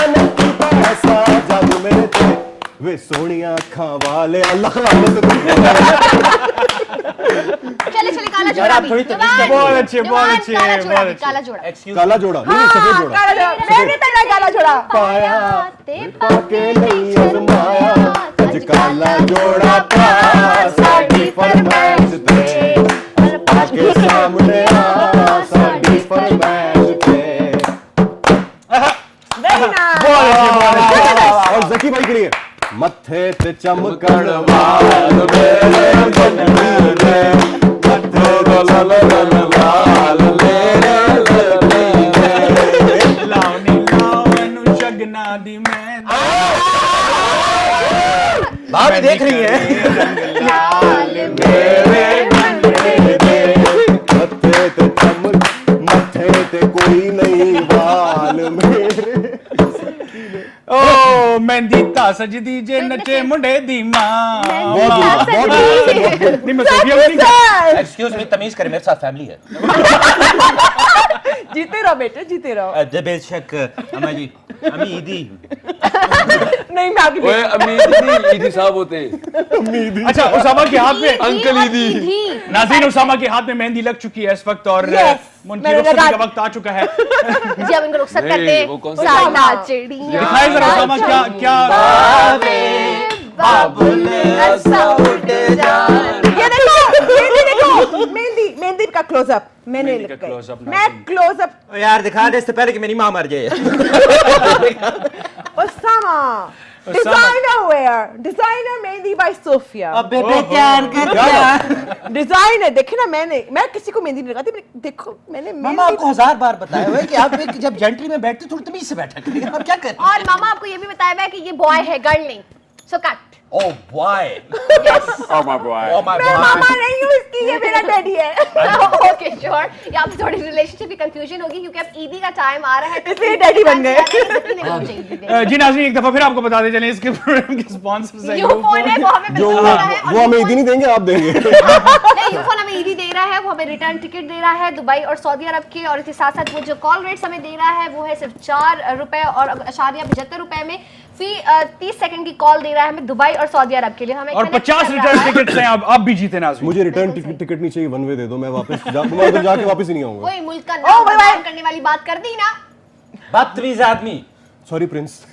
ने कीता ऐसा जादू मेरे ते, वे सोनिया अखां वालिया। अल्लाह चले काला जोड़ा भी बहुत अच्छे काला जोड़ा काला जोड़ा नहीं सफेद जोड़ा। मैंने तो काला जोड़ा पाया ते पाके नहीं आजमाया, अज काला जोड़ा पा साडी फरमाइश ते, आके सामने आ साडी फरमाइश ते। और जकी भाई के लिए मत्थे ते चमकण वाल मेरे बनवीर दे, मत्थे ते चमकण वाल मेरे बनवीर दे, लावनी लावनु शगना दी मैं बात देख रही है। मेरे बनवीर दे, मत्थे ते चमक मत्थे ते कोई नहीं वाल मेरे। ओ मेहंदी ता सजदी जे नचे मुंडे दी मां। नहीं मैं सोफिया एक्सक्यूज मी, तमीज करे, मेरे साथ फैमिली है। जीते रहो बेटे, जीते रहो। बेशक अम्मा जी, अम्मी ईदी नहीं मैं आपकी ओए अम्मी ईदी, ईदी साहब होते हैं। अच्छा उसामा के हाथ में अंकल ईदी। नाज़रीन उसामा के हाथ में मेहंदी लग चुकी है इस वक्त और उनकी रुखसती का वक्त आ चुका है। जी अब इनको रुखसत करते हैं। साला चिड़िया दिखाएं जरा उसामा क्या क्या बाबुल ऐसा उड़ जान। ये देखो मेहंदी का क्लोजअप मैंने मैं क्लोजअप यार दिखा दे इससे पहले कि मेरी माँ मर जाए। Usama designer wear, designer mehndi by Sophia. अबे बेजान कर डिजाइनर देखे ना, मैं किसी को मेहंदी नहीं लगाती, देखो मैंने मामा आपको 1000 बार बताया हुआ है कि आप जब जेंटली में बैठते थोड़ी तमीज से बैठा करिए। आप क्या कर रहे हैं? और मामा आपको ये भी बताया हुआ है कि ये बॉय है, गर्ल नहीं। So cut. Oh boy. Yes. Oh my boy. Oh my मैं boy. मामा नहीं हूँ इसकी, ये मेरा डैडी है। ओके श्योर, यहाँ पे थोड़ी रिलेशनशिप की कंफ्यूजन होगी क्योंकि अब ईदी का टाइम आ रहा है, इसलिए डैडी बन गए। जी नाज़रीन एक दफा फिर आपको बताते चलें इसके प्रोग्राम के स्पॉन्सर्स हैं यूफोन है, वो हमें जो बिल्कुल पता है। वो हमें ईदी नहीं देंगे, आप देंगे। नहीं यूफोन हमें ईदी दे रहा है, वो हमें रिटर्न टिकट दे रहा है दुबई और सऊदी अरब के, और इसके साथ साथ वो जो कॉल रेट्स हमें दे रहा है वो है सिर्फ 4 रुपए और 75 में फी 30 सेकंड की कॉल दे रहा है हमें दुबई और सऊदी अरब के लिए। हमें और 50 रिटर्न टिकट्स हैं, आप भी जीते नाज़रीन। मुझे रिटर्न टिकट नहीं चाहिए, वन वे दे दो, मैं वापस जाके वापस ही नहीं आऊंगा। कोई मुल्क का नाम बदनाम करने वाली बात कर दी ना। बदतमीज आदमी। Sorry Prince.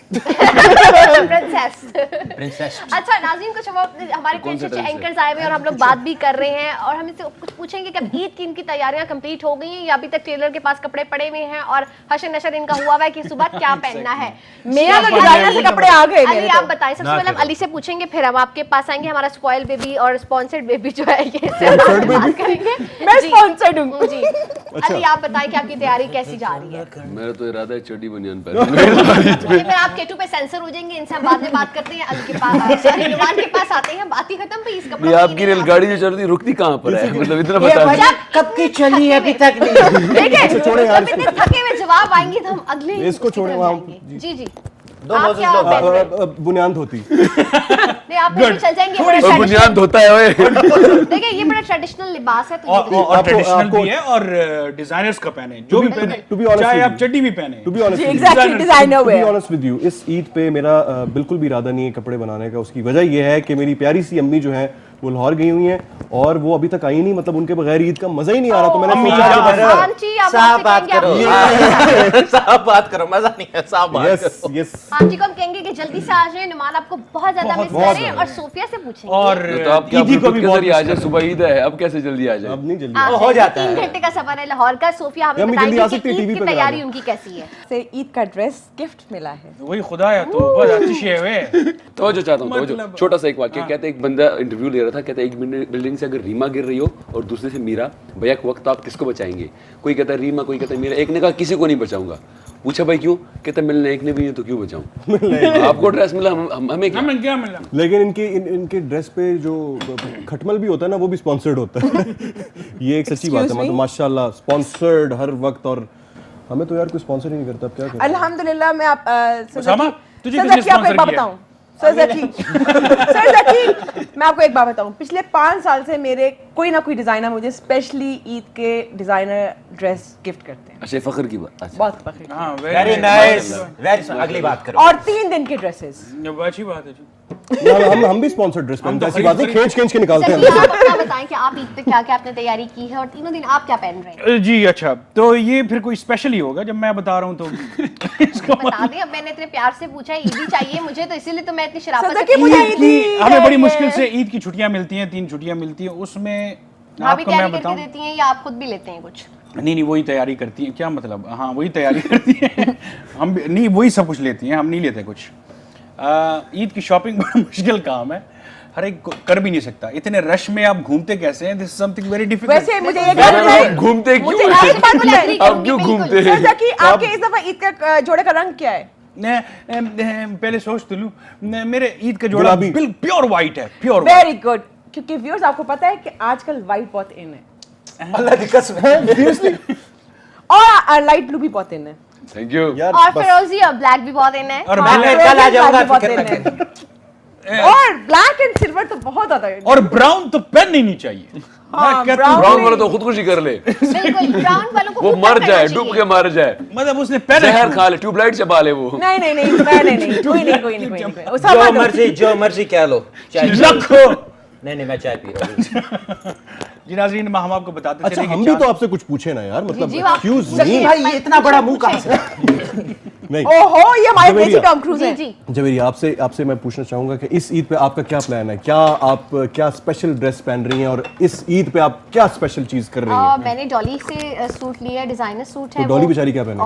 प्रिंसेस। अच्छा नाज़रीन कुछ हमारे कुछ एंकर्स आए हुए और हम लोग बात भी कर रहे हैं और हम इनसे कुछ पूछेंगे कि अब ईद की इनकी तैयारियां कंप्लीट हो गई हैं या अभी तक टेलर के पास कपड़े पड़े हुए हैं और हशन नशर इनका हुआ हुआ है कि सुबह क्या पहनना है। मेरा तो डिजाइनर से कपड़े आ गए। अली आप बताएं, सबसे पहले हम अली से पूछेंगे फिर हम आपके पास आएंगे। हमारा स्पॉइल बेबी और स्पॉन्सर्ड बेबी जो है ये बात करेंगे। मैं स्पॉन्सर्ड हूं जी। अली आप बताएं कि आपकी तैयारी कैसी जा रही है? मेरा तो इरादा है चड्डी बनियान पहनने। फिर आप केटू पे सेंसर हो जाएंगे, इनसे हम बाद में बात करते हैं। अली के पास नुमान के पास आते हैं, बात ही खत्म पे इस कपड़े। ये आपकी रेलगाड़ी जो चल रही रुकती कहाँ पर है, मतलब इतना बता दीजिए। कब की चली है अभी तक नहीं। देखिए जब इतने थके हुए जवाब आएंगे तो हम अगले इसको छोड़े वहाँ। जी जी आप क्या बुनियाद होती। नहीं आप भी चल जाएंगे, बड़ा और बुनियाद होता है ओए। देखिए ये बड़ा ट्रेडिशनल लिबास है, तो और ट्रेडिशनल भी है और डिजाइनर्स का पहने, जो भी पहने, चाहे आप चड्डी भी पहने। To be honest with you, इस ईद पे मेरा बिल्कुल भी इरादा नहीं है कपड़े बनाने का। उसकी वजह ये है कि मेरी प्यारी सी अम्मी जो है वो लाहौर गई हुई हैं और वो अभी तक आई नहीं, मतलब उनके बगैर ईद का मजा ही नहीं आ रहा। तो मैंने साफ बात करो, साफ बात करो, मजा नहीं है, साफ बात करो। यस आंटी को हम कहेंगे कि जल्दी से आ जाए, नुमान आपको बहुत ज्यादा मिस कर रहे हैं और सोफिया से पूछेंगे। और तो आप क्या ईदी को भी बहुत आ जाए, सुबह ईद है, अब कैसे जल्दी आ जाए? अब नहीं जल्दी हो जाता है, 3 घंटे का सफर है लाहौर का। सोफिया हमें बताएगी कि ईद की तैयारी उनकी कैसी है। से ईद का ड्रेस गिफ्ट मिला है। वही खुदाया तो बहुत अच्छी है वे। तो जो चाहता हूँ तो छोटा सा एक वाक्य, कहते एक बंदा इंटरव्यू ले रहा था, कहता एक बिल्डिंग से अगर रीमा गिर रही हो और दूसरे से मीरा, भैया वक्त आप किसको बचाएंगे? कोई कहता है रीमा, कोई कहता है मीरा। एक ने कहा किसी को नहीं बचाऊंगा। पूछा भाई क्यों? कहता मिलने एक ने भी नहीं तो क्यों बचाऊं? आपको ड्रेस मिला, हमें क्या मिला? लेकिन इनके ड्रेस पे जो खटमल भी होता है ना, वो भी स्पॉन्सर्ड होता है। ये एक सच्ची बात है, मतलब माशाल्लाह स्पॉन्सर्ड हर वक्त। और हमें तो यार कोई स्पॉन्सर ही नहीं करता, अब क्या करें? अल्हम्दुलिल्लाह। मैं आप तुझे किसने स्पॉन्सर किया? बताऊं सर ज़की, मैं आपको एक बात बताऊं, पिछले 5 साल से मेरे कोई ना कोई डिजाइनर मुझे स्पेशली ईद के डिजाइनर ड्रेस गिफ्ट करते हैं। अच्छा, फखर की बात। अच्छा, बहुत फखर। हाँ, वेरी नाइस, अगली बात करो। और 3 दिन के ड्रेसेस। अच्छी बात है जी। हम भी स्पॉन्सर्ड ड्रेस पहनते हैं, ऐसी बात है, खींच के निकालते हैं। आप अपना बताएं कि आप ईद पे क्या-क्या आपने तैयारी की है और तीनों दिन आप क्या पहन रहे हैं? जी अच्छा, तो ये फिर कोई स्पेशल ही होगा जब मैं बता रहा हूँ तो बता दें। अब मैंने इतने प्यार से पूछा है ईदी चाहिए मुझे, तो इसीलिए तो मैं इतनी शराफत से हमें बड़ी मुश्किल से ईद की छुट्टियां मिलती हैं, 3 छुट्टियां मिलती हैं, उसमें भाभी तैयारी करके देती हैं या आप खुद भी लेते हैं कुछ? नहीं, वही तैयारी करती हैं। क्या मतलब? हाँ, वही तैयारी करती हैं। हम नहीं, वही सब कुछ लेती हैं, हम नहीं लेते कुछ। ईद की शॉपिंग बड़ा मुश्किल काम है, हर एक कर भी नहीं सकता। इतने रश में आप घूमते कैसे हैं? This is something very difficult. वैसे मुझे ये घूमते क्यों? अब क्यों घूमते हैं? सर कि आपके इस दफा ईद का जोड़े का रंग क्या है? पहले सोच तो लूं। मेरे ईद का जोड़ा बिल्कुल प्योर व्हाइट है, प्योर। वेरी गुड, क्योंकि व्यूअर्स आपको पता है कि आजकल व्हाइट बहुत इन है। अल्लाह की कसम है, सीरियसली। और लाइट ब्लू भी बहुत इन है। Thank you. और फिरोजी और ब्लैक भी बहुत इन है। और मैं कल आ जाऊंगा, फिक्र मत कर। और ब्लैक एंड सिल्वर तो बहुत आता है। और ब्राउन तो पहन ही नहीं चाहिए। ब्राउन वाला तो खुदकुशी कर ले, बिल्कुल ब्राउन वालों को वो मर जाए, डूब के मर जाए। मतलब उसने पहले जहर खा ले, ट्यूबलाइट चबा ले वो। नहीं, कोई नहीं। जो मर्जी क्या लो, चाय रखो। नहीं, मैं चाय पी रहा हूँ। जी नाज़रीन, हम आपको बताते अच्छा, हम भी तो आपसे कुछ पूछे ना यार, मतलब एक्सक्यूज मी भाई, ये इतना बड़ा मुंह कहाँ से? नहीं, ओहो, ये हमारे देसी टॉम क्रूज है। जवेरी, आपसे मैं पूछना चाहूंगा कि इस ईद पे आपका क्या प्लान है? आप क्या स्पेशल ड्रेस पहन रही हैं और इस ईद पे आप क्या स्पेशल चीज कर रही हैं? मैंने डॉली से सूट लिया, डिजाइनर सूट है। तो डॉली बेचारी क्या पहने?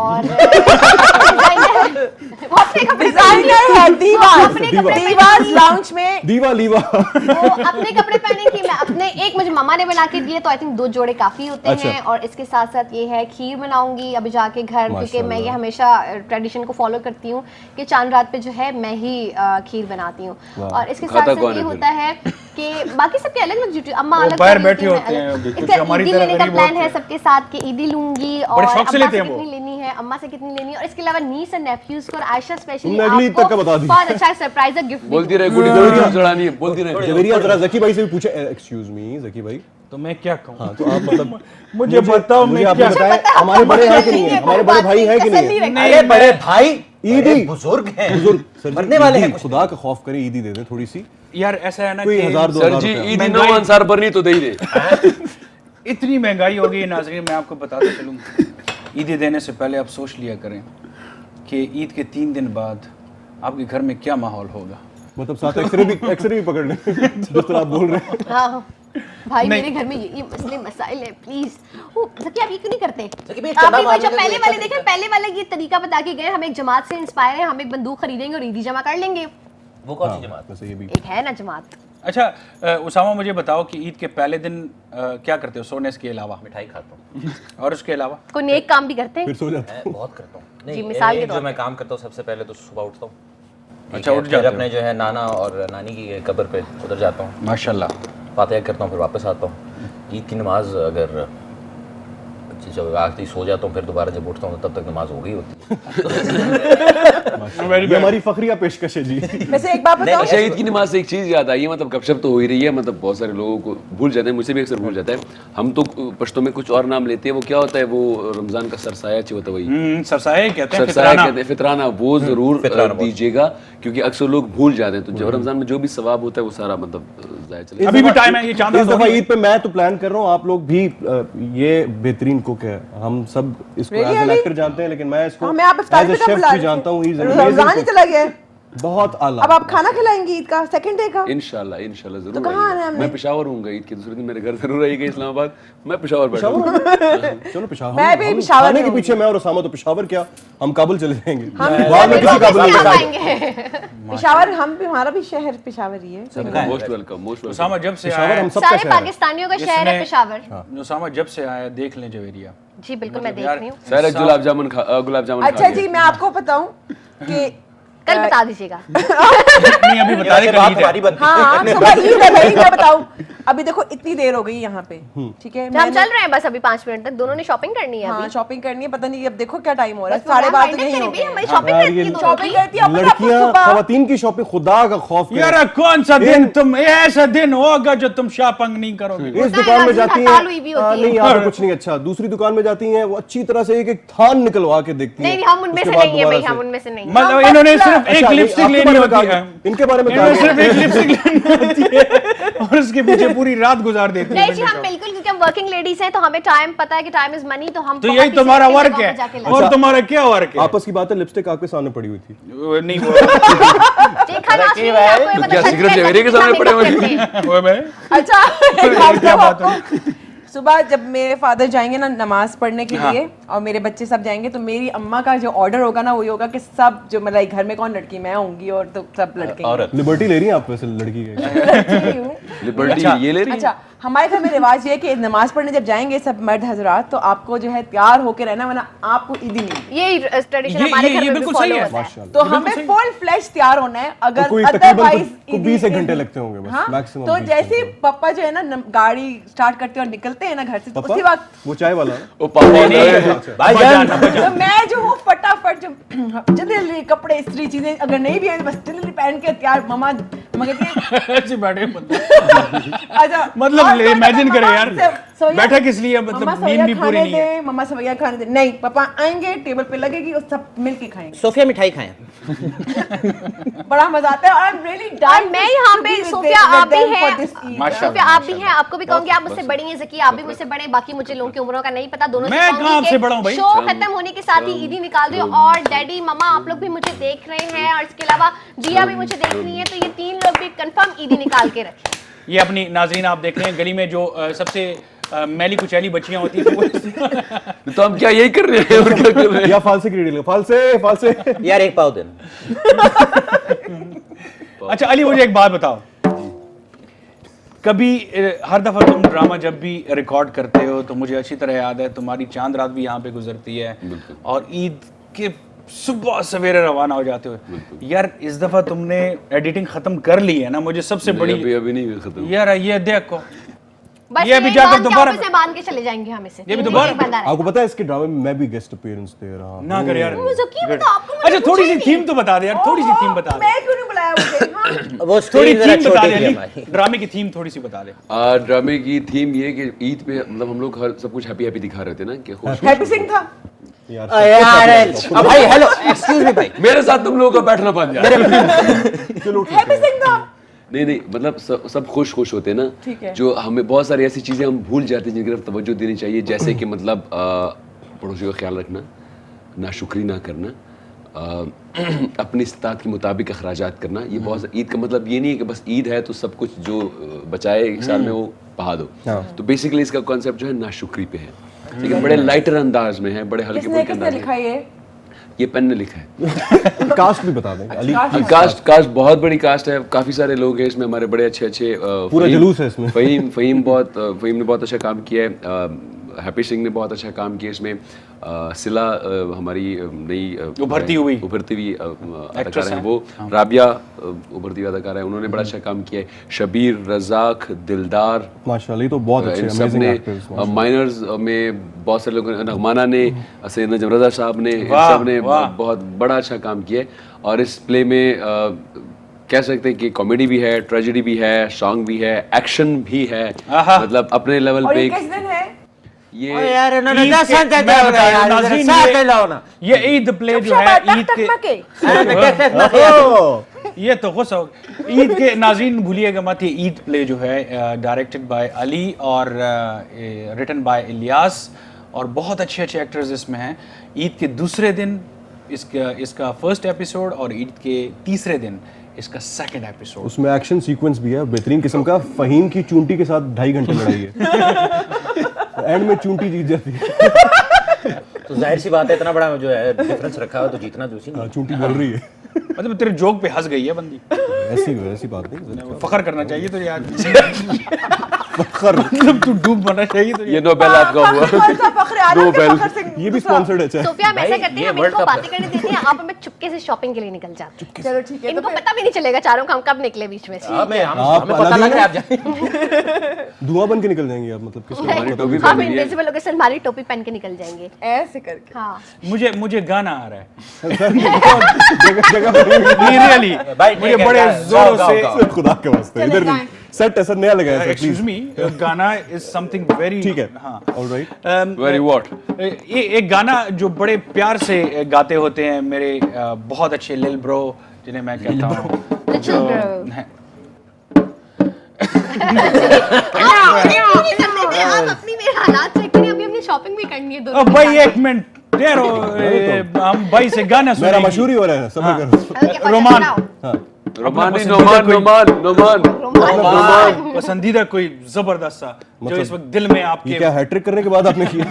और डिजाइनर है, दीवाज लाउंज में दीवा लीवा। वो अपने कपड़े पहने कि मैं अपने, एक मुझे मामा ने बना के दिए, तो आई थिंक 2 जोड़े काफी होते हैं। और इसके साथ साथ ये है खीर बनाऊंगी अभी जाके घर, क्योंकि मैं ये हमेशा ट्रेडिशन को फॉलो करती हूँ कि चांद रात पे जो है मैं ही खीर बनाती हूँ। और इसके साथ साथ ये होता है कि बाकी सबके अलग अलग ड्यूटी, अम्मा अलग बाहर बैठे होते हैं, कुछ हमारी तरह लेने का प्लान है सबके साथ कि ईदी लूंगी और अब्बा से कितनी लेनी है, अम्मा से कितनी लेनी है। और इसके अलावा नीस एंड नेफ्यूज को, आयशा स्पेशली आपको बहुत अच्छा सरप्राइज गिफ्ट बोलती रहे, गुड़ी जरूरी चढ़ानी है, बोलती रहे। जवेरिया जरा ज़की भाई से भी पूछे, एक्सक्यूज मी ज़की भाई, तो मैं क्या कहूँ? हाँ, तो आप मतलब मुझे बताओ, मुझे आप बताएं, हमारे बड़े हैं कि नहीं है? हमारे बड़े भाई हैं कि नहीं है? अरे बड़े भाई ईदी बुजुर्ग हैं, बुजुर्ग मरने वाले हैं। खुदा का खौफ करे, ईदी दे दें थोड़ी सी यार। ऐसा है ना कोई कि 1000-2000 सर जी, ईदी 9 अंसार पर नहीं तो दे ही दे। इतनी महंगाई हो गई नाज़रीन, मैं आपको बताता चलूँ, ईदी देने से पहले आप सोच लिया करें कि ईद के 3 दिन बाद आपके घर में क्या माहौल होगा। मतलब साथ एक्सरे भी पकड़ लें जिस तरह आप बोल रहे हैं। हाँ भाई, मेरे घर में ये मसले मसाइल है, प्लीज। सकी आप ये क्यों नहीं करते? आप जो पहले वाले देखे, पहले वाले ये तरीका बता के गए, हम एक जमात से इंस्पायर है, हम एक बंदूक खरीदेंगे और ईदी जमा कर लेंगे। वो कौन सी जमात? वैसे ये भी एक है ना जमात। अच्छा उसामा, मुझे बताओ कि ईद के पहले दिन क्या करते हो सोने के अलावा? मिठाई खाता हूँ। और उसके अलावा कोई नेक काम भी करते हैं? फिर सो जाते हैं। बहुत करता हूँ। जी, मिसाल के जो मैं काम करता हूँ, सबसे पहले तो सुबह उठता हूँ। अच्छा, उठ जाते हो? अपने जो है नाना और नानी की कब्र पे उधर जाता हूँ, माशाल्लाह, फातिहा करता हूँ, फिर वापस आता हूँ। ईद की नमाज अगर जब आखिरी सो जाता हूँ, फिर दोबारा जब उठता हूँ तब तक नमाज हो गई होती है। ये हमारी फखरिया पेशकश है जी। वैसे एक बात बताओ, अच्छा, ईद की नमाज से एक चीज़ याद आई है, मतलब गपशप तो हो ही रही है, मतलब बहुत सारे लोगों को भूल जाते हैं, मुझसे भी अक्सर भूल जाता है। हम तो पश्तो में कुछ और नाम लेते हैं, वो क्या होता है, वो रमज़ान का सरसाया होता है, वही सरसाया कहते हैं, सरसाया कहते हैं, फितराना, वो ज़रूर दीजिएगा, क्योंकि अक्सर लोग भूल जाते हैं। तो जब रमज़ान में जो भी सवाब होता है वो सारा मतलब जाया चले। अभी भी टाइम है, ये चांद इस दफा ईद पे मैं तो प्लान कर रहा हूँ, आप लोग भी ये बेहतरीन कुक है, हम सब इसको एज एन एक्टर जानते हैं, लेकिन मैं इसको एज ए शेफ भी जानता हूँ। रमजान ही चला गया है, बहुत आला। अब आप खाना खिलाएंगे ईद का सेकंड डे का? इंशाल्लाह इंशाल्लाह जरूर। तो कहाँ आना है हमने? मैं पेशावर हूँगा ईद के दूसरे दिन, मेरे घर जरूर आएगा इस्लामाबाद, मैं पेशावर बैठा चलो पेशावर, मैं भी पेशावर खाने के पीछे मैं और उसामा तो पेशावर क्या, हम काबुल चले जाएंगे, वहाँ में किसी काबुल नहीं। पेशावर हम भी, हमारा भी शहर पेशावर ही है। Most welcome, most welcome. Usama जब से पेशावर आया, हम सबका सारे शहर है। पाकिस्तानियों का शहर है पेशावर। उसामा जब से आया देख लें जवेरिया। जी बिल्कुल, मैं देख रही हूँ। सारे गुलाब जामुन अच्छा जी, मैं आपको बताऊं कि कल बता दीजिएगा। नहीं अभी बता दे, बात हमारी बनती है। हाँ सुबह ईद है भाई, मैं बताऊं अभी देखो इतनी देर हो गई यहाँ पे, ठीक है हम चल रहे हैं बस अभी 5 मिनट तक, दोनों ने शॉपिंग करनी है। हाँ शॉपिंग करनी है, पता नहीं अब देखो क्या टाइम हो रहा है, 12:30 तो नहीं हो गए। शॉपिंग करती है, शॉपिंग करती है लड़कियां, खवातीन की शॉपिंग, खुदा का खौफ करें। यार कौन सा दिन तुम, ऐसा दिन होगा जो तुम शॉपिंग नहीं करोगे। इस दुकान में जाती हैं, नहीं यहाँ पे कुछ नहीं अच्छा, दूसरी दुकान में जाती हैं, वो अच्छी तरह से एक एक थान निकलवा के देखती हैं। नहीं हम उनमें से नहीं है भाई, हम उनमें से नहीं। मतलब इन्होंने सिर्फ एक लिपस्टिक लेनी होती है, इनके बारे में सिर्फ एक लिपस्टिक लेनी होती है और उसके पीछे पूरी रात गुजार देती है। नहीं जी हम बिल्कुल, क्योंकि हम वर्किंग लेडीज हैं तो हमें टाइम पता है कि टाइम इज मनी, तो हम तो यही तुम्हारा वर्क है। और तुम्हारा क्या वर्क है? आपस की बात है, लिपस्टिक आपके सामने पड़ी हुई थी। नहीं क्या सिगरेट जवेरिया के सामने पड़े हुए? अच्छा सुबह जब मेरे फादर जाएंगे ना नमाज पढ़ने के लिए और मेरे बच्चे सब जाएंगे, तो मेरी अम्मा का जो ऑर्डर होगा ना वही होगा कि सब जो मतलब घर में कौन लड़की, मैं होंगी और तो सब लड़के। लिबर्टी ले रही हैं आप वैसे लड़की के? लिबर्टी ये ले रही है? अच्छा हमारे घर में रिवाज ये है कि नमाज पढ़ने जब जाएंगे सब मर्द हजरात, तो आपको जो है तैयार होकर रहना, वरना आपको ईदी नहीं। ये ट्रेडिशन हमारे घर में भी फॉलो होता है। तो हमें फुल फ्लैश तैयार होना है, अगर कोई अदरवाइज 20 घंटे लगते होंगे बस मैक्सिमम। तो जैसे पापा जो है ना गाड़ी स्टार्ट करते और निकलते हैं ना घर से, तो उसी वक्त वो चाय वाला तो मैं जो हूँ फटाफट जल्दी कपड़े इस्त्री चीजें अगर नहीं भी है बस जल्दी पहन के तैयार, मम्मा ऐसे बैठे अच्छा मतलब इमेजिन करें यार, बैठा किस लिए, मतलब नींद भी पूरी नहीं है। मम्मा सवैया खाने दे, नहीं पापा आएंगे टेबल पे लगेगी और सब मिलके खाएंगे। सोफिया मिठाई खाएं। बड़ा मजा आता है और I'm really dying मैं यहाँ पे सोफिया आप भी हैं, सोफिया आप भी हैं, आपको भी कहूँगी आप मुझसे बड़ी हैं, ज़की आप भी मुझसे बड़े, बाकी मुझे लोगों की उम्रों का नहीं पता, दोनों मैं कहाँ आपसे बड़ा हूँ भाई? शो खत्म होने के साथ ही ईदी निकाल रही हूँ और डैडी मम्मा आप लोग भी मुझे देख रहे हैं और इसके अलावा जिया भी मुझे देख रही है, तो ये 3 लोग भी कंफर्म ईदी निकाल के रखें। ये अपनी नाज़रीन आप देख रहे हैं गली में जो सबसे मैली कुचैली बच्चियां होती हैं तो हम क्या यही कर रहे हैं और क्या कर रहे हैं? या फालसे की डील, फालसे यार एक पाव दिन। अच्छा अली मुझे एक बात बताओ, कभी हर दफा तुम ड्रामा जब भी रिकॉर्ड करते हो तो मुझे अच्छी तरह याद है तुम्हारी चांद रात भी यहाँ पे गुजरती है और ईद के सुबह सवेरे रवाना हो जाते हो। यार इस दफा तुमने एडिटिंग खत्म कर ली है ना, मुझे सबसे बड़ी अभी नहीं खत्म यार ये देखो बस ये अभी जाकर दोबारा से बांध के चले जाएंगे हम इसे। ये भी दोबारा आपको पता है इसके ड्रामे में मैं भी गेस्ट अपीयरेंस दे रहा हूं। ना कर यार, आपको अच्छा थोड़ी सी थीम तो बता दे यार, थोड़ी सी थीम बता दे। मैं क्यों नहीं बुलाया मुझे? वो थोड़ी थीम बता दे, ड्रामे की थीम थोड़ी सी बता दे। ड्रामे की थीम ये कि ईद पे मतलब हम लोग हर सब कुछ हैप्पी हैप्पी दिखा रहे थे ना कि खुश। हैप्पी सिंह था यार भाई, हेलो एक्सक्यूज मी भाई, मेरे साथ तुम लोगों का बैठना बन जाए। चलो हैप्पी सिंह था। नहीं मतलब सब खुश होते हैं ठीक ना, है। जो हमें बहुत सारी ऐसी चीज़ें हम भूल जाते हैं जिनकी तरफ तवज्जो देनी चाहिए, जैसे कि मतलब पड़ोसियों का ख्याल रखना, नाशुक्री ना करना, अपनी इस्तात के मुताबिक अखराजात करना। ये बहुत, ईद का मतलब ये नहीं है कि बस ईद है तो सब कुछ जो बचाए एक साल में वो बहा दो। तो बेसिकली इसका कॉन्सेप्ट जो है नाशुक्री पे है, लेकिन बड़े लाइटर अंदाज में है, बड़े हल्के फुल्के अंदाज में। ये पेन ने लिखा है। कास्ट भी बता दें। अली कास्ट बहुत बड़ी कास्ट है, काफी सारे लोग हैं इसमें, हमारे बड़े अच्छे पूरा जुलूस है इसमें। फहीम ने बहुत अच्छा काम किया है, हैप्पी सिंह ने बहुत अच्छा काम किया इसमें, सिला हमारी नई उभरती हुई अदाकार है, वो राबिया उभरती हुई अदाकार है, उन्होंने बड़ा अच्छा काम किया है, शबीर, रज़ाक, दिलदार, माशाल्लाह ये तो बहुत अच्छे अमेजिंग एक्टर्स। माइनर्स में बहुत सारे लोग, नगमाना ने, सैयद नजम रज़ा साहब ने, सब ने बहुत बड़ा अच्छा काम किया है। और इस प्ले में कह सकते हैं कि कॉमेडी भी है, ट्रेजेडी भी है, सॉन्ग भी है, एक्शन भी है, मतलब अपने लेवल पे। ये यार इन्होंने ईद 10 के- घंटे मैं हो बता गए रहा हूं, यार, नाज़रीन, इधर साथ लाओ ना। ये ईद प्ले जो है ईद के ये तो खुश हो ईद के नाज़रीन भूलिएगा मत, ये ईद प्ले जो है डायरेक्टेड बाय अली और रिटन बाय इलियास और बहुत अच्छे अच्छे एक्टर्स इसमें हैं। ईद के दूसरे दिन इसका फर्स्ट एपिसोड और ईद के तीसरे दिन इसका सेकंड एपिसोड। उसमें एक्शन सीक्वेंस भी है बेहतरीन किस्म का। फहीम की चूंटी के साथ 2.5 घंटे लड़ाई है। एंड में चूंटी जीत जाती है। तो जाहिर सी बात है इतना बड़ा जो है डिफरेंस रखा हो तो जीतना जोशी नहीं। चूंटी बोल रही है। मतलब तेरे जोक पे हंस गई है बंदी। ऐसी बात नहीं, फखर करना चाहिए तो यार। फखर मतलब तू डूब मरना चाहिए तो ये नोबेल आपका हुआ। नोबेल ये भी स्पॉन्सर्ड है। सोफिया हम ऐसा करते हैं, हम इनको बातें करने देते हैं, आप हमें चुपके से शॉपिंग के लिए निकल जाते हैं। चलो ठीक है, इनको पता भी नहीं चलेगा चारों का हम कब निकले बीच में से। हमें पता लग रहा है आप जाएं। धुआं बन के निकल जाएंगे आप, मतलब किस हम इनविजिबल होकर सलमानी टोपी पहन के निकल जाएंगे ऐसे करके। हाँ मुझे गाना आ रहा है जगह रियली मुझे बड़े जोरों से खुदा के वास्ते इधर नहीं सेट ऐसा नया लगाया है एक्सक्यूज मी गाना इज समथिंग वेरी ठीक है। हाँ ऑलराइट वेरी व्हाट ये एक गाना जो बड़े प्यार से गाते होते हैं मेरे बहुत अच्छे लिल ब्रो जिन्हें मैं कहता हूँ लिटिल ब्रो आप अपनी मेरे हालात चेक करिए, अभी हमने शॉपिंग भी करनी है दोनों। अब भाई एक मिनट ठहरो हम भाई से गाना मेरा सुनेंगे। मशहूर ही हो रहा है सबर करो। रोमान रोमान पसंदीदा कोई जबरदस्त सा जो इस वक्त दिल में ये आपके क्या हैट्रिक करने के बाद आपने किया?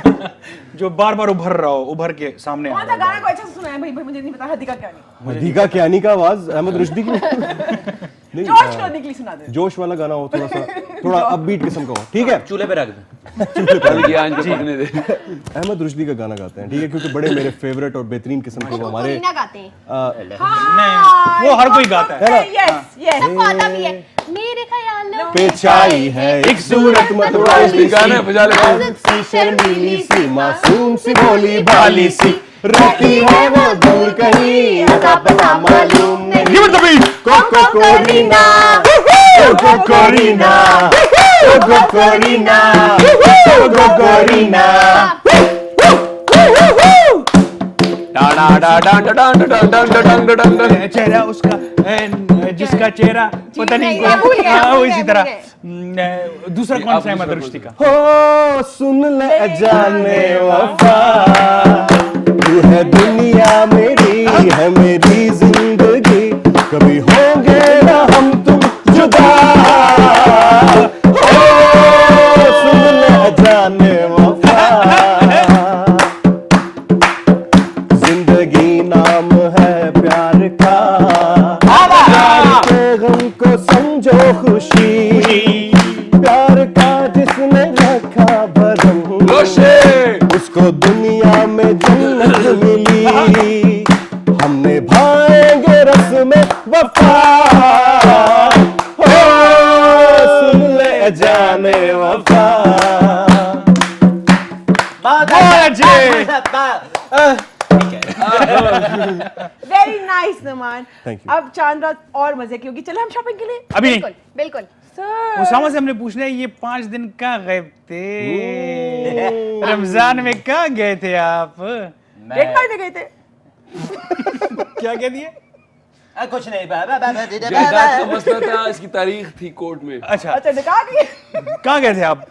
जो बार बार उभर के सामने आ कौन सा गाना को अच्छा से सुना है भाई? मुझे नहीं पता हदीका क्या नहीं। हदीका कियानी का आवाज अहमद रुश्दी की नहीं, जोश करने के लिए सुना दे। जोश वाला गाना हो, थोड़ा अपबीट किस्म का हो। ठीक है, चूल्हे पे रख दे। अहमद रुश्दी का गाना गाते हैं, ठीक है, क्योंकि बड़े मेरे फेवरेट और बेहतरीन किस्म के वो हमारे रीना गाते हैं। नहीं वो हर कोई गाता है यस यस सबको आता भी है। मेरे ख्यालों पे छाई है एक सूरत मतवाली गाना बजा ले सी शर्मीली सी मासूम सी भोली भाली सी रहती है वो दूर कहीं अता पता मालूम नहीं। कोको कोरीना कोको कोरीना कोको कोरीना कोको कोरीना चेहरा उसका जिसका चेहरा पता नहीं वो इसी तरह दूसरा कौन सा है अहमद रुश्दी का? हो सुन ले जाने वफा तू है दुनिया मेरी है मेरी जिंदगी कभी होंगे ना हम तुम जुदा हो सुन ले जाने वफा जिंदगी नाम है प्यार का प्यार के गम को समझो खुशी प्यार का जिसने रखा भरम उसको दुनिया में जन्नत मिली हमने भाएंगे रस्म वफा हो सुन ले जाने वफा। Very nice Naman. Thank you. अब चांद रात और मजे की होगी। चले हम शॉपिंग के लिए। अभी नहीं बिल्कुल बिल्कुल। उसामा से हमने पूछना है ये 5 दिन कहाँ गए थे? रमजान में कहाँ गए थे आप? डेट पार्टी गए थे। क्या कह दिए? कुछ नहीं जायदाद का मसला था, इसकी तारीख थी कोर्ट में। अच्छा अच्छा निकाह गए। कहाँ गए थे आप?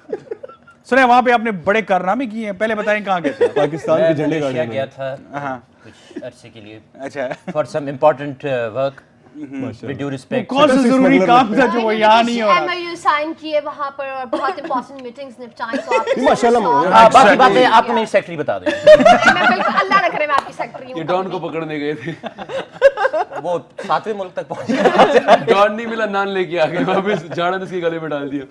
सुने वहाँ पे आपने बड़े कारनामे किए हैं, पहले बताएं कहाँ गए थे? पाकिस्तान के झंडे गाड़ने मलेशिया गया था हाँ कुछ अरसे के लिए अच्छा for some important work with due respect. कौन सा जरूरी काम था जो वो यहाँ नहीं हो रहा? MOU साइन किए वहाँ पर और बहुत इंपॉर्टेंट मीटिंग्स निपटाई तो आप माशाल्लाह बाकी बातें आपको मेरी सेक्रेटरी बता दें। मैं बिल्कुल अल्लाह रख रहे मैं आपकी सेक्रेटरी हूँ। ये डॉन को पकड़ने गए थे, वो 7वें मुल्क तक पहुंचे। डॉन नहीं मिला, नान लेके आ गए वापस, झाड़ा उसके गले में डाल दिया।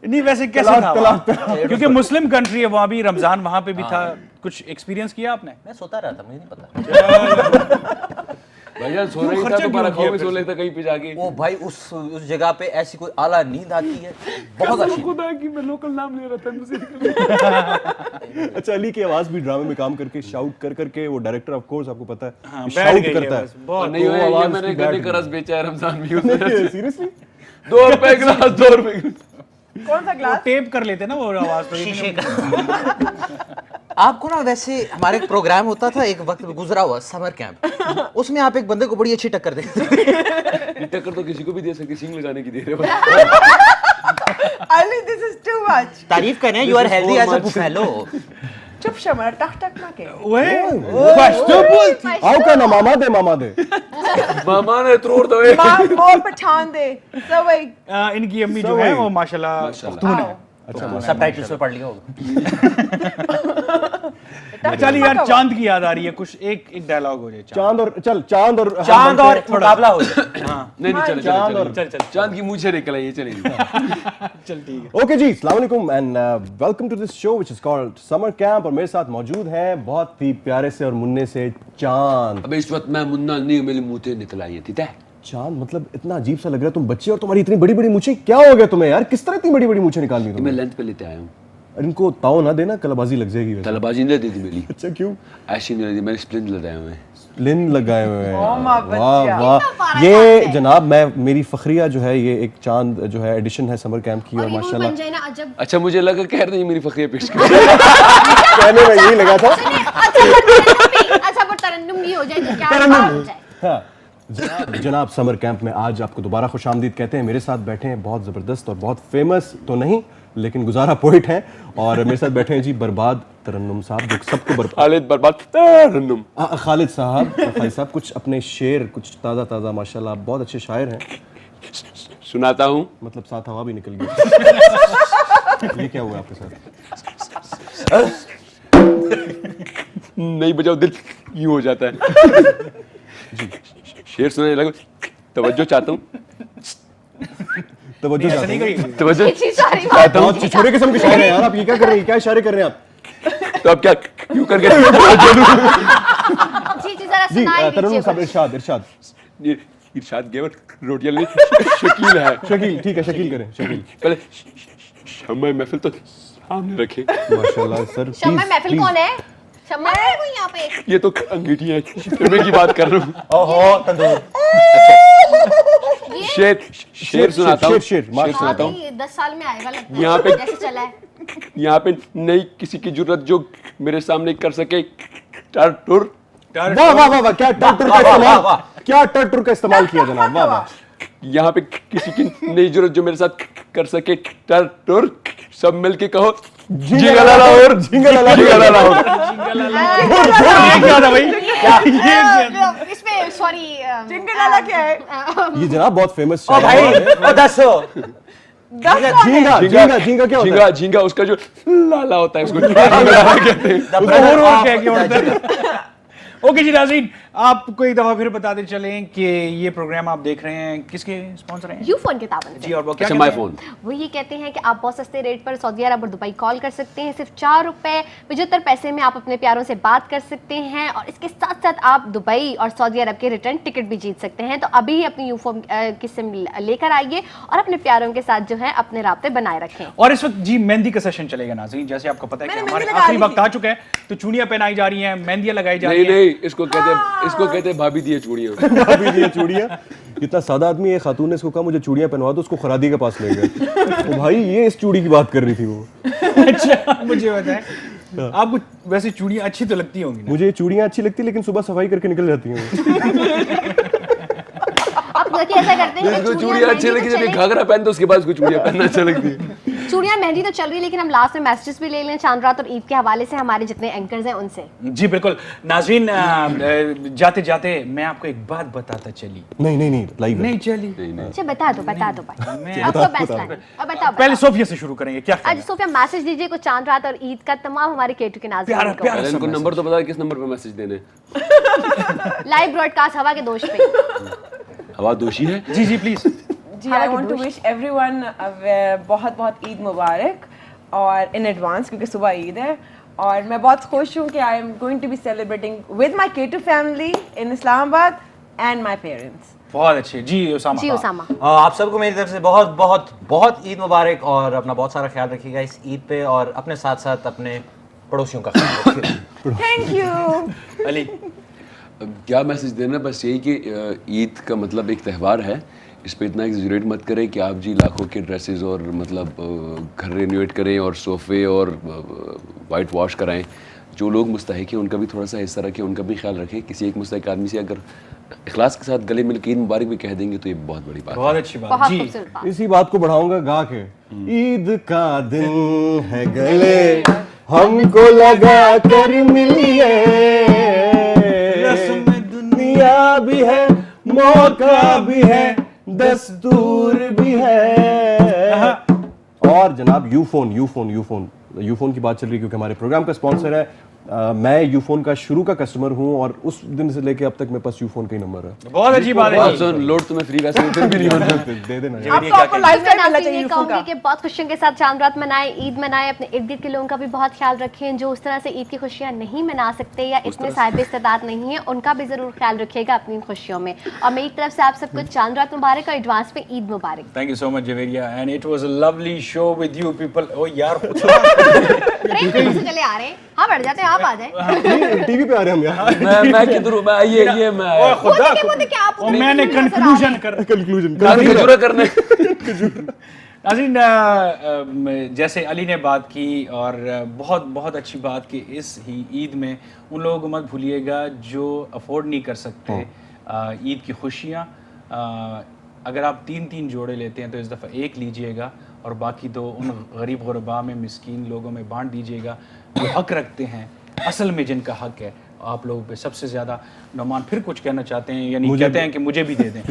नहीं वैसे कैसे था वहाँ? क्योंकि मुस्लिम कंट्री है वहाँ भी, रमजान वहाँ पे भी था, कुछ एक्सपीरियंस किया आपने? मैं सोता रहा था, मुझे नहीं पता। भैया सो रही था तो बारह में सो लेता कहीं पे जाके। ओ भाई उस जगह पे ऐसी कोई आला नींद आती है बहुत अच्छी। खुदा की मैं लोकल नाम ले रहा था मुझे। अच्छा अली की आवाज भी ड्रामे में काम करके शाउट कर करके वो डायरेक्टर ऑफ कोर्स आपको पता है हाँ, शाउट करता है बहुत नहीं हुआ ये मैंने गन्ने का रस बेचा है रमजान में। सीरियसली 2 रुपए गिलास 2 रुपए। कौन सा ग्लास? टेप कर लेते ना वो आवाज तो शीशे का। आपको ना वैसे हमारे एक प्रोग्राम होता था एक वक्त गुजरा हुआ समर कैंप, उसमें आप एक बंदे को बड़ी अच्छी टक्कर दे टक्कर तो किसी को भी दे सकते, सींग लगाने की दे रहे Ali this is too much. तारीफ कर रहे हैं, you are healthy as a buffalo. चुप शमर टक टक ना के आओ का ना मामा दे मामा ने तोड़ दो मोर पठान दे सब वही। इनकी अम्मी जो है वो माशाल्लाह पख्तून है। अच्छा, सबटाइटल्स में पढ़ लिया होगा। चलिए यार, चांद की याद आ रही है, कुछ एक डायलॉग हो जाए। चांद और मुकाबला हो जाए। हाँ नहीं चल चांद की मुझे निकल आई, चलेगी। चल ठीक है। ओके जी, अस्सलाम वालेकुम and welcome to this show which is called summer camp. और मेरे साथ मौजूद हैं बहुत ही प्यारे से और मुन्ने से चांद। अबे इस वक्त मैं मुन्ना नहीं, मेरी मूंछें निकल आई है, ठीक है? चांद मतलब इतना अजीब सा लग रहा है, तुम बच्चे और तुम्हारी इतनी बड़ी बड़ी मूंछें, क्या हो गया तुम्हें यार? किस तरह इतनी बड़ी बड़ी मूंछें निकाल दी मैं लेंथ पे लेते आया हूँ। इनको ताव ना देना, कलाबाजी लग जाएगी। कलाबाजी नहीं दी मेरी। अच्छा क्यों? ऐसी नहीं दी, मैंने स्प्लिंट लगाए हुए हैं। स्प्लिन लगाए हुए हैं। वाह वाह, ये जनाब मेरी फखरिया जो है, ये एक चांद जो है एडिशन है समर कैंप की और माशाल्लाह। अच्छा, मुझे लगा कह रही मेरी फखरिया पेश कर कहने में यही लगा था। अच्छा वो तरन्नुम भी हो जाए तो क्या हो जाए। हाँ जनाब, समर कैंप में आज आपको दोबारा खुशामदीद कहते हैं। मेरे साथ बैठे हैं बहुत ज़बरदस्त और बहुत फेमस तो नहीं लेकिन गुजारा पोइट हैं, और मेरे साथ बैठे हैं जी बर्बाद तरन्नुम साहब, जो सबको बर्बाद तरन्नुम खालिद साहब कुछ अपने शेर, कुछ ताज़ा ताज़ा माशाल्लाह बहुत अच्छे शायर हैं, सुनाता हूँ। मतलब साथ हवा भी निकल गई। ये क्या हुआ आपके साथ? नहीं बजाओ दिल यूं हो जाता है। जी शेर सुनाने लगो, तवज्जो चाहता हूँ। तवज्जो चाहता हूँ। छिछोरे किस्म के शायर हैं यार आप, ये क्या कर रहे हैं? क्या इशारे कर रहे हैं आप? तो अब क्या क्यों कर गए? जी तरन्नुम साहब, इरशाद इरशाद गेवर रोटियां ले। शकील है। शकील, ठीक है शकील करें। शकील पहले शम्मा महफिल तो सामने रखें। माशाल्लाह सर। शम्मा महफिल कौन है? शम्मा है कोई यहाँ पे? ये तो अंगीठी है, शम्मे की बात कर रहा हूँ। ओहो तंदूर। शेर सुनाता हूँ। शेर सुनाता हूँ। 10 साल में आएगा लगता है। यहाँ पे जैसे चला है। यहाँ पे नहीं किसी की जरूरत जो मेरे सामने कर सके। टर्टुर। वाह वाह वाह, क्या टर्टुर का इस्तेमाल, क्या टर्टुर का इस्तेमाल किया जनाब, वाह वाह। यहाँ पे किसी की नई जरूरत जो मेरे साथ कर सके। टर्टुर। सब मिलके कहो जिंगला लाहौर, जिंगला लाहौर। ये क्या था भाई? इसमें सॉरी जिंगलाला क्या है? ये जनाब बहुत फेमस ओ भाई ओ दसो झींगा क्या होता है? झींगा उसका जो लाला होता है, उसको कहते हैं। ओके जी नाज़रीन, आपको एक दफा फिर बताते चलें कि ये प्रोग्राम आप देख रहे हैं किसके स्पॉन्सर हैं? यूफोन के ताबन से। जी, और वो क्या माय फोन। वो ये कहते हैं कि आप बहुत सस्ते रेट पर सऊदी अरब और दुबई कॉल कर सकते हैं। सिर्फ 4 रुपए 75 पैसे में आप अपने प्यारों से बात कर सकते हैं, और इसके साथ साथ आप दुबई और सऊदी अरब के रिटर्न टिकट भी जीत सकते हैं। तो अभी ही अपनी यूफोन की सिम लेकर आइए और अपने प्यारों के साथ जो है अपने राब्ते बनाए रखें। और इस वक्त जी मेहंदी का सेशन चलेगा नाज़रीन, जैसे आपको पता है कि हमारे आखिरी वक्त आ चुका है, तो चूड़ियां पहनाई जा रही हैं, मेहंदियां लगाई जा रही हैं। नहीं, इसको कहते हैं भाभी दिए चूड़ियां। भाभी दिए चूड़ियां। इतना सादा आदमी है, खातून ने इसको कहा मुझे चूड़ियां पहनवा दो, उसको खरादी के पास ले गए। तो भाई ये इस चूड़ी की बात कर रही थी वो। अच्छा मुझे बताएं, आपको वैसे चूड़ियां अच्छी तो लगती होंगी ना? मुझे चूड़ियां अच्छी लगती, लेकिन सुबह सफाई करके निकल जाती हैं। ऐसा करते हैं इसको चूड़ियां अच्छी लगी, जब ये घाघरा पहनते उसके बाद इसको चूड़ियां पहनना अच्छा लगती है। चूड़ियां मेहंदी तो चल रही है, लेकिन हम लास्ट में मैसेजेस भी ले लें चांद रात और ईद के हवाले से हमारे जितने एंकर्स हैं उनसे। जी बिल्कुल नाज़रीन, जाते जाते मैं आपको एक बात बताता चली। नहीं लाइव नहीं चली। अच्छा बता दो पहले सोफिया से शुरू करेंगे। क्या आज सोफिया मैसेज दीजिए कुछ चांद रात और ईद का तमाम हमारे केटू के नाज़रीन को। पहले इनको नंबर तो बता, किस नंबर पे मैसेज देने? लाइव ब्रॉडकास्ट हवा के दोष पे। हवा दोषी है। जी प्लीज। जी I want to wish everyone बहुत बहुत ईद मुबारक और इन एडवांस, क्योंकि सुबह ईद है और मैं बहुत खुश हूँ कि I am going to be celebrating with my केटू family in Islamabad and my parents. बहुत अच्छे। जी उसामा। आप सबको मेरी तरफ से बहुत बहुत बहुत ईद मुबारक, और अपना बहुत सारा ख्याल रखिएगा इस ईद पे, और अपने साथ साथ अपने पड़ोसियों का ख्याल रखिएगा। Thank you. अली क्या मैसेज देना? बस यही कि ईद का मतलब एक त्यौहार है, इस पे इतना एग्जैजरेट मत करें कि आप जी लाखों के ड्रेसेस और मतलब घर रेनोवेट करें और सोफ़े और वाइट वॉश कराएं। जो लोग मुस्तहिक हैं उनका भी थोड़ा सा हिस्सा रखें, उनका भी ख्याल रखें। किसी एक मुस्तहिक आदमी से अगर इखलास के साथ गले मिल के ईद मुबारक भी कह देंगे तो ये बहुत बड़ी बात है। बहुत अच्छी बात जी। इसी बात को बढ़ाऊंगा गा के, ईद का दिन है गले हमको लगा कर मिलिए, रस्म दुनिया भी है मौका भी है दस्तूर भी है। और जनाब यूफोन की बात चल रही है क्योंकि हमारे प्रोग्राम का स्पॉन्सर है। मैं यूफोन का शुरू का कस्टमर हूं और उस दिन से लेके अब तक मेरे पास यूफोन का ही नंबर है। बहुत अच्छी बात है। लोड तुम्हें फ्री वैसे फिर भी नहीं होता, दे देना। आपको लाइफ टाइम मिलना चाहिए यूफोन का। कि बहुत खुशियों के साथ चांद रात मनाएं, ईद मनाएं, अपने इर्द गिर्द के लोगों का भी बहुत ख्याल रखें। जो उस तरह से ईद की खुशियां नहीं मना सकते या इतने साहिब इस्तेदाद नहीं है, उनका भी जरूर ख्याल रखिएगा अपनी खुशियों में। और मेरी तरफ से आप सबको चांद रात मुबारक और एडवांस में ईद मुबारक। Thank you so much Javeria and it was a lovely show with you people. ओ यार चले आ रहे हैं, हाँ बढ़ जाते हैं, आप आ जाए। टीवी पे आ रहे हम यार। मैं किधर हूं? मैं ये मैं ओए खुदा मैंने कंक्लूजन करने नाज़रीन, जैसे अली ने बात की और बहुत बहुत अच्छी बात कि इस ही ईद में उन लोगों को मत भूलिएगा जो अफोर्ड नहीं कर सकते ईद की खुशियाँ। अगर आप 3-3 जोड़े लेते हैं तो इस दफ़ा एक लीजिएगा और बाकी दो उन गरीब गुरबा में, मिस्कीन लोगों में बांट दीजिएगा जो हक रखते हैं, असल में जिनका हक है आप लोगों पे सबसे ज़्यादा। नौमान फिर कुछ कहना चाहते हैं, यानी कहते हैं कि मुझे भी दे दें।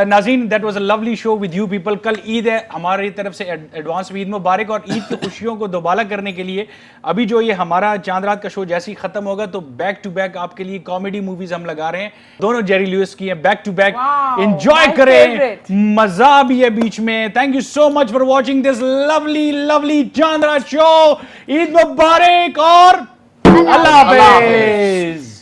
नाज़रीन, that was a lovely show with you people. कल ईद है, हमारी तरफ से एडवांस में ईद मुबारक। और ईद की खुशियों को दोबारा करने के लिए अभी जो ये हमारा चांद रात का शो जैसे ही ख़त्म होगा तो बैक टू बैक आपके लिए कॉमेडी मूवीज़ हम लगा रहे हैं। दोनों जेरी लुइस की हैं, बैक टू बैक। एंजॉय करें, मज़ा भी है बीच में। Thank you so much for watching this lovely lovely चांद रात शो। ईद मुबारक और अल्लाह हाफ़िज़।